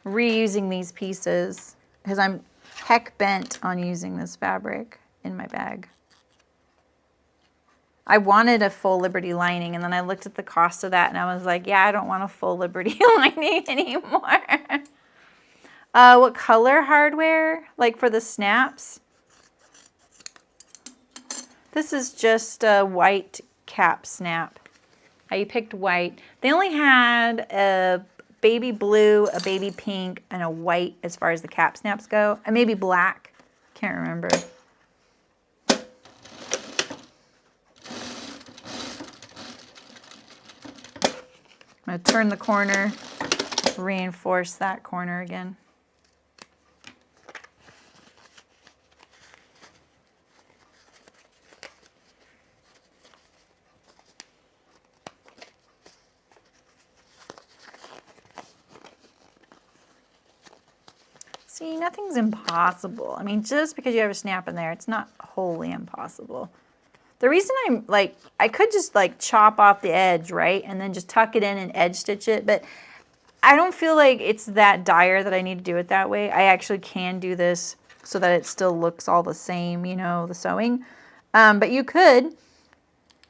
reusing these pieces because I'm heck bent on using this fabric in my bag. I wanted a full Liberty lining, and then I looked at the cost of that, and I was like, yeah, I don't want a full Liberty lining anymore. What color hardware? Like for the snaps? This is just a white cap snap. I picked white. They only had a baby blue, a baby pink, and a white as far as the cap snaps go. And maybe black. Can't remember. I'm going to turn the corner, reinforce that corner again. See, nothing's impossible. I mean, just because you have a snap in there, it's not wholly impossible. The reason I'm like, I could just like chop off the edge, right? And then just tuck it in and edge stitch it. But I don't feel like it's that dire that I need to do it that way. I actually can do this so that it still looks all the same, you know, the sewing. But you could,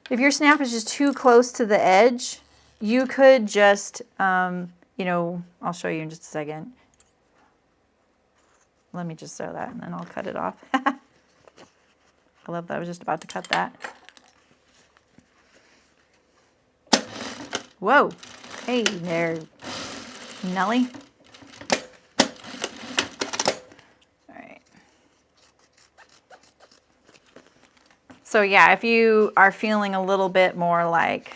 if your snap is just too close to the edge, you could just, you know, I'll show you in just a second. Let me just sew that and then I'll cut it off. I love that I was just about to cut that. Whoa. Hey there, Nelly. All right. So yeah, if you are feeling a little bit more like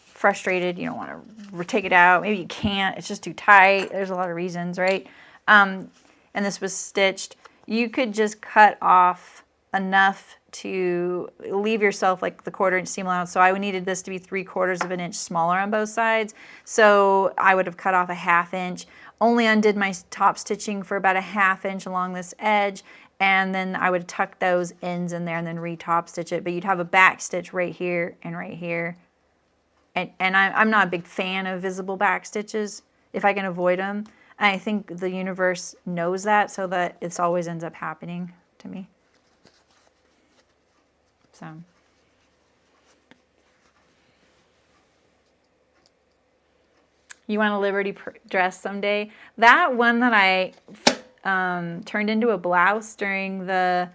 frustrated, you don't want to take it out, maybe you can't, it's just too tight, there's a lot of reasons, right? And this was stitched, you could just cut off enough to leave yourself like the 1/4 inch seam allowance. So I needed this to be 3/4 of an inch smaller on both sides. So I would have cut off a 1/2 inch, only undid my top stitching for about a 1/2 inch along this edge. And then I would tuck those ends in there and then re-top stitch it. But you'd have a back stitch right here and right here. And I'm not a big fan of visible back stitches if I can avoid them. And I think the universe knows that, so that it always ends up happening to me. So. You want a Liberty dress someday? That one that I turned into a blouse during the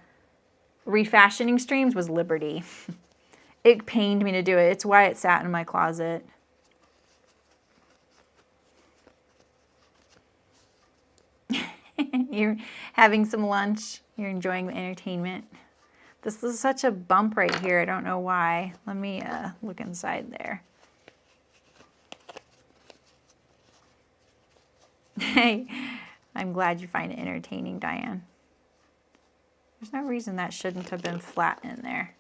refashioning streams was Liberty. It pained me to do it. It's why it sat in my closet. You're having some lunch. You're enjoying the entertainment. This is such a bump right here. I don't know why. Let me look inside there. Hey, I'm glad you find it entertaining, Diane. There's no reason that shouldn't have been flat in there.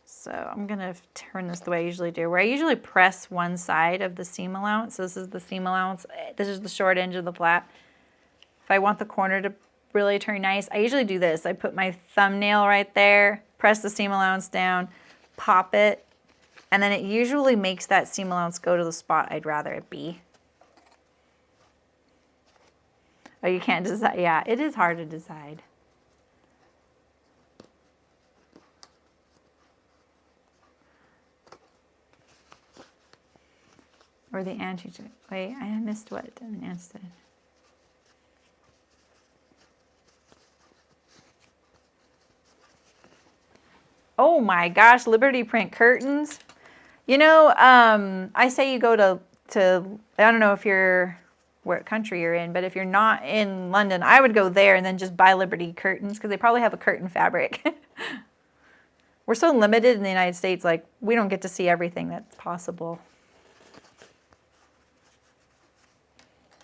So I'm going to turn this the way I usually do, where I usually press one side of the seam allowance. So this is the seam allowance. This is the short edge of the flap. If I want the corner to really turn nice, I usually do this. I put my thumbnail right there, press the seam allowance down, pop it, and then it usually makes that seam allowance go to the spot I'd rather it be. Oh, you can't decide. Yeah, it is hard to decide. Or the anti. Wait, I missed what an ant did. Oh my gosh, Liberty print curtains. You know, I say you go to I don't know if you're what country you're in, but if you're not in London, I would go there and then just buy Liberty curtains because they probably have a curtain fabric. We're so limited in the United States, like we don't get to see everything that's possible.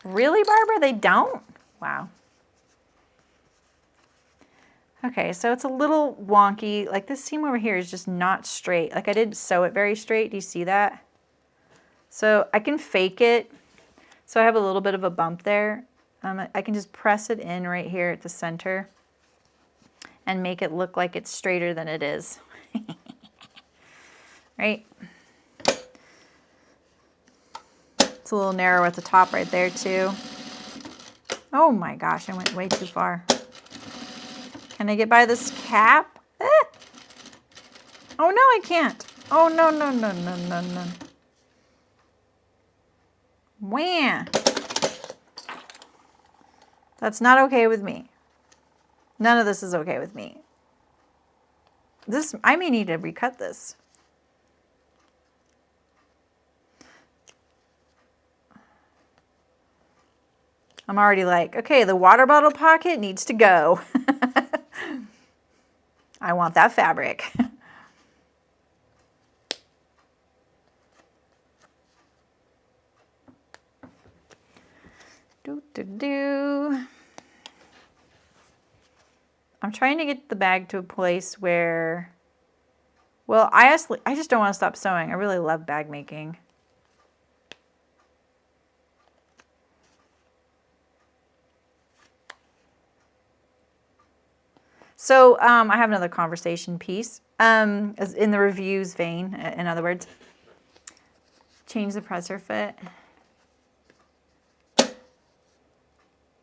Really, Barbara? They don't? Wow. Okay, so it's a little wonky. Like this seam over here is just not straight. Like I didn't sew it very straight. Do you see that? So I can fake it. So I have a little bit of a bump there. I can just press it in right here at the center and make it look like it's straighter than it is. Right? It's a little narrow at the top right there too. Oh my gosh, I went way too far. Can I get by this cap? Eh. Oh no, I can't. Oh no, no, no, no, no, no. Wham! That's not okay with me. None of this is okay with me. This, I may need to recut this. I'm already like, okay, the water bottle pocket needs to go. I want that fabric. I'm trying to get the bag to a place where, well, I just don't want to stop sewing. I really love bag making. So I have another conversation piece in the reviews vein, in other words. Change the presser foot.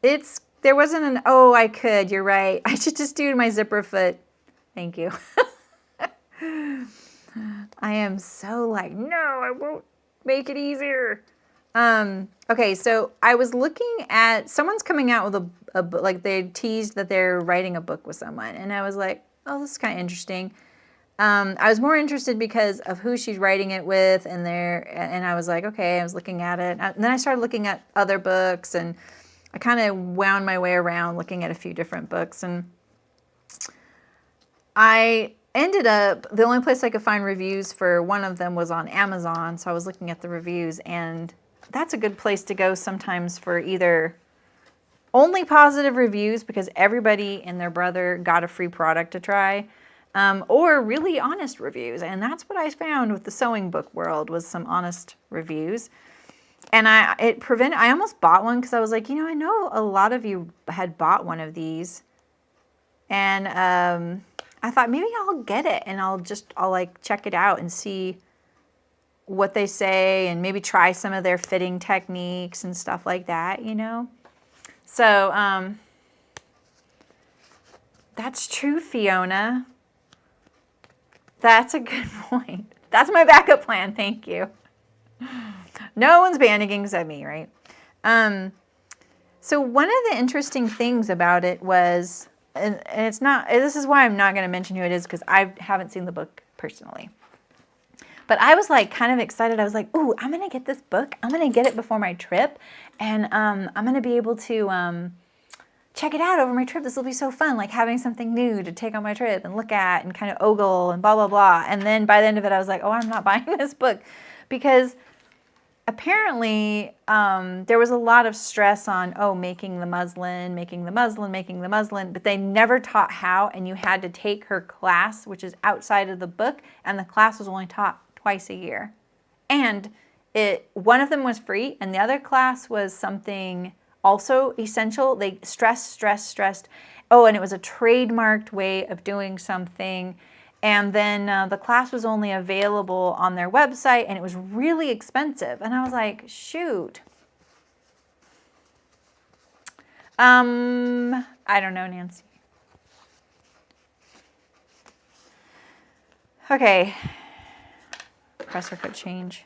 There wasn't an, oh, I could, you're right. I should just do my zipper foot. Thank you. I am so like, no, I won't make it easier. Okay, so I was looking at, someone's coming out with a book, like they teased that they're writing a book with someone. And I was like, oh, this is kind of interesting. I was more interested because of who she's writing it with and I was like, okay, I was looking at it. And then I started looking at other books and I kind of wound my way around looking at a few different books. And I ended up, the only place I could find reviews for one of them was on Amazon. So I was looking at the reviews, and that's a good place to go sometimes for either only positive reviews because everybody and their brother got a free product to try, or really honest reviews. And that's what I found with the sewing book world, was some honest reviews. And I almost bought one because I was like, you know, I know a lot of you had bought one of these. And I thought maybe I'll get it and I'll like check it out and see what they say and maybe try some of their fitting techniques and stuff like that, you know. So that's true, Fiona. That's a good point. That's my backup plan. Thank you. No one's panicking except me, right? So one of the interesting things about it was, and it's not, this is why I'm not going to mention who it is because I haven't seen the book personally. But I was like kind of excited. I was like, ooh, I'm going to get this book. I'm going to get it before my trip. And I'm going to be able to check it out over my trip. This will be so fun, like having something new to take on my trip and look at and kind of ogle and blah, blah, blah. And then by the end of it, I was like, oh, I'm not buying this book because apparently there was a lot of stress on, making the muslin, but they never taught how, and you had to take her class, which is outside of the book, and the class was only taught twice a year. And one of them was free, and the other class was something also essential. They stressed. Oh, and it was a trademarked way of doing something. And then the class was only available on their website, and it was really expensive. And I was like, shoot. I don't know, Nancy. Okay. Presser foot change.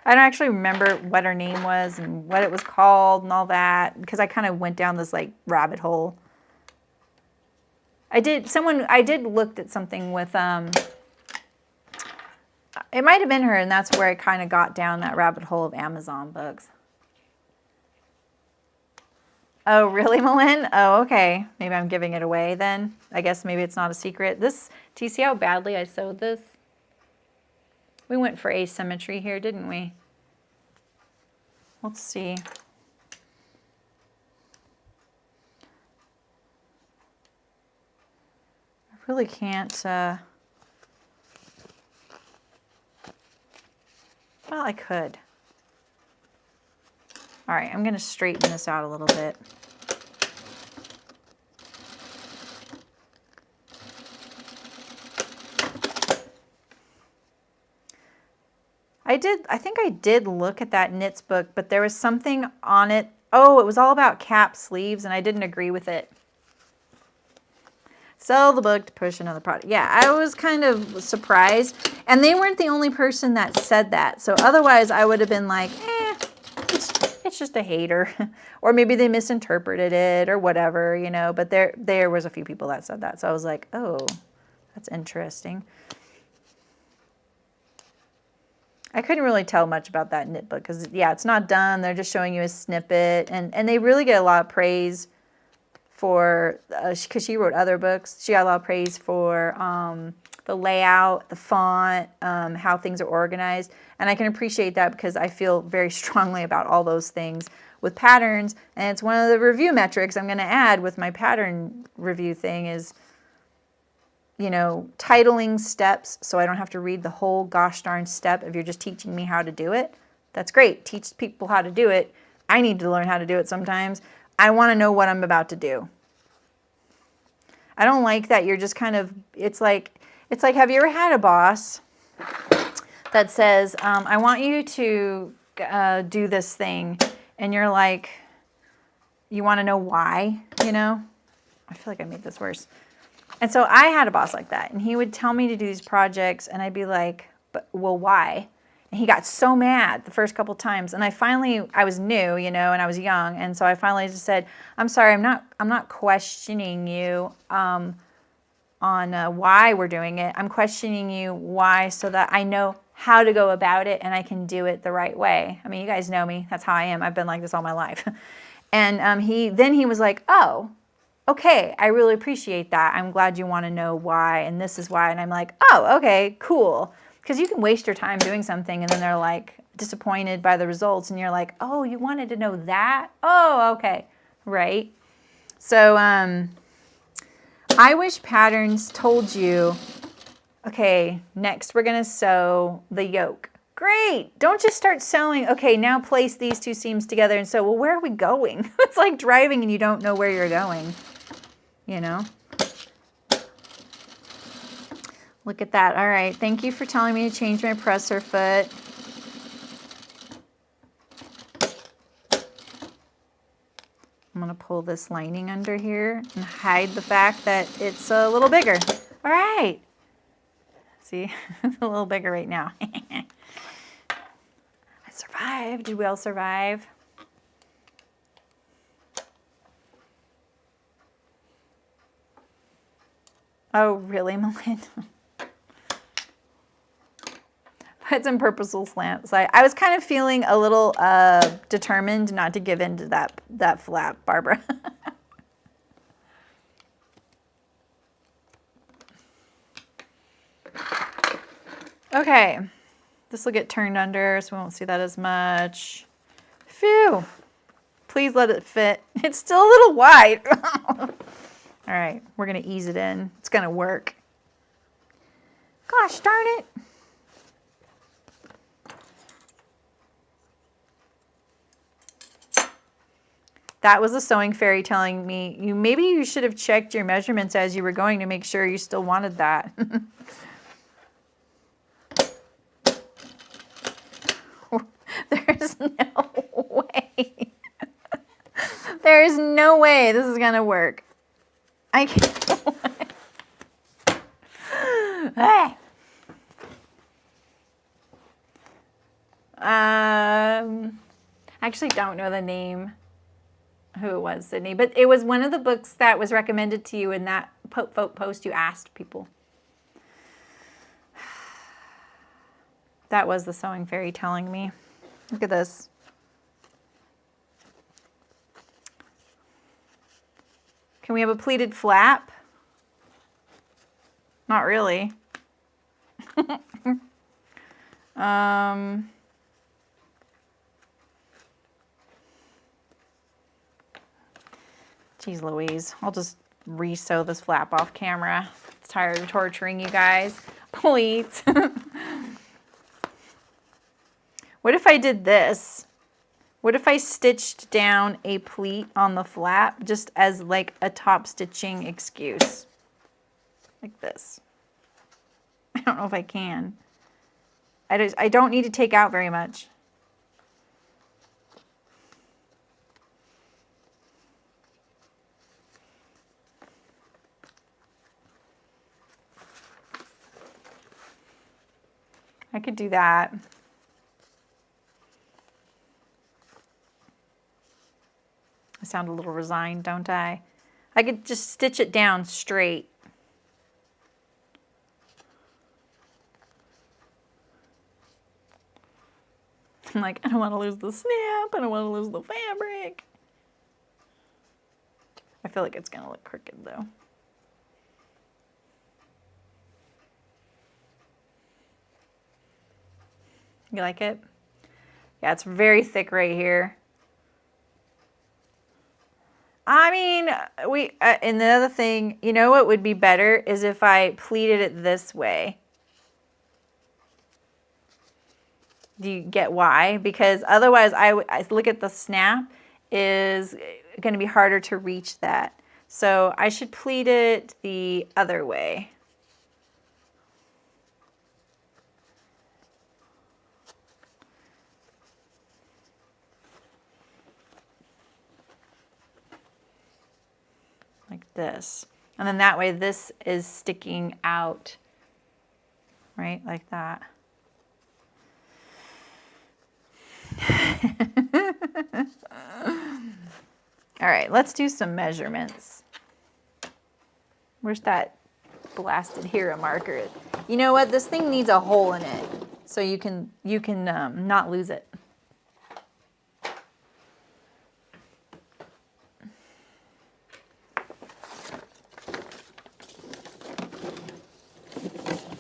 I don't actually remember what her name was and what it was called and all that, because I kind of went down this like rabbit hole. I did looked at something with, it might have been her, and that's where I kind of got down that rabbit hole of Amazon books. Oh, really, Malin? Oh, okay. Maybe I'm giving it away then. I guess maybe it's not a secret. Do you see how badly I sewed this? We went for asymmetry here, didn't we? Let's see. Really can't, well, I could. All right, I'm going to straighten this out a little bit. I think I did look at that knits book, but there was something on it. Oh, it was all about cap sleeves, and I didn't agree with it. Sell the book to push another product. Yeah, I was kind of surprised. And they weren't the only person that said that. So otherwise, I would have been like, it's just a hater. Or maybe they misinterpreted it or whatever, you know. But there was a few people that said that. So I was like, oh, that's interesting. I couldn't really tell much about that knit book because, yeah, it's not done. They're just showing you a snippet. And they really get a lot of praise for, because she wrote other books. She got a lot of praise for the layout, the font, how things are organized. And I can appreciate that because I feel very strongly about all those things with patterns. And it's one of the review metrics I'm going to add with my pattern review thing is, you know, titling steps so I don't have to read the whole gosh darn step if you're just teaching me how to do it. That's great. Teach people how to do it. I need to learn how to do it sometimes. I want to know what I'm about to do. I don't like that you're just kind of, it's like, have you ever had a boss that says, I want you to do this thing, and you're like, you want to know why, you know? I feel like I made this worse. And so I had a boss like that, and he would tell me to do these projects, and I'd be like, but, well, why? And he got so mad the first couple times, and I was new, you know, and I was young, and so I finally just said, I'm sorry, I'm not questioning you on why we're doing it. I'm questioning you why, so that I know how to go about it and I can do it the right way. I mean, you guys know me. That's how I am. I've been like this all my life. And he was like, oh, okay, I really appreciate that. I'm glad you want to know why, and this is why. And I'm like, oh, okay, cool. Because you can waste your time doing something, and then they're like disappointed by the results, and you're like, oh, you wanted to know that? Oh, okay, right. So I wish patterns told you, okay, next we're going to sew the yoke. Great. Don't just start sewing. Okay, now place these two seams together and sew. Well, where are we going? It's like driving and you don't know where you're going, you know? Look at that. All right. Thank you for telling me to change my presser foot. I'm going to pull this lining under here and hide the fact that it's a little bigger. All right. See, it's a little bigger right now. I survived. Did we all survive? Oh, really, Melinda? Put some purposeful slants. I was kind of feeling a little determined not to give in to that flap, Barbara. Okay, this will get turned under so we won't see that as much. Phew. Please let it fit. It's still a little wide. All right, we're going to ease it in. It's going to work. Gosh darn it. That was a sewing fairy telling me, maybe you should have checked your measurements as you were going to make sure you still wanted that. There's no way. There's no way this is going to work. I can't. Hey. I actually don't know the name, who it was, Sydney, but it was one of the books that was recommended to you in that post you asked people. That was the sewing fairy telling me. Look at this. Can we have a pleated flap? Not really. Geez Louise, I'll just re-sew this flap off camera. It's tired of torturing you guys. Please. What if I did this? What if I stitched down a pleat on the flap just as like a top stitching excuse? Like this. I don't know if I can. I don't need to take out very much. I could do that. I sound a little resigned, don't I? I could just stitch it down straight. I'm like, I don't want to lose the snap. I don't want to lose the fabric. I feel like it's going to look crooked though. You like it? Yeah, it's very thick right here. I mean, and the other thing, you know what would be better is if I pleated it this way. Do you get why? Because otherwise, I look at the snap is going to be harder to reach that. So I should pleat it the other way. Like this. And then that way this is sticking out, right? Like that. All right, let's do some measurements. Where's that blasted hero marker? You know what? This thing needs a hole in it so you can not lose it.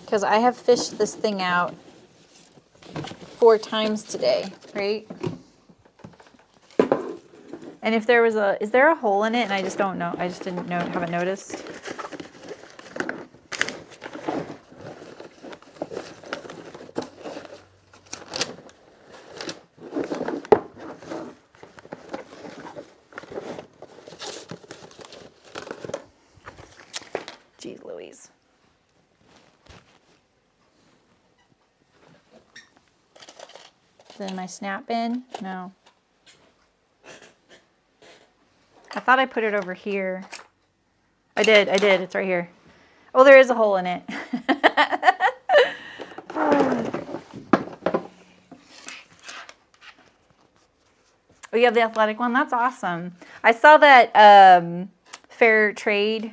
Because I have fished this thing out 4 times today, right? And if there was is there a hole in it and I just don't know, I just didn't know, haven't noticed. Jeez Louise. Then my snap in? No. I thought I put it over here. I did. It's right here. Oh, there is a hole in it. Oh, you have the athletic one? That's awesome. I saw that Fair Trade.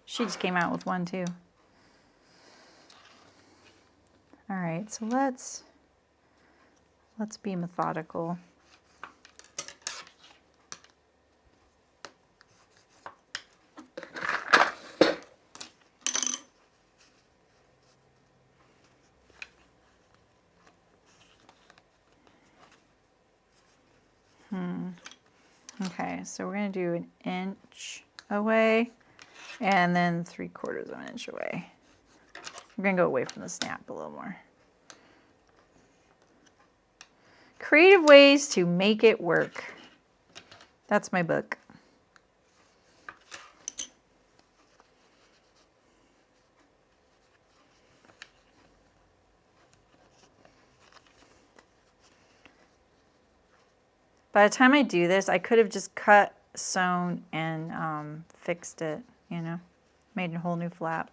She just came out with one too. All right, so let's be methodical. Okay, so we're going to do 1 inch away and then 3/4 of an inch away. We're going to go away from the snap a little more. Creative ways to make it work. That's my book. By the time I do this, I could have just cut, sewn, and fixed it, you know, made a whole new flap.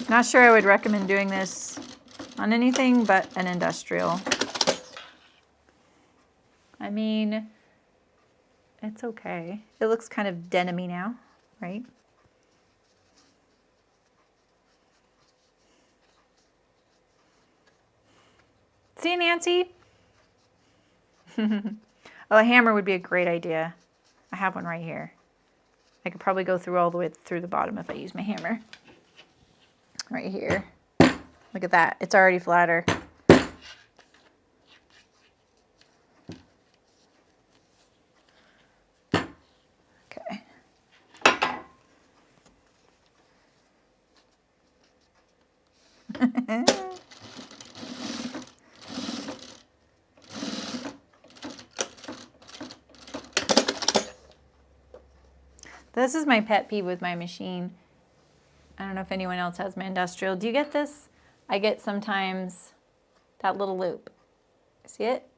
Not sure I would recommend doing this on anything but an industrial. I mean, it's okay. It looks kind of denim-y now, right? See, Nancy? Oh, a hammer would be a great idea. I have one right here. I could probably go through all the way through the bottom if I use my hammer. Right here. Look at that. It's already flatter. Okay. This is my pet peeve with my machine. I don't know if anyone else has my industrial. Do you get this? I get sometimes that little loop. See it?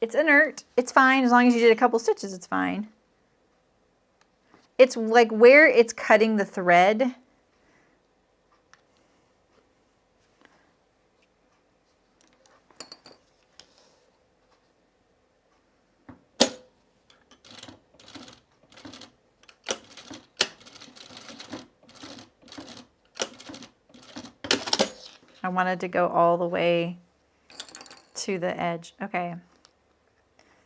It's inert. It's fine. As long as you did a couple stitches, it's fine. It's like where it's cutting the thread. I wanted to go all the way to the edge. Okay.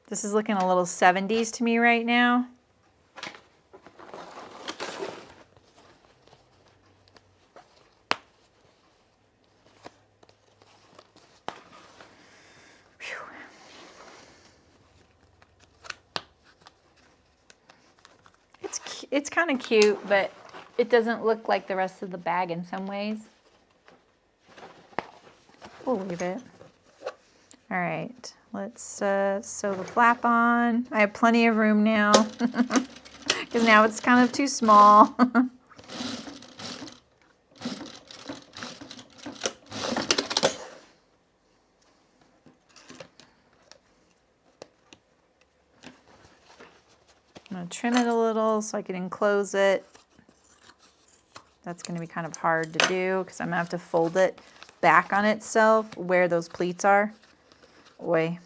This is looking a little 70s to me right now. Whew. It's kind of cute, but it doesn't look like the rest of the bag in some ways. We'll leave it. All right, let's sew the flap on. I have plenty of room now because now it's kind of too small. I'm going to trim it a little so I can enclose it. That's going to be kind of hard to do because I'm going to have to fold it back on itself where those pleats are. Oi.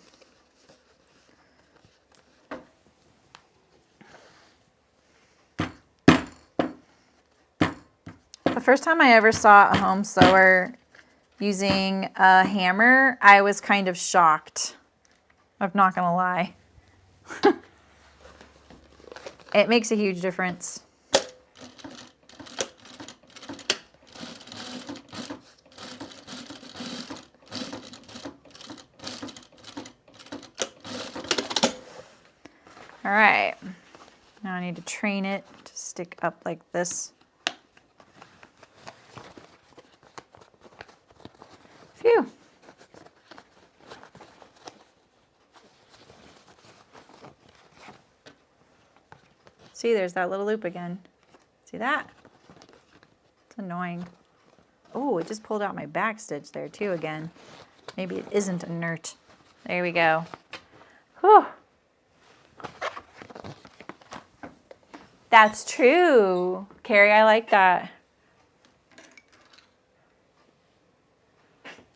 The first time I ever saw a home sewer using a hammer, I was kind of shocked. I'm not going to lie. It makes a huge difference. All right, now I need to train it to stick up like this. Phew. See, there's that little loop again. See that? It's annoying. Oh, it just pulled out my back stitch there too again. Maybe it isn't inert. There we go. Whew. That's true. Carrie, I like that.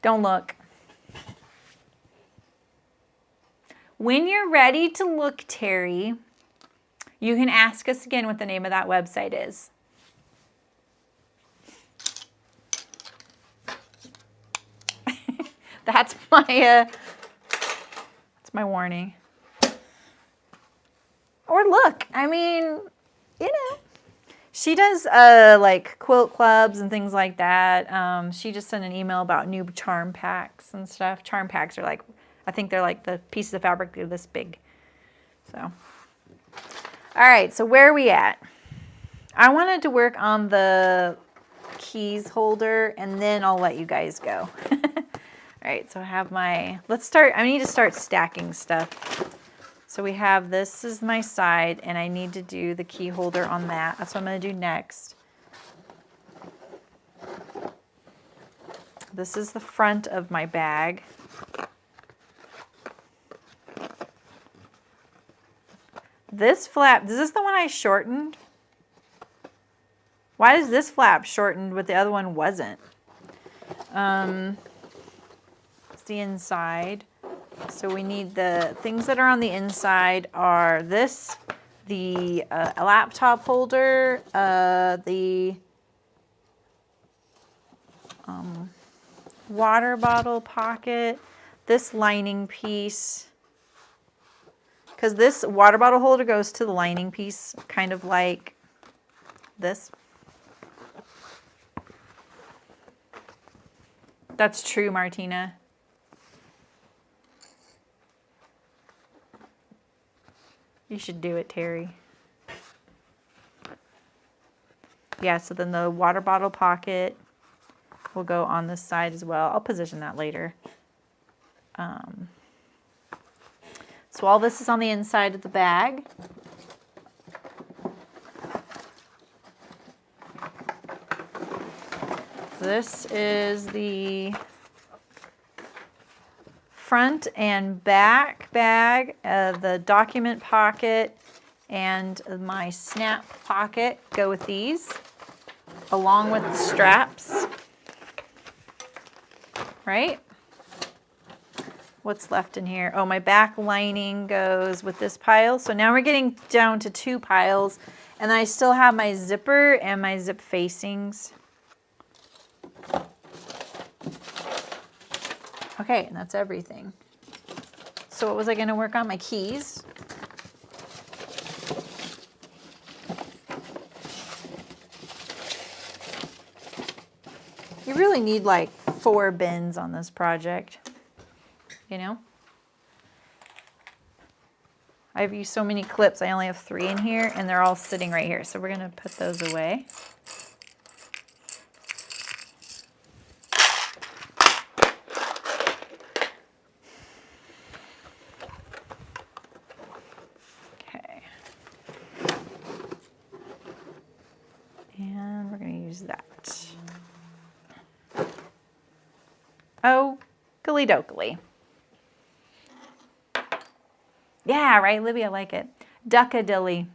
Don't look. When you're ready to look, Terry, you can ask us again what the name of that website is. That's my warning. Or look, I mean, you know, she does like quilt clubs and things like that. She just sent an email about new charm packs and stuff. Charm packs are like, I think they're like the pieces of fabric that are this big. So, all right, so where are we at? I wanted to work on the keys holder and then I'll let you guys go. All right, so I have my, I need to start stacking stuff. So we have, this is my side, and I need to do the key holder on that. That's what I'm going to do next. This is the front of my bag. This flap, is this the one I shortened? Why is this flap shortened but the other one wasn't? It's the inside. So we need the things that are on the inside are this, the laptop holder, the water bottle pocket, this lining piece, because this water bottle holder goes to the lining piece, kind of like this. That's true, Martina. You should do it, Terry. Yeah, so then the water bottle pocket will go on this side as well. I'll position that later. So all this is on the inside of the bag. This is the front and back bag, the document pocket and my snap pocket go with these, along with the straps, right? What's left in here? Oh, my back lining goes with this pile. So now we're getting down to 2 piles, and I still have my zipper and my zip facings. Okay, and that's everything. So what was I going to work on? My keys. You really need like 4 bins on this project, you know? I've used so many clips, I only have 3 in here, and they're all sitting right here. So we're going to put those away. that. Oh, gilly dokily. Yeah, right, Libby, I like it. Duckadilly.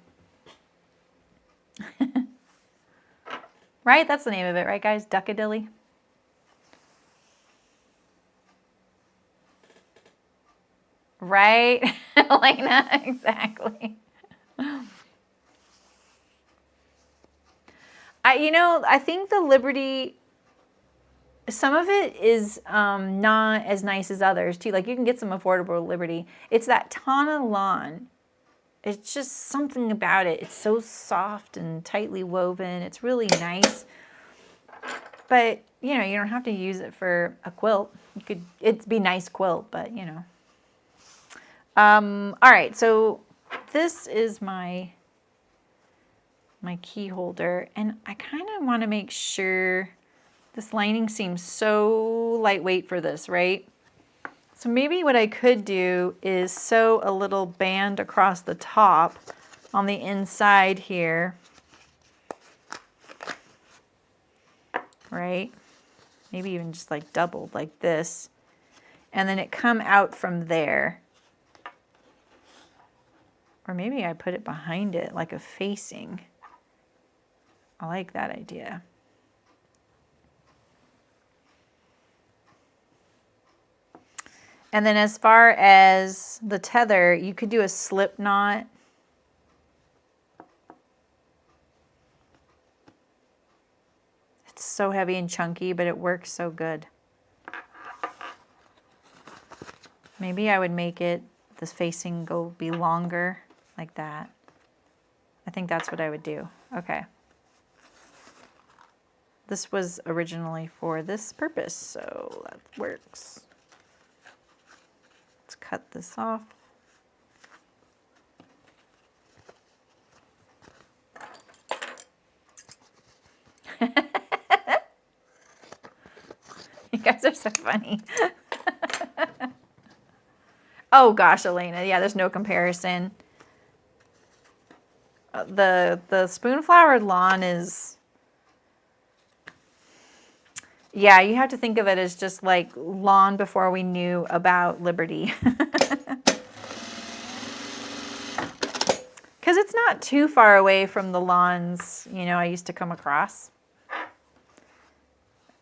Right? That's the name of it, right, guys? Duckadilly. Right, Elena, exactly. I think the Liberty, some of it is not as nice as others too. Like you can get some affordable Liberty. It's that Tana lawn. It's just something about it. It's so soft and tightly woven. It's really nice. But, you don't have to use it for a quilt. It'd be nice quilt, but, all right, so this is my key holder, and I kind of want to make sure this lining seems so lightweight for this, right? So maybe what I could do is sew a little band across the top on the inside here, right? Maybe even just like doubled like this, and then it come out from there. Or maybe I put it behind it like a facing. I like that idea. And then as far as the tether, you could do a slip knot. It's so heavy and chunky, but it works so good. Maybe I would make it, this facing be longer, like that. I think that's what I would do. Okay. This was originally for this purpose, so that works. Let's cut this off. You guys are so funny. Oh gosh, Elena, yeah, there's no comparison. The spoon-flowered lawn is, yeah, you have to think of it as just like lawn before we knew about Liberty. Because it's not too far away from the lawns, I used to come across.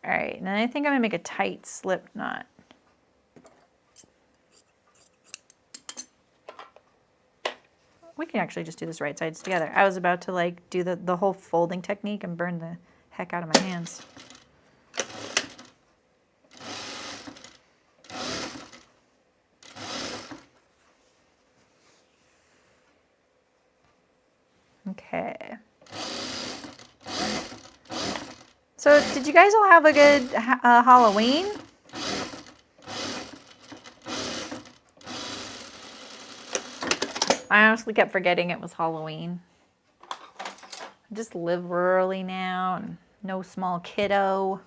All right, and then I think I'm gonna make a tight slip knot. We can actually just do this right sides together. I was about to like do the whole folding technique and burn the heck out of my hands. Okay. So did you guys all have a good Halloween? I honestly kept forgetting it was Halloween. I just live rurally now and no small kiddo.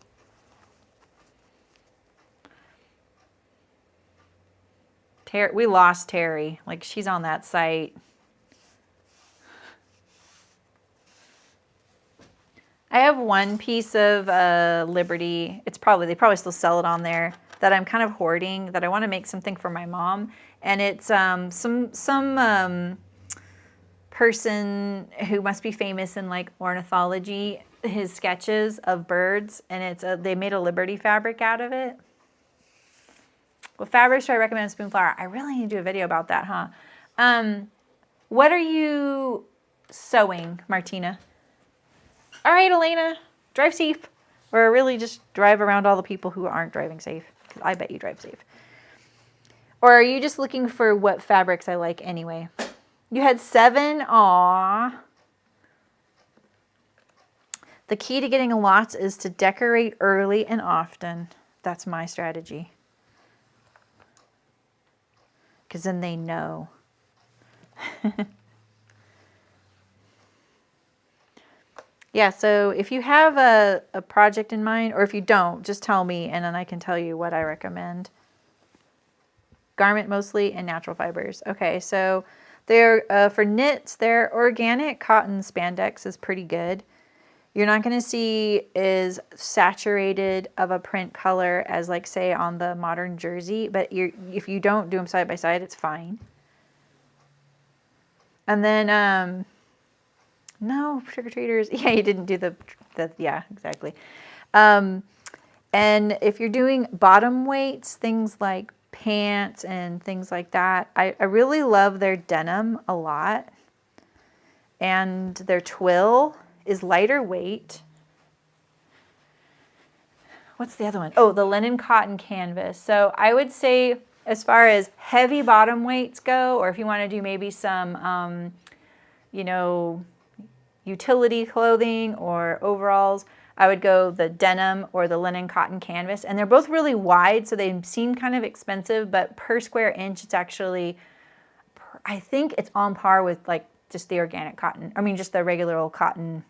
We lost Terry. Like, she's on that site. I have one piece of Liberty. They probably still sell it on there, that I'm kind of hoarding, that I want to make something for my mom. And it's some person who must be famous in like ornithology, his sketches of birds, and they made a Liberty fabric out of it. What fabrics do I recommend in Spoonflower? I really need to do a video about that, huh? What are you sewing, Martina? All right, Elena, drive safe. Or really just drive around all the people who aren't driving safe, because I bet you drive safe. Or are you just looking for what fabrics I like anyway? You had 7? Aww. The key to getting lots is to decorate early and often. That's my strategy. Because then they know. Yeah, so if you have a project in mind, or if you don't, just tell me and then I can tell you what I recommend. Garment mostly and natural fibers. Okay, so they're for knits, their organic cotton spandex is pretty good. You're not going to see as saturated of a print color as, like, say, on the modern jersey, but if you don't do them side by side, it's fine. And then, no, trick-or-treaters, yeah, you didn't do the yeah, exactly. And if you're doing bottom weights, things like pants and things like that, I really love their denim a lot. And their twill is lighter weight. What's the other one? Oh, the linen cotton canvas. So I would say as far as heavy bottom weights go, or if you want to do maybe some, you know, utility clothing or overalls, I would go the denim or the linen cotton canvas. And they're both really wide, so they seem kind of expensive, but per square inch, it's actually, I think it's on par with like just the organic cotton. I mean, just the regular old cotton,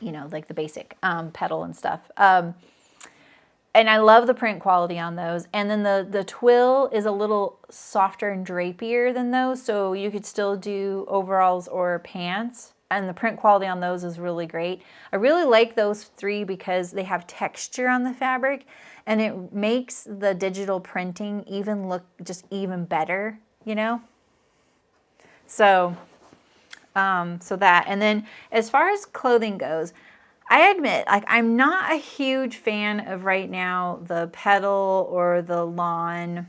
you know, like the basic petal and stuff. And I love the print quality on those. And then the twill is a little softer and drapier than those, so you could still do overalls or pants. And the print quality on those is really great. I really like those three because they have texture on the fabric, and it makes the digital printing even look just even better, you know? So, so that. And then as far as clothing goes, I admit, like, I'm not a huge fan of right now the petal or the lawn.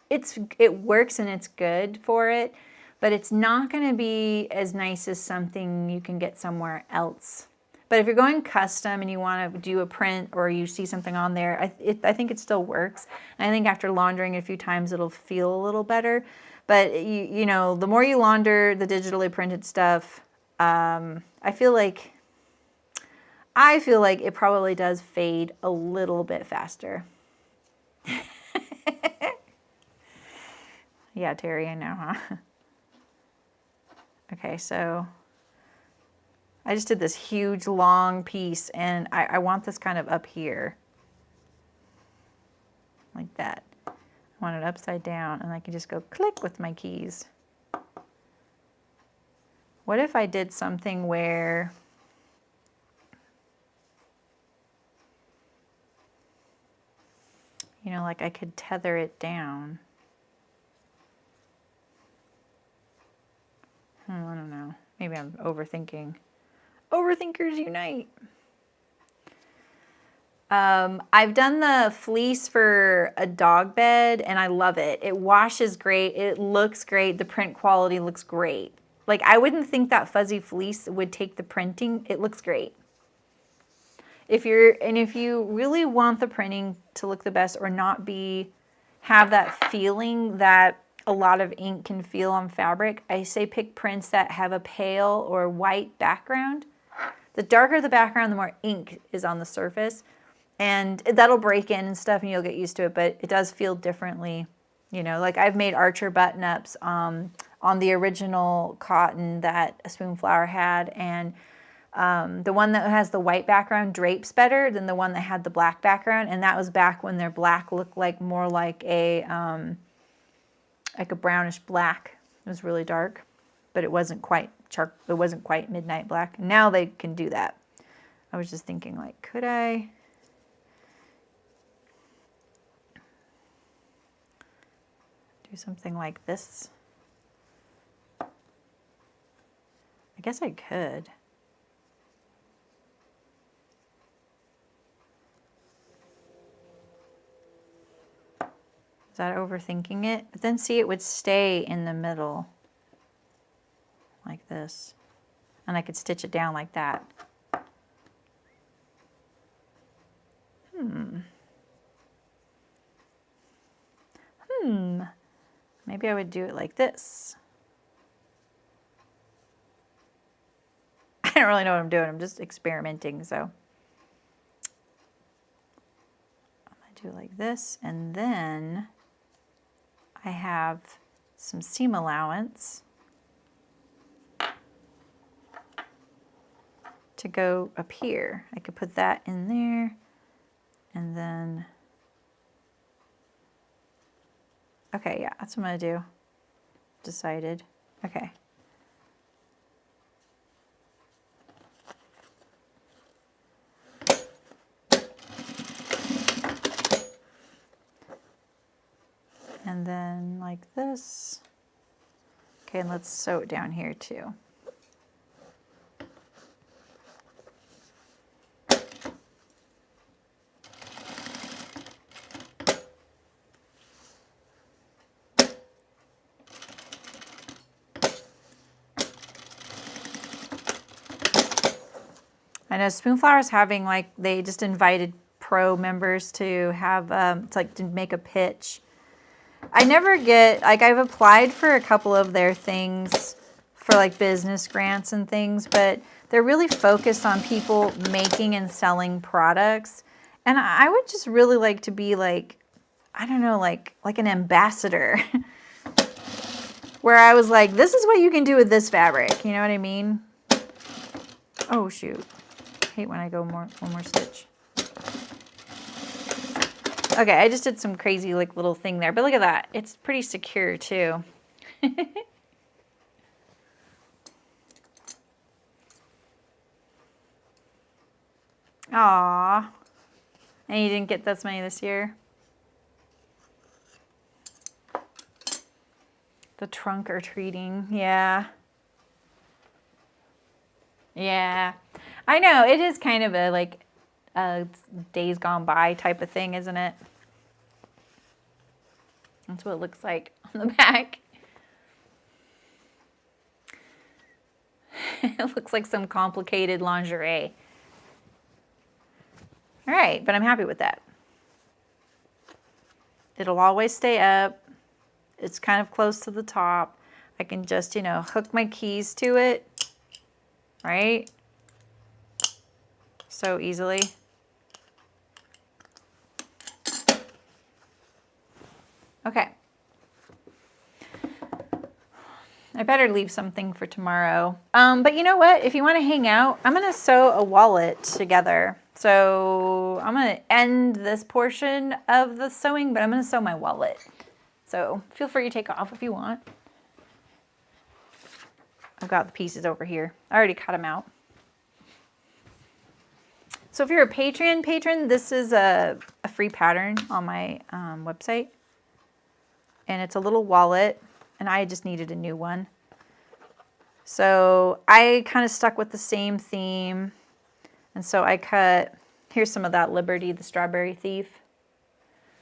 It works and it's good for it, but it's not going to be as nice as something you can get somewhere else. But if you're going custom and you want to do a print or you see something on there, I think it still works. And I think after laundering it a few times, it'll feel a little better. But, you know, the more you launder the digitally printed stuff, I feel like it probably does fade a little bit faster. Yeah, Terry, I know, huh? Okay, so I just did this huge long piece, and I want this kind of up here. Like that. I want it upside down, and I can just go click with my keys. What if I did something where you know, like I could tether it down. I don't know. Maybe I'm overthinking. Overthinkers unite. I've done the fleece for a dog bed, and I love it. It washes great. It looks great. The print quality looks great. Like, I wouldn't think that fuzzy fleece would take the printing. It looks great. If you really want the printing to look the best or not have that feeling that a lot of ink can feel on fabric, I say pick prints that have a pale or white background. The darker the background, the more ink is on the surface. And that'll break in and stuff, and you'll get used to it, but it does feel differently. You know, like I've made Archer button-ups on the original cotton that a Spoonflower had, and the one that has the white background drapes better than the one that had the black background, and that was back when their black looked like more like a brownish black. It was really dark, but it wasn't quite midnight black. Now they can do that. I was just thinking, like, could I do something like this? I guess I could. Is that overthinking it? But then see, it would stay in the middle like this. And I could stitch it down like that. Maybe I would do it like this. I don't really know what I'm doing. I'm just experimenting, so. I'm going to do it like this, and then I have some seam allowance to go up here. I could put that in there, and then, okay, yeah, that's what I'm gonna do. Decided. Okay. and then like this. Okay, and let's sew it down here too. I know Spoonflower's having like, they just invited pro members to have, to like to make a pitch. I never get, like I've applied for a couple of their things for like business grants and things, but they're really focused on people making and selling products. And I would just really like to be like, I don't know, like an ambassador where I was like, this is what you can do with this fabric. You know what I mean? Oh shoot. I hate when I go one more stitch. Okay, I just did some crazy like little thing there, but look at that. It's pretty secure too. Aww. And you didn't get this many this year? The trunk or treating, yeah. Yeah. I know, it is kind of a like days gone by type of thing, isn't it? That's what it looks like on the back. It looks like some complicated lingerie. All right, but I'm happy with that. It'll always stay up. It's kind of close to the top. I can just, you know, hook my keys to it, right? So easily. Okay. I better leave something for tomorrow. But you know what? If you want to hang out, I'm going to sew a wallet together. So I'm going to end this portion of the sewing, but I'm going to sew my wallet. So feel free to take off if you want. I've got the pieces over here. I already cut them out. So if you're a Patreon patron, this is a free pattern on my website. And it's a little wallet, and I just needed a new one. So I kind of stuck with the same theme. And so I cut, here's some of that Liberty, the Strawberry Thief.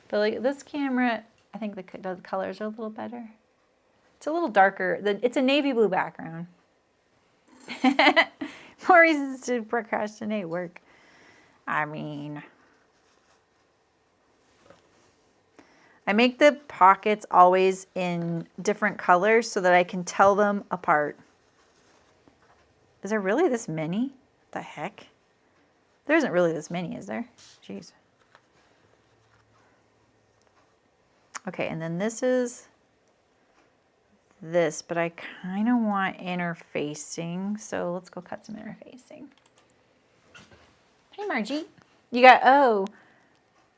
But like this camera, I think the colors are a little better. It's a little darker. It's a navy blue background. More reasons to procrastinate work. I mean, I make the pockets always in different colors so that I can tell them apart. Is there really this many? What the heck? There isn't really this many, is there? Jeez. Okay, and then this is this, but I kind of want interfacing, so let's go cut some interfacing. Hey, Margie. You got, oh,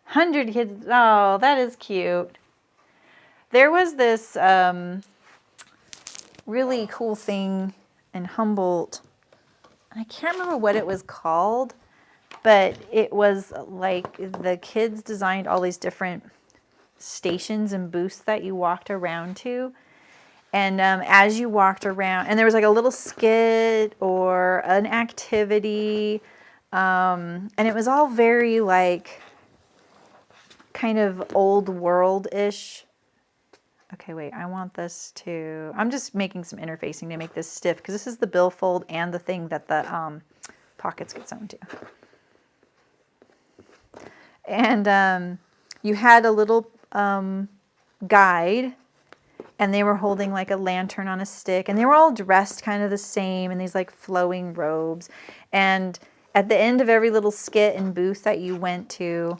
100 kids. Oh, that is cute. There was this really cool thing in Humboldt. I can't remember what it was called, but it was like the kids designed all these different stations and booths that you walked around to. And as you walked around, and there was like a little skit or an activity, and it was all very like kind of old world-ish. Okay, wait, I want this to, I'm just making some interfacing to make this stiff because this is the billfold and the thing that the pockets get sewn to. And you had a little guide, and they were holding like a lantern on a stick, and they were all dressed kind of the same in these like flowing robes. And at the end of every little skit and booth that you went to,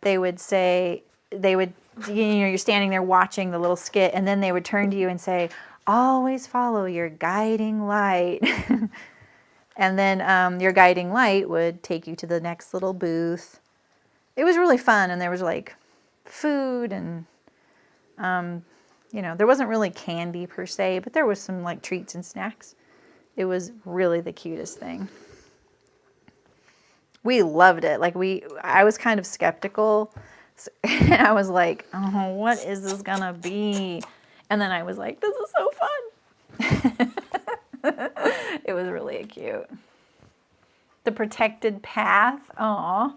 they would say, you're standing there watching the little skit, and then they would turn to you and say, always follow your guiding light. And then your guiding light would take you to the next little booth. It was really fun, and there was like food and, you know, there wasn't really candy per se, but there was some like treats and snacks. It was really the cutest thing. We loved it. Like I was kind of skeptical So, and I was like, oh, what is this gonna be? And then I was like, this is so fun. It was really cute. The protected path. Aw.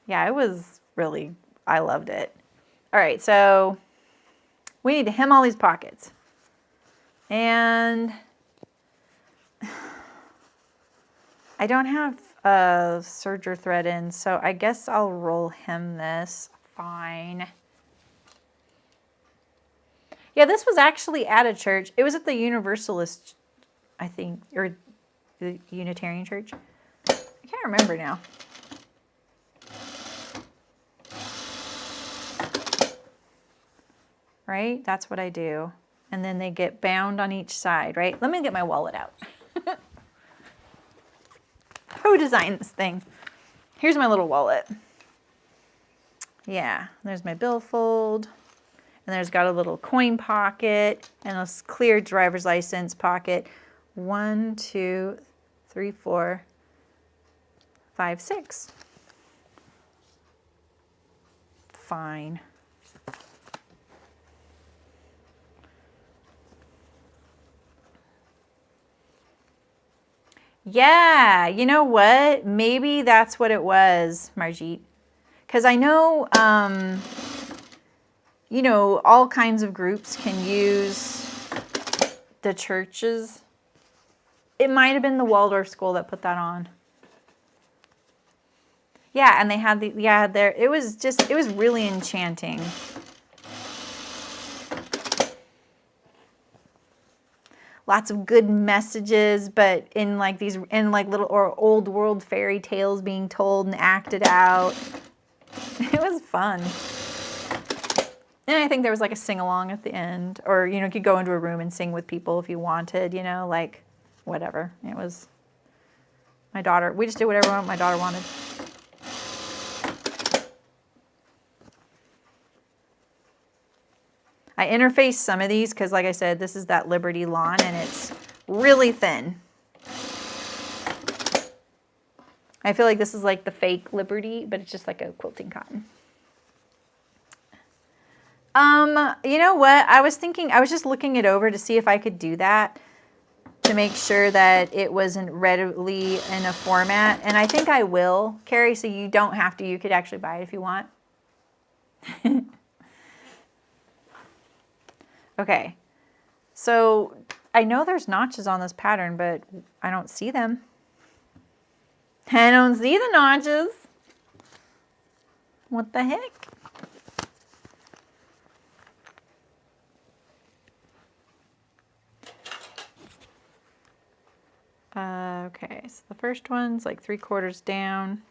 Yeah, it was really, I loved it. All right, so we need to hem all these pockets. And I don't have a serger thread in, so I guess I'll roll hem this. Fine. Yeah, this was actually at a church. It was at the Universalist, I think, or the Unitarian church. I can't remember now. Right? That's what I do. And then they get bound on each side, right? Let me get my wallet out. Who designed this thing? Here's my little wallet. Yeah, there's my billfold. And there's got a little coin pocket and a clear driver's license pocket. 1, 2, 3, 4, 5, 6. Fine. Yeah, you know what? Maybe that's what it was, Margit. Because I know, you know, all kinds of groups can use the churches. It might have been the Waldorf school that put that on. Yeah, and they had the, yeah, there, it was really enchanting. Lots of good messages, but in like these, in like little or old world fairy tales being told and acted out. It was fun. And I think there was like a sing-along at the end, or, you know, you could go into a room and sing with people if you wanted, you know, like whatever. It was my daughter. We just did whatever my daughter wanted. I interfaced some of these because, like I said, this is that Liberty lawn and it's really thin. I feel like this is like the fake Liberty, but it's just like a quilting cotton. You know what? I was thinking, I was just looking it over to see if I could do that to make sure that it wasn't readily in a format. And I think I will, Carrie, so you don't have to. You could actually buy it if you want. Okay, so I know there's notches on this pattern, but I don't see them. I don't see the notches. What the heck? Okay, so the first one's like 3/4 down.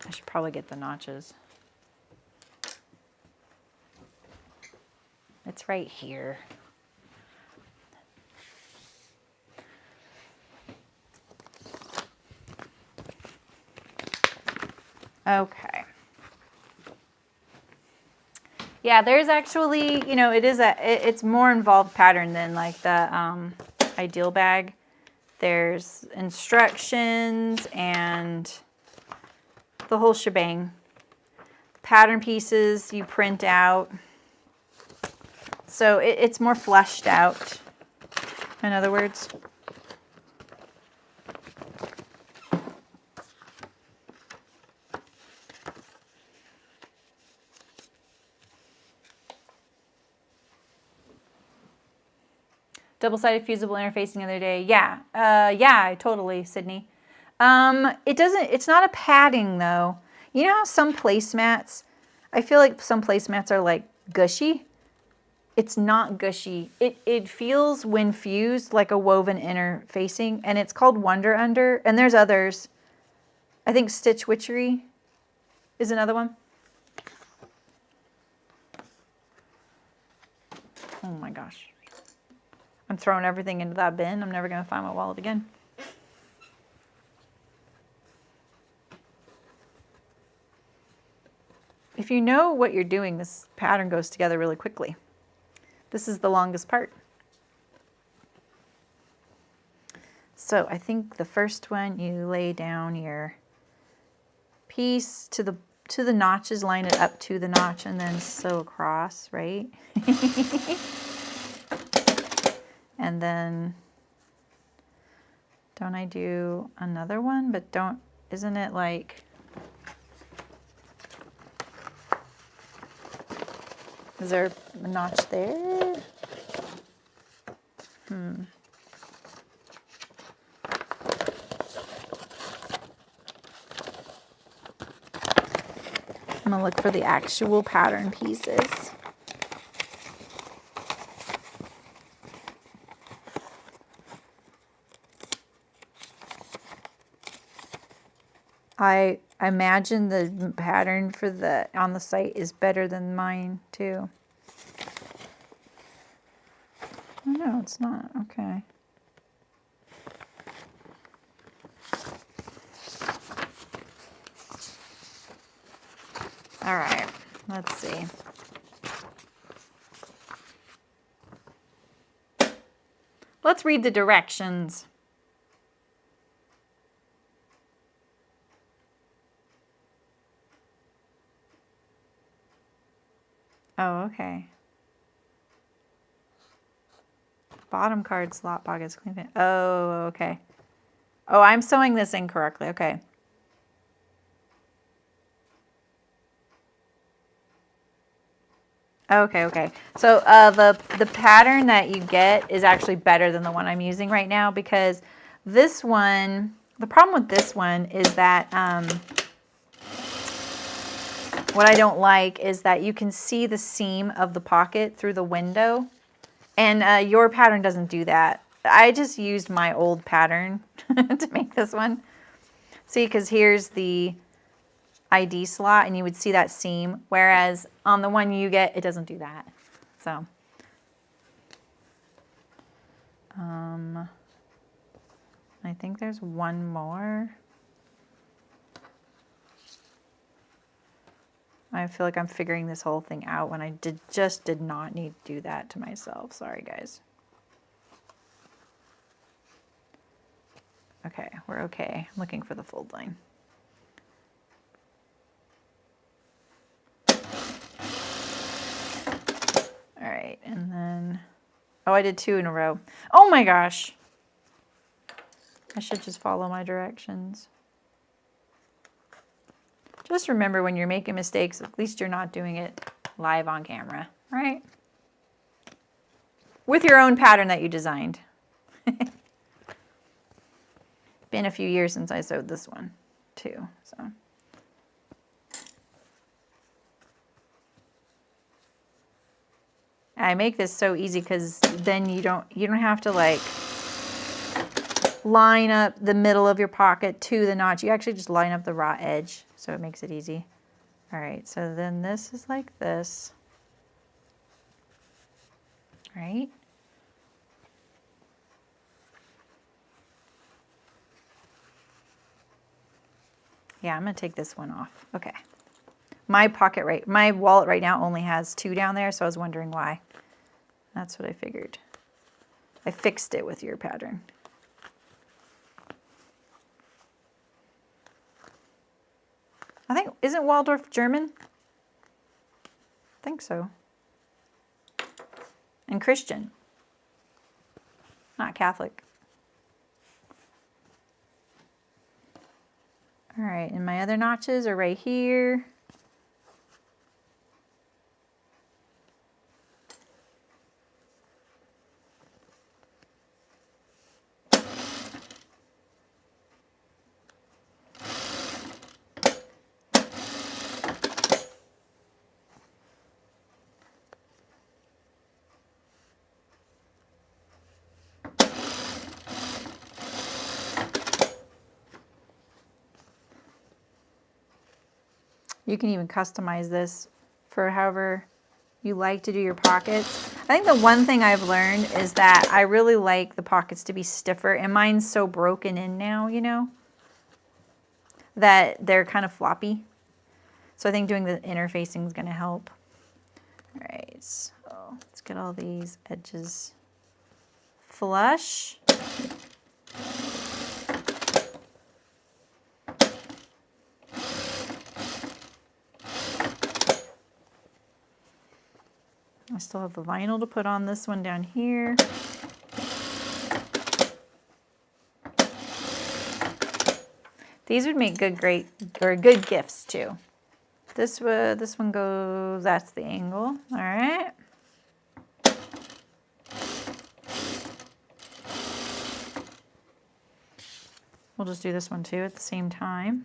I should probably get the notches. It's right here. Okay. Yeah, there's actually, you know, it's more involved pattern than like the Ideal bag. There's instructions and the whole shebang. Pattern pieces you print out. So it's more fleshed out, in other words. Double-sided fusible interfacing the other day. Yeah, yeah, totally, Sydney. It's not a padding though. You know how some placemats, I feel like some placemats are like gushy. It's not gushy. It feels when fused like a woven interfacing, and it's called Wonder Under, and there's others. I think Stitch Witchery is another one. Oh my gosh. I'm throwing everything into that bin. I'm never going to find my wallet again. If you know what you're doing, this pattern goes together really quickly. This is the longest part. So I think the first one, you lay down your piece to the notches, line it up to the notch, and then sew across, right? And then, don't I do another one? But isn't it like, is there a notch there? I'm gonna look for the actual pattern pieces. I imagine the pattern for on the site is better than mine too. Oh, no, it's not. Okay. All right, let's see. Let's read the directions. Oh, okay. Bottom card, slot pockets, clean fit. Oh, okay. Oh, I'm sewing this incorrectly. Okay. Okay, okay. So the pattern that you get is actually better than the one I'm using right now, because this one, the problem with this one is that what I don't like is that you can see the seam of the pocket through the window, and your pattern doesn't do that. I just used my old pattern to make this one. See, because here's the ID slot and you would see that seam, whereas on the one you get, it doesn't do that. So I think there's one more. I feel like I'm figuring this whole thing out when I just did not need to do that to myself. Sorry, guys. Okay, we're okay. I'm looking for the fold line. All right, and then, oh, I did 2 in a row. Oh my gosh. I should just follow my directions. Just remember, when you're making mistakes, at least you're not doing it live on camera, right? With your own pattern that you designed. Been a few years since I sewed this one too, so. I make this so easy because then you don't have to like line up the middle of your pocket to the notch. You actually just line up the raw edge, so it makes it easy. All right, so then this is like this, right? Yeah, I'm gonna take this one off. Okay. My wallet right now only has 2 down there, so I was wondering why. That's what I figured. I fixed it with your pattern. I think, isn't Waldorf German? I think so. And Christian. Not Catholic. All right, and my other notches are right here. You can even customize this for however you like to do your pockets. I think the one thing I've learned is that I really like the pockets to be stiffer, and mine's so broken in now, you know, that they're kind of floppy. So I think doing the interfacing is going to help. All right, so let's get all these edges flush. I still have the vinyl to put on this one down here. These would make good gifts too. This one goes, that's the angle. All right. We'll just do this one too at the same time.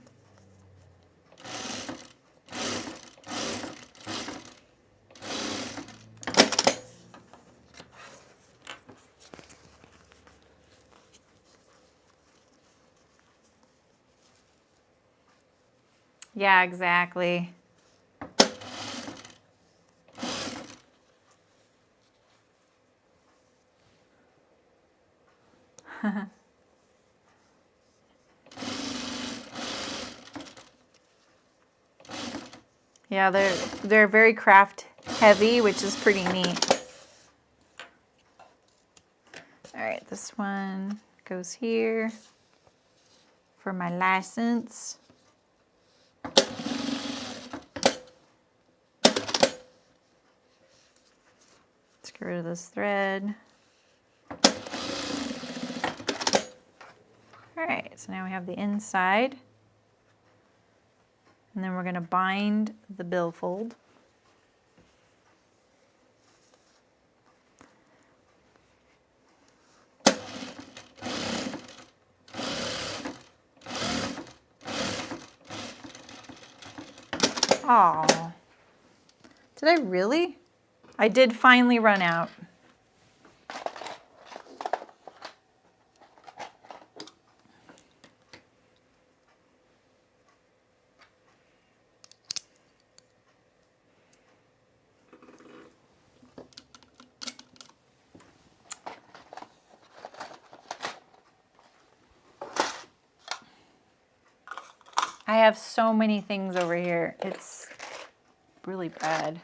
Yeah, exactly. Yeah, they're very craft heavy, which is pretty neat. All right, this one goes here for my license. Let's get rid of this thread. All right, so now we have the inside. And then we're going to bind the billfold. Aw. Did I really? I did finally run out. I have so many things over here. It's really bad.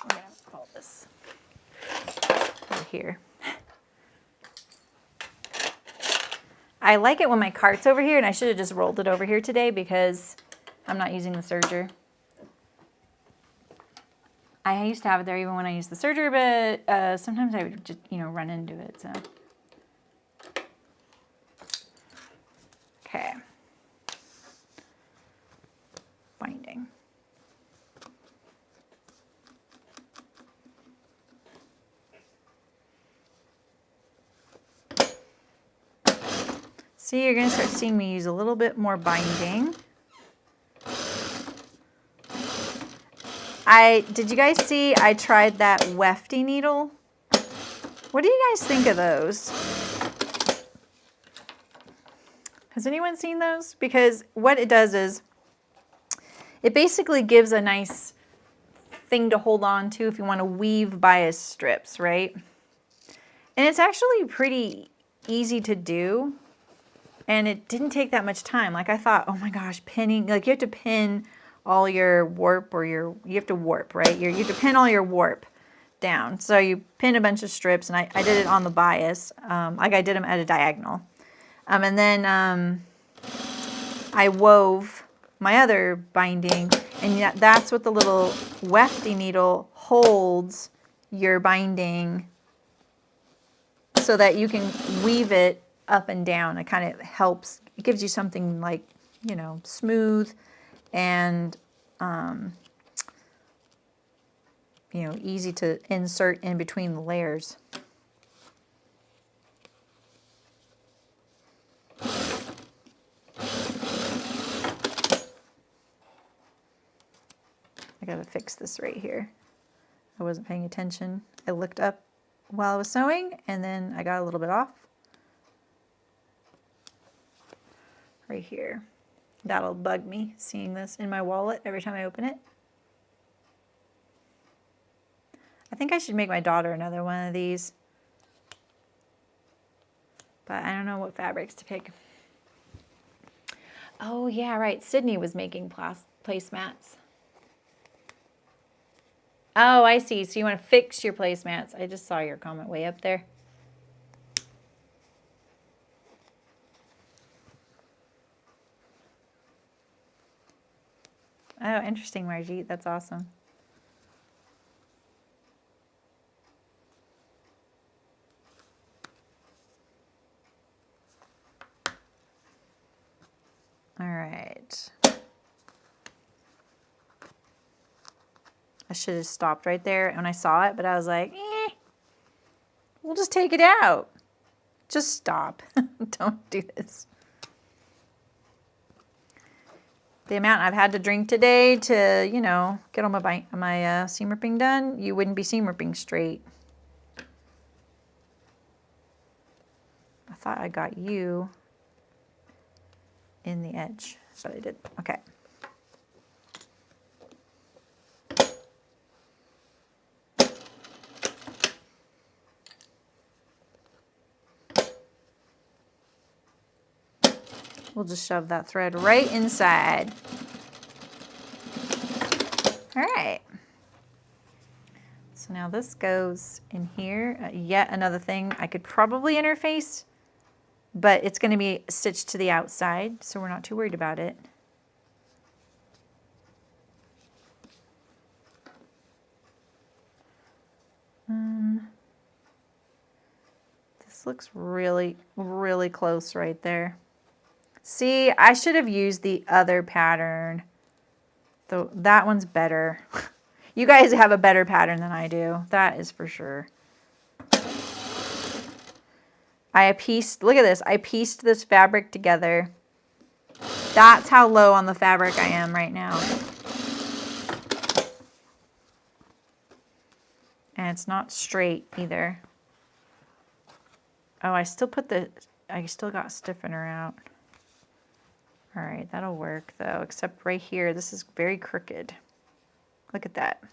I'm gonna call this over here. I like it when my cart's over here, and I should have just rolled it over here today because I'm not using the serger. I used to have it there even when I used the serger, but sometimes I would just, run into it, so. Okay. Binding. See, you're going to start seeing me use a little bit more binding. Did you guys see I tried that wefty needle? What do you guys think of those? Has anyone seen those? Because what it does is it basically gives a nice thing to hold on to if you want to weave bias strips, right? And it's actually pretty easy to do. And it didn't take that much time. Like I thought, oh my gosh, pinning, like you have to pin all your warp or you have to warp, right? You have to pin all your warp down. So you pin a bunch of strips, and I did it on the bias. Like I did them at a diagonal. And then I wove my other binding, and that's what the little wefty needle holds your binding so that you can weave it up and down. It kind of helps, it gives you something like, smooth and, easy to insert in between the layers. I gotta fix this right here. I wasn't paying attention. I looked up while I was sewing, and then I got a little bit off. Right here. That'll bug me, seeing this in my wallet every time I open it. I think I should make my daughter another one of these. But I don't know what fabrics to pick. Oh yeah, right. Sydney was making placemats. Oh, I see. So you want to fix your placemats. I just saw your comment way up there. Oh, interesting, Margie. That's awesome. All right. I should have stopped right there when I saw it, but I was like, we'll just take it out. Just stop. Don't do this. The amount I've had to drink today to, you know, get all my seam ripping done, you wouldn't be seam ripping straight. I thought I got you in the edge, but I did. Okay. We'll just shove that thread right inside. All right. So now this goes in here. Yet another thing I could probably interface, but it's going to be stitched to the outside, so we're not too worried about it. This looks really, really close right there. See, I should have used the other pattern. Though that one's better. You guys have a better pattern than I do. That is for sure. I pieced, look at this. I pieced this fabric together. That's how low on the fabric I am right now. And it's not straight either. Oh, I still got stiffener out. All right, that'll work though, except right here, this is very crooked. Look at that.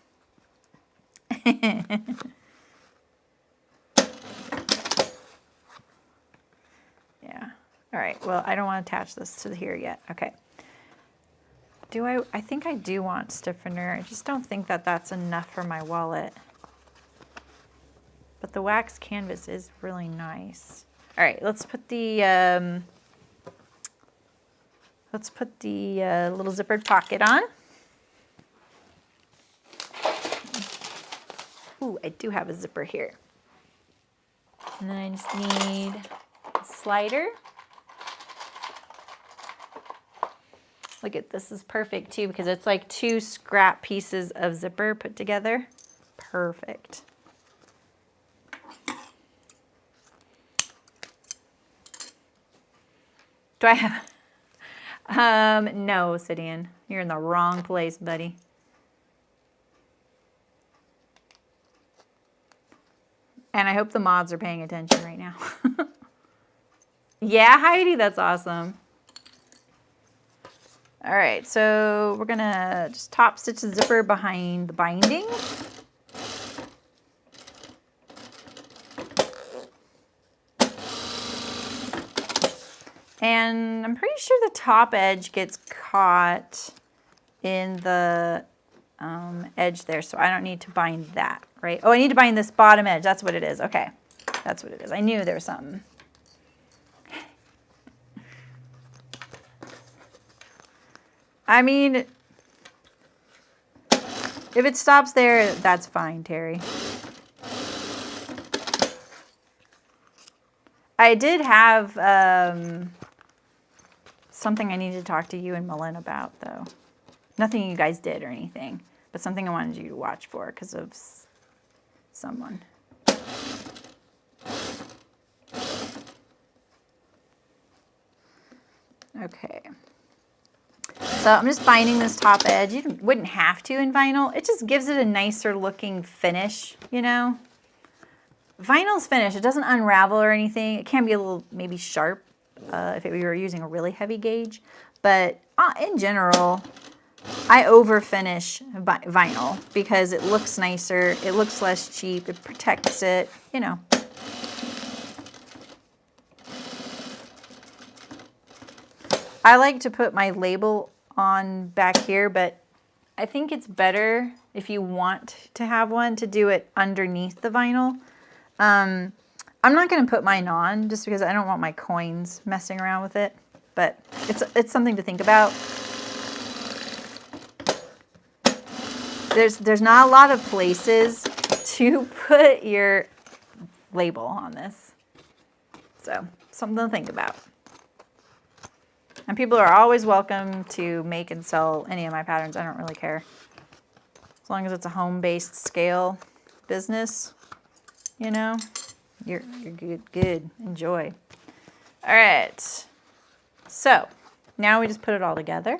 Yeah. All right, well, I don't want to attach this to here yet. Okay. I think I do want stiffener. I just don't think that that's enough for my wallet. But the wax canvas is really nice. All right, let's put the little zippered pocket on. Ooh, I do have a zipper here. And then I just need a slider. Look at this, is perfect too because it's like 2 scrap pieces of zipper put together. Perfect. Do I have... no, Sidian. You're in the wrong place, buddy. And I hope the mods are paying attention right now. Yeah, Heidi, that's awesome. All right, so we're gonna just top stitch the zipper behind the binding. And I'm pretty sure the top edge gets caught in the edge there, so I don't need to bind that, right? Oh, I need to bind this bottom edge. That's what it is. Okay, that's what it is. I knew there was something. I mean, if it stops there, that's fine, Terry. I did have something I needed to talk to you and Malin about, though. Nothing you guys did or anything, but something I wanted you to watch for because of someone. Okay. So I'm just binding this top edge. You wouldn't have to in vinyl. It just gives it a nicer looking finish, you know. Vinyl's finish, it doesn't unravel or anything. It can be a little maybe sharp if we were using a really heavy gauge. But in general, I over finish vinyl because it looks nicer. It looks less cheap. It protects it, you know. I like to put my label on back here, but I think it's better if you want to have one to do it underneath the vinyl. I'm not going to put mine on just because I don't want my coins messing around with it, but it's something to think about. There's not a lot of places to put your label on this, so something to think about. And people are always welcome to make and sell any of my patterns. I don't really care. As long as it's a home-based scale business, you know, you're good. Enjoy. All right. So now we just put it all together.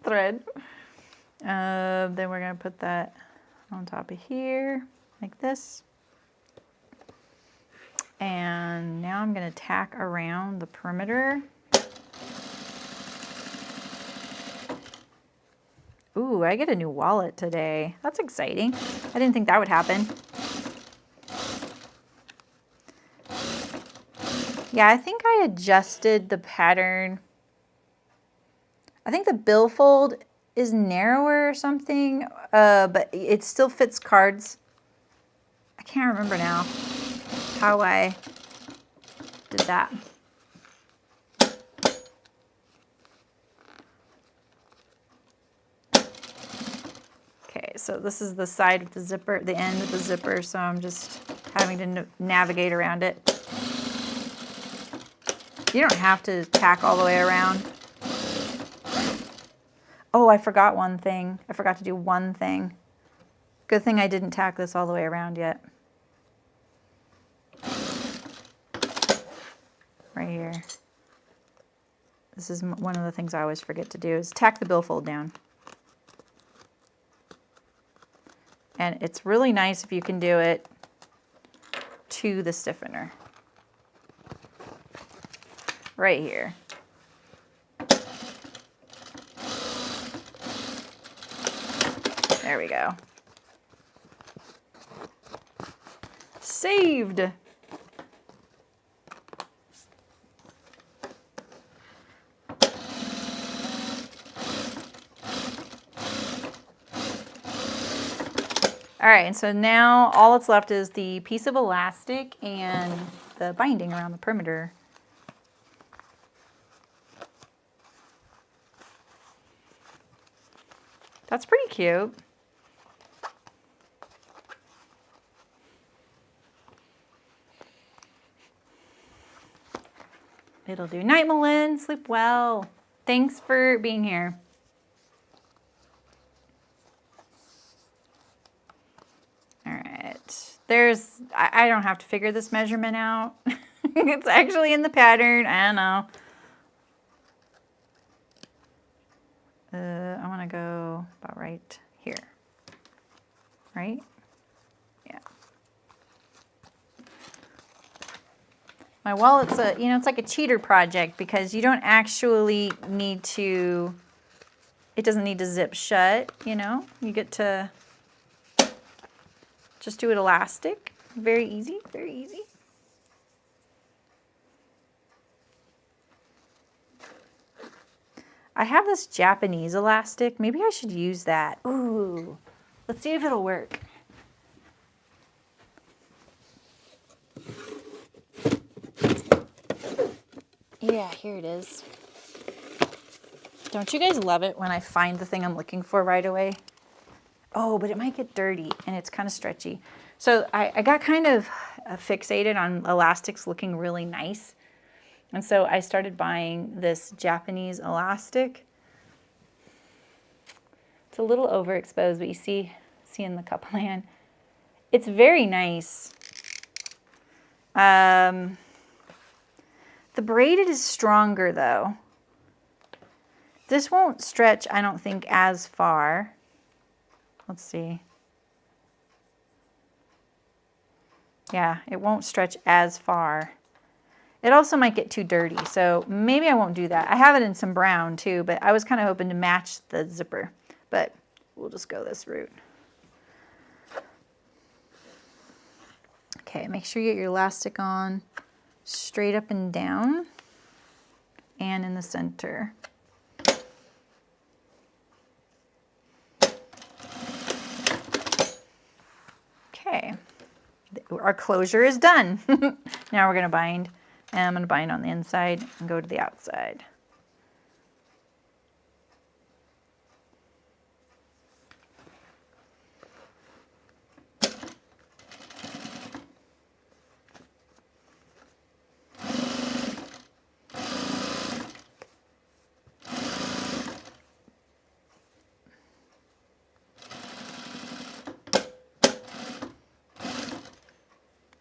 Thread. Then we're going to put that on top of here like this. And now I'm going to tack around the perimeter. Ooh, I get a new wallet today. That's exciting. I didn't think that would happen. Yeah, I think I adjusted the pattern. I think the billfold is narrower or something, but it still fits cards. I can't remember now how I did that. Okay, so this is the side of the zipper, the end of the zipper, so I'm just having to navigate around it. You don't have to tack all the way around. Oh, I forgot one thing. I forgot to do one thing. Good thing I didn't tack this all the way around yet. Right here. This is one of the things I always forget to do is tack the billfold down. And it's really nice if you can do it to the stiffener. Right here. There we go. Saved. All right, and so now all that's left is the piece of elastic and the binding around the perimeter. That's pretty cute. It'll do. Night, Malin. Sleep well. Thanks for being here. All right. I don't have to figure this measurement out. It's actually in the pattern. I don't know. I want to go about right here. Right? Yeah. My wallet's it's like a cheater project because you don't actually need to, it doesn't need to zip shut, you know? You get to just do it elastic. Very easy, very easy. I have this Japanese elastic. Maybe I should use that. Ooh, let's see if it'll work. Yeah, here it is. Don't you guys love it when I find the thing I'm looking for right away? Oh, but it might get dirty and it's kind of stretchy. So I got kind of fixated on elastics looking really nice. And so I started buying this Japanese elastic. It's a little overexposed, but you see in the cup land. It's very nice. The braided is stronger though. This won't stretch, I don't think, as far. Let's see. Yeah, it won't stretch as far. It also might get too dirty, so maybe I won't do that. I have it in some brown too, but I was kind of hoping to match the zipper, but we'll just go this route. Okay, make sure you get your elastic on straight up and down and in the center. Okay, our closure is done. Now we're going to bind. And I'm going to bind on the inside and go to the outside.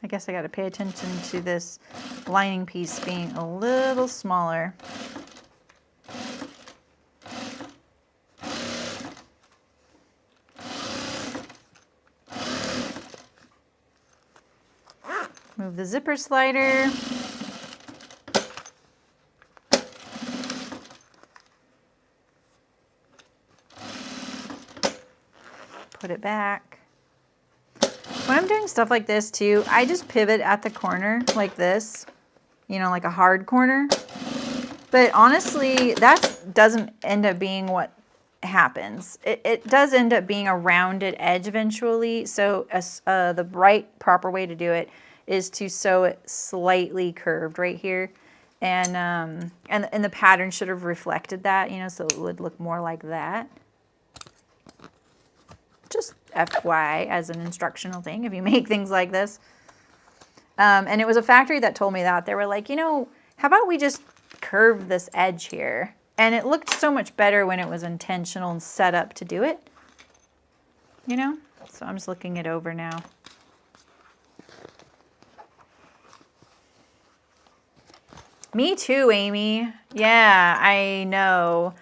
I guess I got to pay attention to this lining piece being a little smaller. Move the zipper slider. Put it back. When I'm doing stuff like this too, I just pivot at the corner like this, you know, like a hard corner. But honestly, that doesn't end up being what happens. It does end up being a rounded edge eventually. So the right proper way to do it is to sew it slightly curved right here. And the pattern should have reflected that, you know, so it would look more like that. Just FYI as an instructional thing if you make things like this. And it was a factory that told me that. They were like, you know, how about we just curve this edge here? And it looked so much better when it was intentional and set up to do it. You know? So I'm just looking it over now. Me too, Amy. Yeah, I know.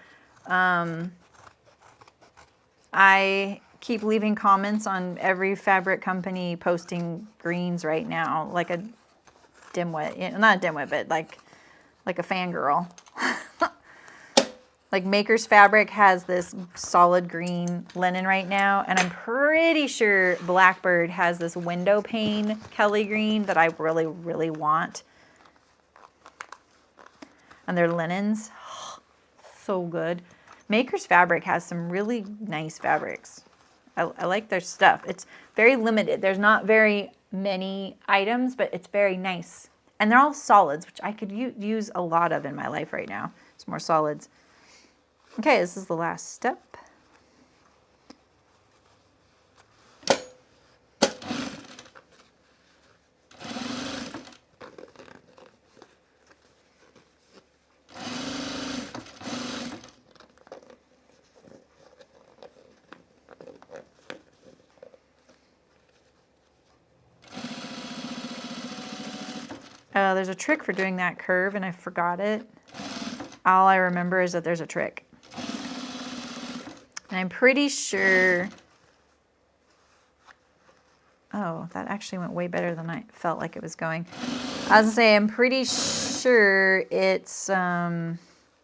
I keep leaving comments on every fabric company posting greens right now, like a dimwit. Not a dimwit, but like a fangirl. Like Maker's Fabric has this solid green linen right now, and I'm pretty sure Blackbird has this window pane Kelly green that I really, really want. And their linens, so good. Maker's Fabric has some really nice fabrics. I like their stuff. It's very limited. There's not very many items, but it's very nice. And they're all solids, which I could use a lot of in my life right now. It's more solids. Okay, this is the last step. There's a trick for doing that curve, and I forgot it. All I remember is that there's a trick. And I'm pretty sure... Oh, that actually went way better than I felt like it was going. I was going to say, I'm pretty sure it's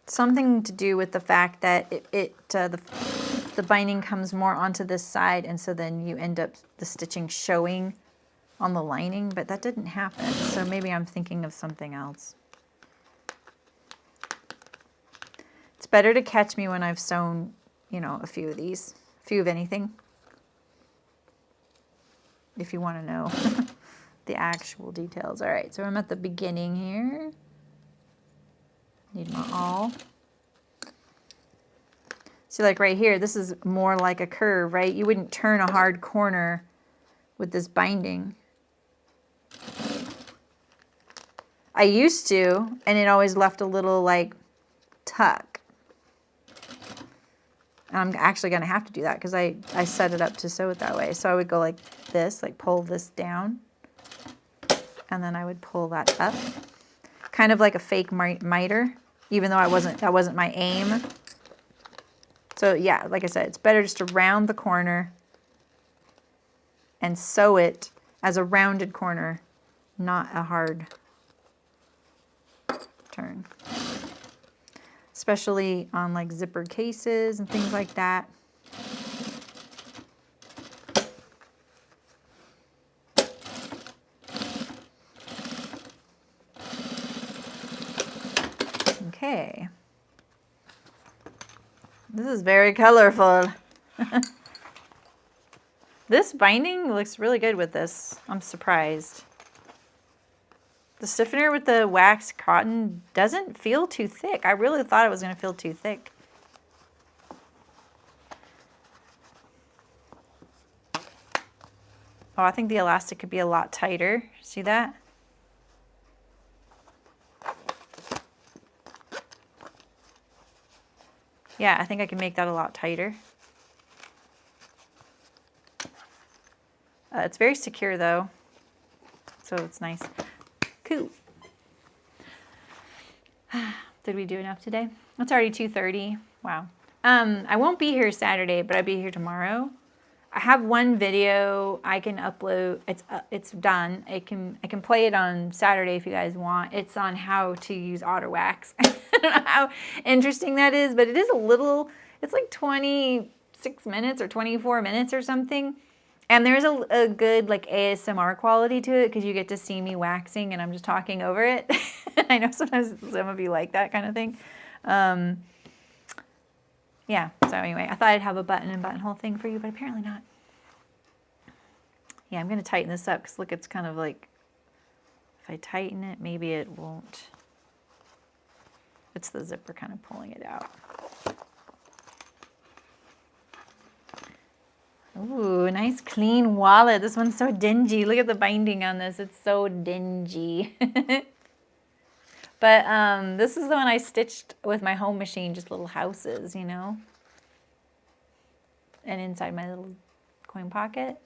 something to do with the fact that the binding comes more onto this side, and so then you end up the stitching showing on the lining, but that didn't happen. So maybe I'm thinking of something else. It's better to catch me when I've sewn, you know, a few of these, a few of anything. If you want to know the actual details. All right, so I'm at the beginning here. Need my awl. See, like right here, this is more like a curve, right? You wouldn't turn a hard corner with this binding. I used to, and it always left a little like tuck. And I'm actually going to have to do that because I set it up to sew it that way. So I would go like this, like pull this down, and then I would pull that up. Kind of like a fake miter, even though that wasn't my aim. So yeah, like I said, it's better just to round the corner and sew it as a rounded corner, not a hard turn. Especially on like zipper cases and things like that. Okay. This is very colorful. This binding looks really good with this. I'm surprised. The stiffener with the wax cotton doesn't feel too thick. I really thought it was going to feel too thick. Oh, I think the elastic could be a lot tighter. See that? Yeah, I think I can make that a lot tighter. It's very secure though. So it's nice. Cool. Did we do enough today? It's already 2:30. Wow. I won't be here Saturday, but I'll be here tomorrow. I have one video I can upload. It's done. I can play it on Saturday if you guys want. It's on how to use auto wax. I don't know how interesting that is, but it is a little. It's like 26 minutes or 24 minutes or something. And there's a good like ASMR quality to it because you get to see me waxing and I'm just talking over it. I know sometimes some of you like that kind of thing. Yeah, so anyway, I thought I'd have a button and buttonhole thing for you, but apparently not. Yeah, I'm going to tighten this up because look, it's kind of like, if I tighten it, maybe it won't. It's the zipper kind of pulling it out. Ooh, nice clean wallet. This one's so dingy. Look at the binding on this. It's so dingy. But this is the one I stitched with my home machine, just little houses, you know. And inside my little coin pocket.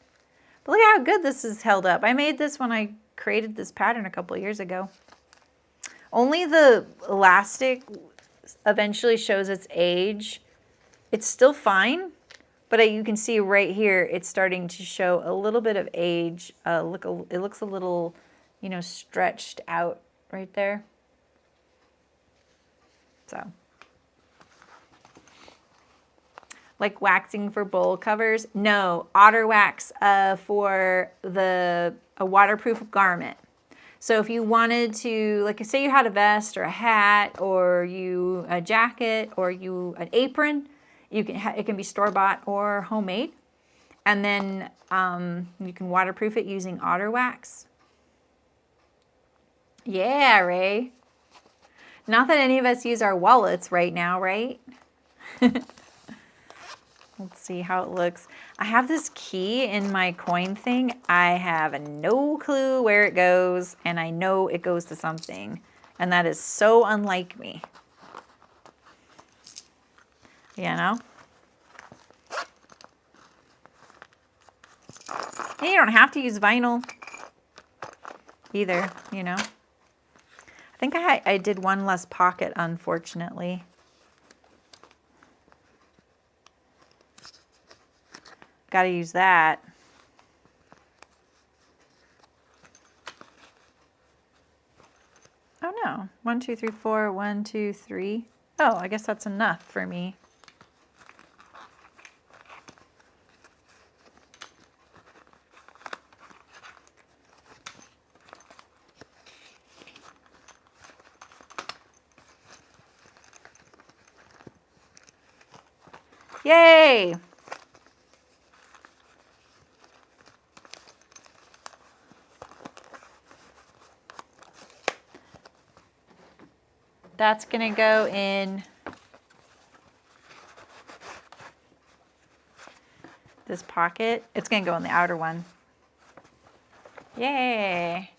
But look at how good this is held up. I made this when I created this pattern a couple of years ago. Only the elastic eventually shows its age. It's still fine, but you can see right here it's starting to show a little bit of age. Look, it looks a little, you know, stretched out right there. So, like waxing for bowl covers? No, otter wax for a waterproof garment. So if you wanted to, like say you had a vest or a hat or a jacket or an apron, it can be store-bought or homemade. And then you can waterproof it using otter wax. Yeah, Ray. Not that any of us use our wallets right now, right? Let's see how it looks. I have this key in my coin thing. I have no clue where it goes, and I know it goes to something. And that is so unlike me. You know? And you don't have to use vinyl either, you know? I think I did one less pocket, unfortunately. Got to use that. Oh no, 1, 2, 3, 4, 1, 2, 3. Oh, I guess that's enough for me. Yay! That's going to go in this pocket. It's going to go in the outer one. Yay!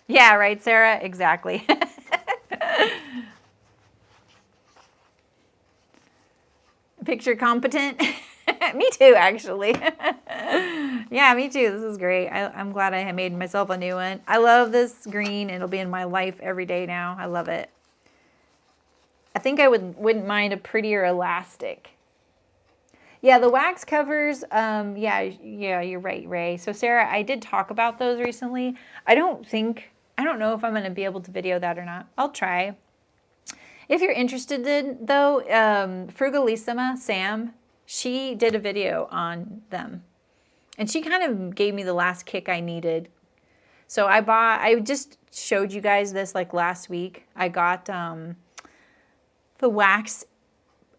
Yeah, right, Sarah? Exactly. Picture competent? Me too, actually. Yeah, me too. This is great. I'm glad I made myself a new one. I love this green. It'll be in my life every day now. I love it. I think I wouldn't mind a prettier elastic. Yeah, the wax covers, yeah, you're right, Ray. So Sarah, I did talk about those recently. I don't know if I'm going to be able to video that or not. I'll try. If you're interested in, though, Frugalissima, Sam, she did a video on them. And she kind of gave me the last kick I needed. So I just showed you guys this like last week. I got the wax,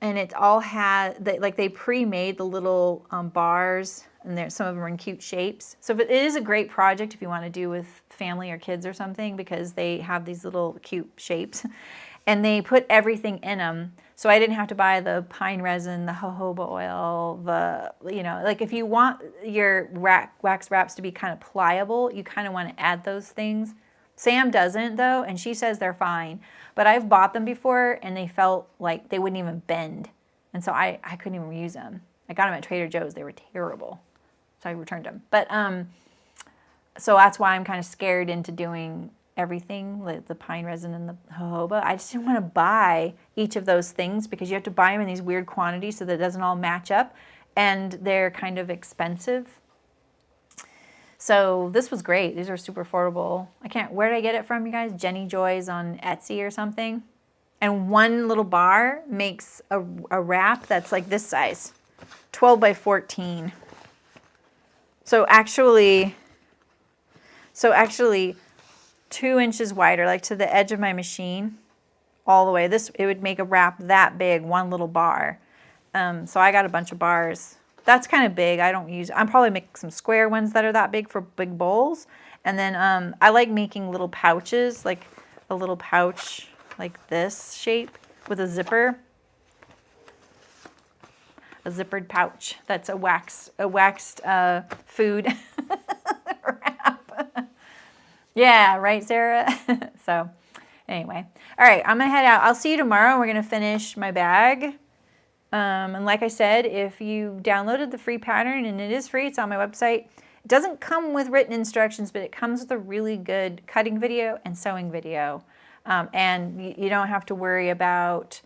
and it all had, they pre-made the little bars, and some of them are in cute shapes. So it is a great project if you want to do with family or kids or something, because they have these little cute shapes. And they put everything in them. So I didn't have to buy the pine resin, the jojoba oil, like if you want your wax wraps to be kind of pliable, you kind of want to add those things. Sam doesn't, though, and she says they're fine. But I've bought them before, and they felt like they wouldn't even bend. And so I couldn't even use them. I got them at Trader Joe's. They were terrible. So I returned them. But So that's why I'm kind of scared into doing everything, like the pine resin and the jojoba. I just didn't want to buy each of those things because you have to buy them in these weird quantities so that it doesn't all match up, and they're kind of expensive. So this was great. These are super affordable. Where did I get it from, you guys? Jenny Joy's on Etsy or something. And one little bar makes a wrap that's like this size, 12 by 14. So actually 2 inches wider, like to the edge of my machine, all the way. It would make a wrap that big, one little bar. So I got a bunch of bars. That's kind of big. I'm probably make some square ones that are that big for big bowls. And then I like making little pouches, like a little pouch like this shape with a zipper. A zippered pouch that's a waxed food wrap. Yeah, right, Sarah? So anyway, all right, I'm gonna head out. I'll see you tomorrow. We're gonna finish my bag. And like I said, if you downloaded the free pattern, and it is free, it's on my website. It doesn't come with written instructions, but it comes with a really good cutting video and sewing video. And you don't have to worry about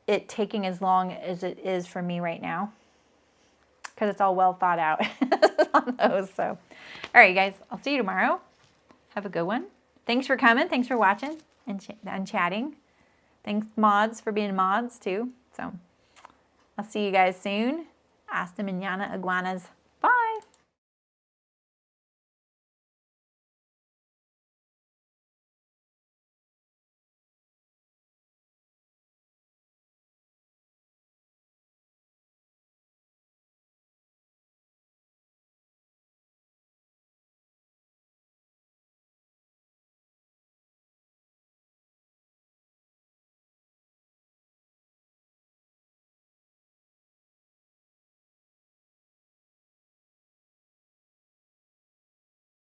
it taking as long as it is for me right now, because it's all well thought out on those. So, all right, you guys, I'll see you tomorrow. Have a good one. Thanks for coming. Thanks for watching and chatting. Thanks, mods, for being mods too. So I'll see you guys soon. Hasta mañana, iguanas.